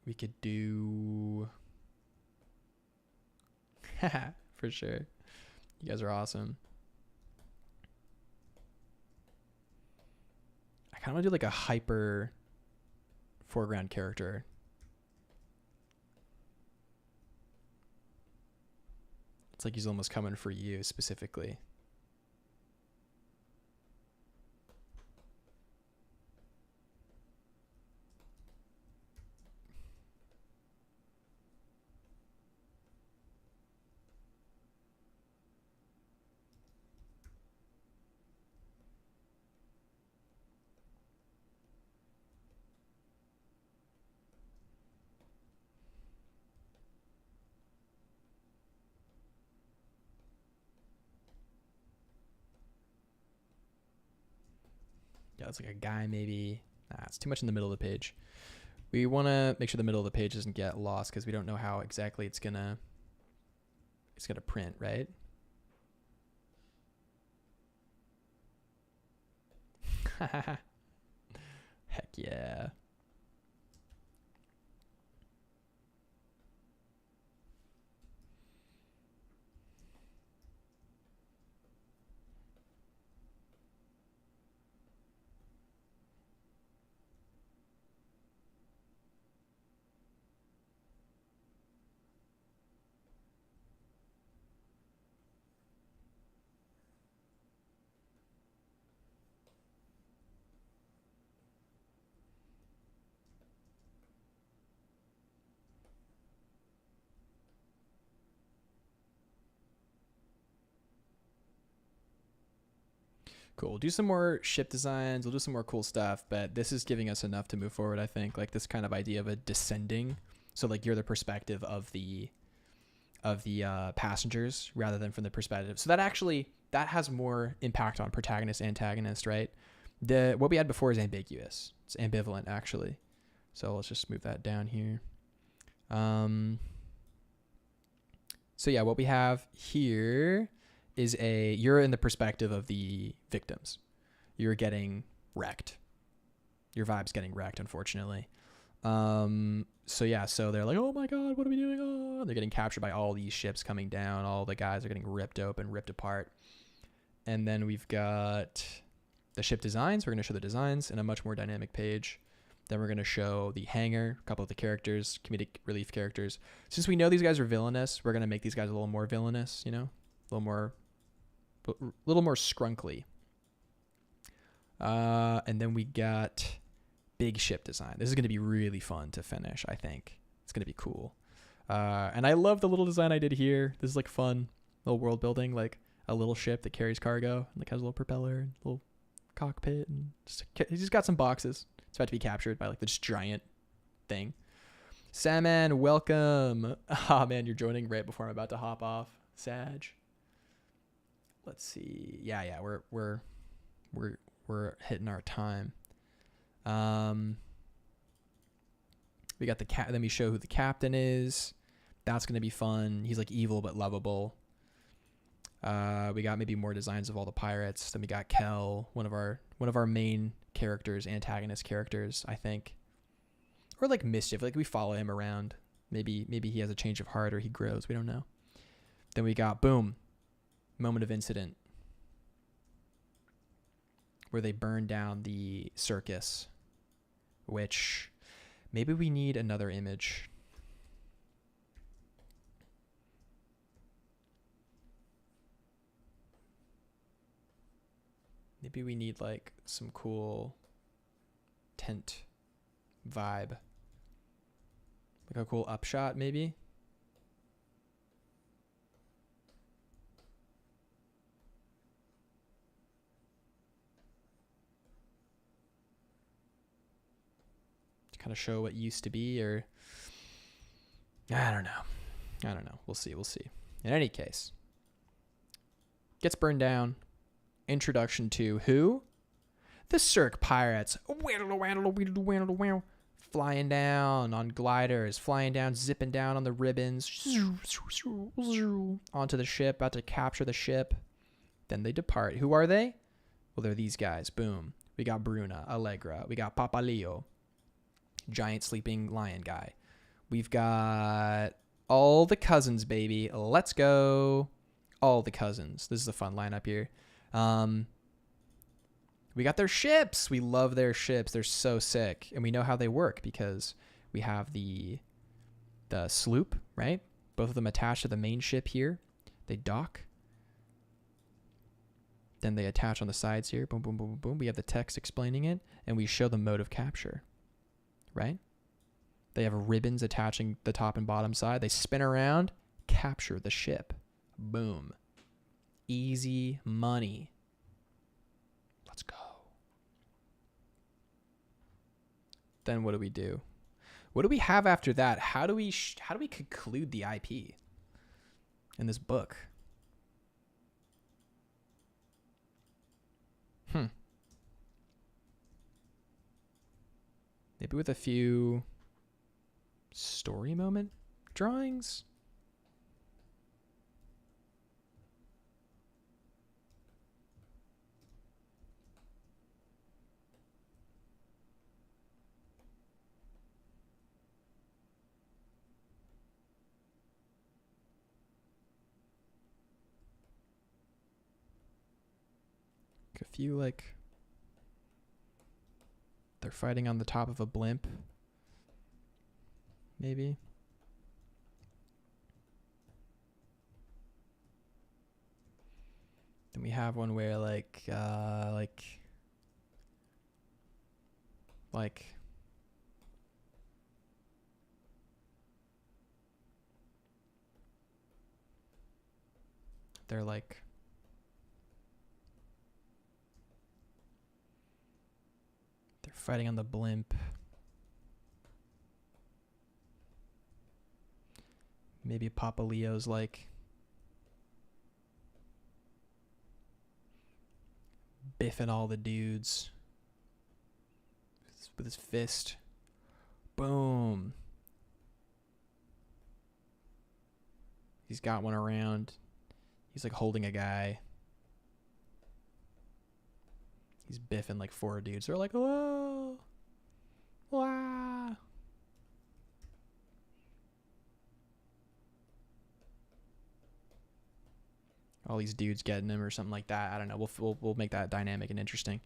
We could do... For sure. You guys are awesome. I kind of want to do like a hyper foreground character. It's like he's almost coming for you specifically. Yeah, it's like a guy maybe. Nah, it's too much in the middle of the page. We want to make sure the middle of the page doesn't get lost because we don't know how exactly it's gonna print, right? Heck yeah. Cool. We'll do some more ship designs. We'll do some more cool stuff, but this is giving us enough to move forward, I think. Like this kind of idea of a descending. So like you're the perspective of the passengers rather than from the perspective. So that has more impact on protagonist, antagonist, right? What we had before is ambiguous. It's ambivalent actually. So let's just move that down here. So yeah, what we have here is you're in the perspective of the victims. You're getting wrecked. Your vibe's getting wrecked, unfortunately. So yeah, so they're like, oh my God, what are we doing? Oh, they're getting captured by all these ships coming down. All the guys are getting ripped open, ripped apart. And then we've got the ship designs. We're going to show the designs in a much more dynamic page. Then we're going to show the hangar, a couple of the characters, comedic relief characters. Since we know these guys are villainous, we're going to make these guys a little more villainous, you know, a little more scrunkly. And then we got big ship design. This is going to be really fun to finish, I think. It's going to be cool. And I love the little design I did here. This is like fun little world building, like a little ship that carries cargo and like has a little propeller and a little cockpit, and he's just got some boxes. It's about to be captured by like this giant thing. Salmon, welcome. Ah, man, you're joining right before I'm about to hop off. Sag. Let's see. Yeah, we're hitting our time. We got the then we show who the captain is. That's gonna be fun. He's like evil but lovable. We got maybe more designs of all the pirates. Then we got Kel, one of our main characters, antagonist characters, I think. Or like Mischief, like we follow him around. Maybe he has a change of heart or he grows. We don't know. Then we got boom, moment of incident, where they burn down the circus, which maybe we need another image. Maybe we need like some cool tent vibe. Like a cool upshot, maybe. To kind of show what used to be, or I don't know. We'll see. In any case, gets burned down. Introduction to who? The Cirque Pirates. Flying down on gliders, flying down, zipping down on the ribbons, onto the ship, about to capture the ship. Then they depart. Who are they? Well, they're these guys. Boom. We got Bruna, Allegra. We got Papaleo, giant sleeping lion guy. We've got all the cousins, baby. Let's go. All the cousins. This is a fun lineup here. We got their ships. We love their ships. They're so sick. And we know how they work because we have the sloop, right? Both of them attached to the main ship here. They dock. Then they attach on the sides here. Boom, boom, boom, boom. We have the text explaining it. And we show the mode of capture, right? They have ribbons attaching the top and bottom side. They spin around, capture the ship. Boom. Easy money. Let's go. Then what do we do? What do we have after that? How do we conclude the IP in this book? Maybe with a few story moment drawings? A few, like, they're fighting on the top of a blimp, maybe. Then we have one where like they're like fighting on the blimp. Maybe Papa Leo's like biffing all the dudes with his fist. Boom. He's got one around. He's like holding a guy. He's biffing like 4 dudes. They're like, whoa, wow. All these dudes getting him or something like that. I don't know. We'll make that dynamic and interesting.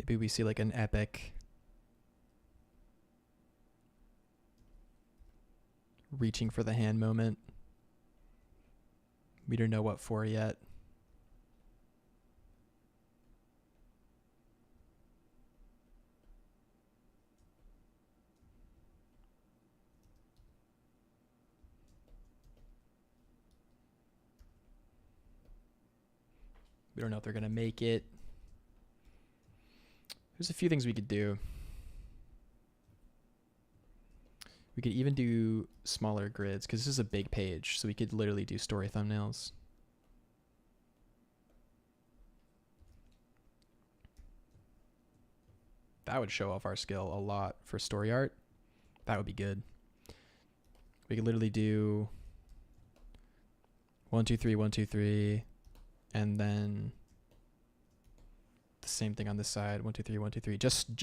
Maybe we see like an epic reaching for the hand moment. We don't know what for yet. We don't know if they're going to make it. There's a few things we could do. We could even do smaller grids because this is a big page, so we could literally do story thumbnails. That would show off our skill a lot for story art. That would be good. We could literally do 1, 2, 3, 1, 2, 3, and then the same thing on this side. 1, 2, 3, 1, 2, 3.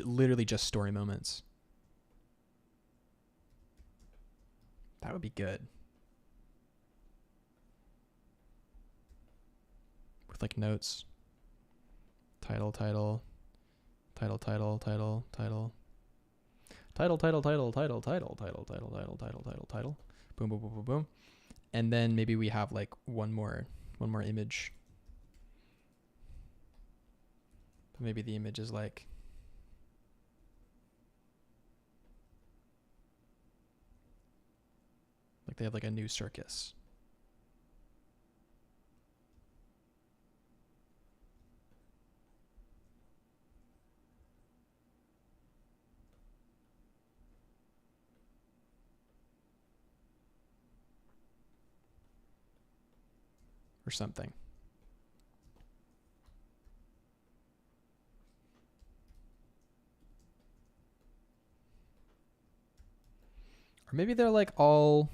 Literally just story moments. That would be good. With like notes. Title, title. Title, title, title, title. Title, title, title, title, title, title, title, title, title, title, title. Boom, boom, boom, boom, boom. And then maybe we have like one more image. Maybe the image is like they have like a new circus. Or something. Or maybe they're like all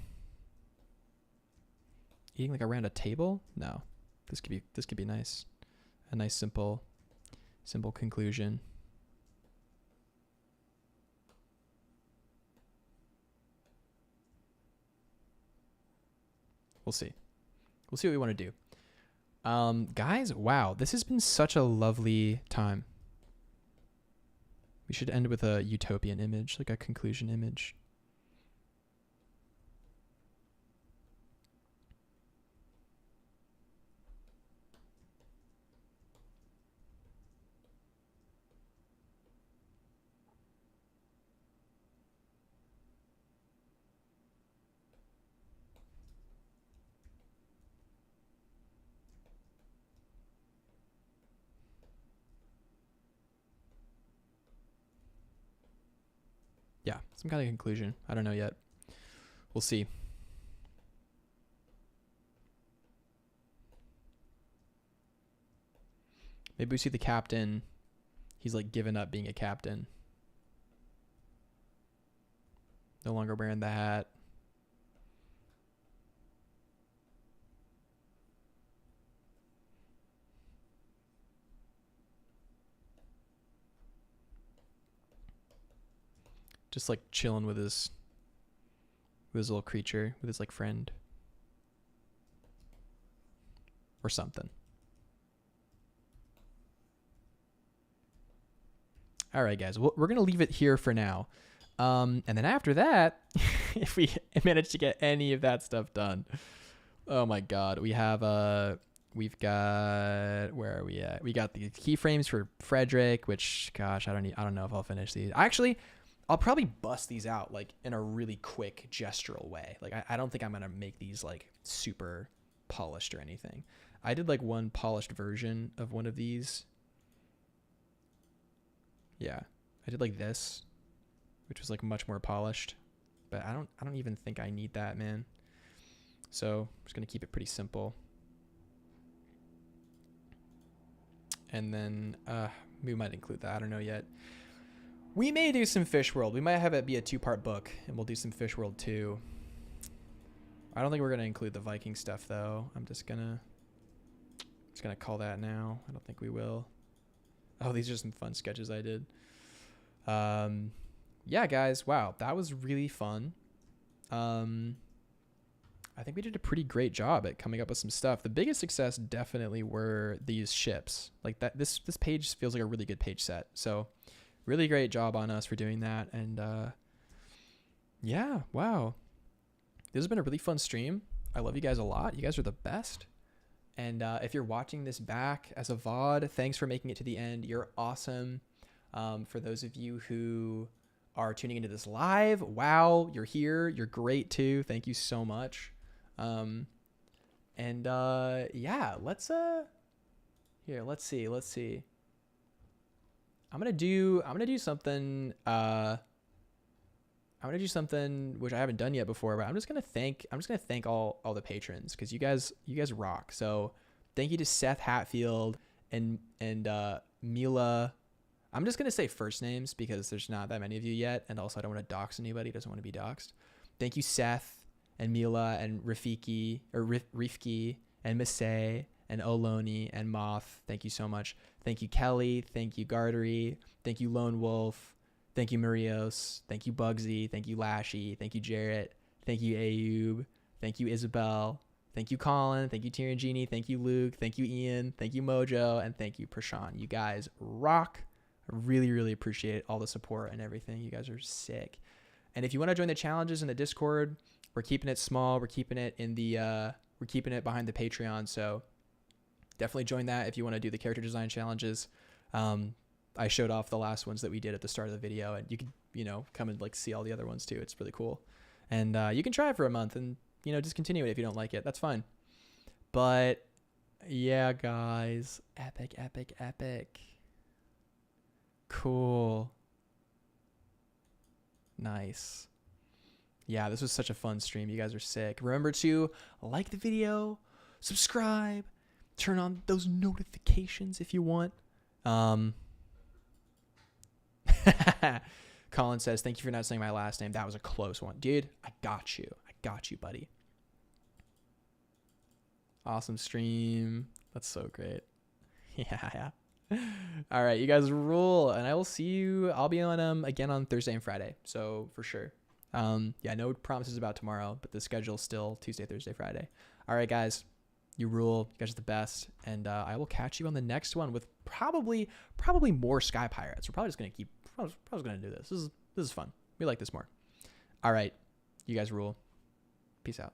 eating like around a table. No, this could be nice. A nice simple conclusion. We'll see. We'll see what we want to do. Guys, wow, this has been such a lovely time. We should end with a utopian image, like a conclusion image. Yeah, some kind of conclusion. I don't know yet. We'll see. Maybe we see the captain. He's like given up being a captain. No longer wearing the hat. Just like chilling with his little creature, with his like friend. Or something. All right, guys. We're going to leave it here for now. And then after that, if we manage to get any of that stuff done, oh my God, we've got, where are we at? We got the keyframes for Frederick, which, gosh, I don't know if I'll finish these. Actually, I'll probably bust these out like in a really quick gestural way. Like I don't think I'm going to make these like super polished or anything. I did like one polished version of one of these. Yeah. I did like this, which was like much more polished, but I don't even think I need that, man. So I'm just going to keep it pretty simple. And then we might include that. I don't know yet. We may do some Fish World. We might have it be a 2-part book, and we'll do some Fish World too. I don't think we're going to include the Viking stuff, though. I'm just gonna call that now. I don't think we will. Oh, these are some fun sketches I did. Yeah, guys. Wow, that was really fun. I think we did a pretty great job at coming up with some stuff. The biggest success definitely were these ships. Like that, this page feels like a really good page set. So really great job on us for doing that. And yeah, wow. This has been a really fun stream. I love you guys a lot. You guys are the best. And if you're watching this back as a VOD, thanks for making it to the end. You're awesome. For those of you who are tuning into this live, wow, you're here. You're great too. Thank you so much. Yeah, let's see. I'm gonna do something which I haven't done yet before, but I'm just gonna thank all the patrons, because you guys rock. So thank you to Seth Hatfield and Mila. I'm just gonna say first names because there's not that many of you yet, and also I don't want to dox anybody. Doesn't want to be doxed. Thank you, Seth and Mila and Rifki and Masay and Oloni and Moth. Thank you so much. Thank you, Kelly. Thank you, Gardery. Thank you, Lone Wolf. Thank you, Marios. Thank you, Bugsy. Thank you, Lashy. Thank you, Jarrett. Thank you, Ayub. Thank you, Isabel. Thank you, Colin. Thank you, Tirangini. Thank you, Luke. Thank you, Ian. Thank you, Mojo. And thank you, Prashan. You guys rock. I really, really appreciate all the support and everything. You guys are sick. And if you want to join the challenges in the Discord, we're keeping it small. We're keeping it in the we're keeping it behind the Patreon. So definitely join that if you want to do the character design challenges. I showed off the last ones that we did at the start of the video, and you can, come and like see all the other ones too. It's really cool. And you can try it for a month and, discontinue it if you don't like it. That's fine. But yeah, guys, epic, epic, epic. Cool. Nice. Yeah, this was such a fun stream. You guys are sick. Remember to like the video, subscribe, turn on those notifications if you want. Colin says, thank you for not saying my last name. That was a close one. Dude, I got you. I got you, buddy. Awesome stream. That's so great. Yeah. All right, you guys rule, and I will see you. I'll be on again on Thursday and Friday, so for sure. Yeah, no promises about tomorrow, but the schedule's still Tuesday, Thursday, Friday. All right, guys, you rule. You guys are the best, and I will catch you on the next one with probably more Sky Pirates. We're probably just gonna do this. This is fun. We like this more. All right, you guys rule. Peace out.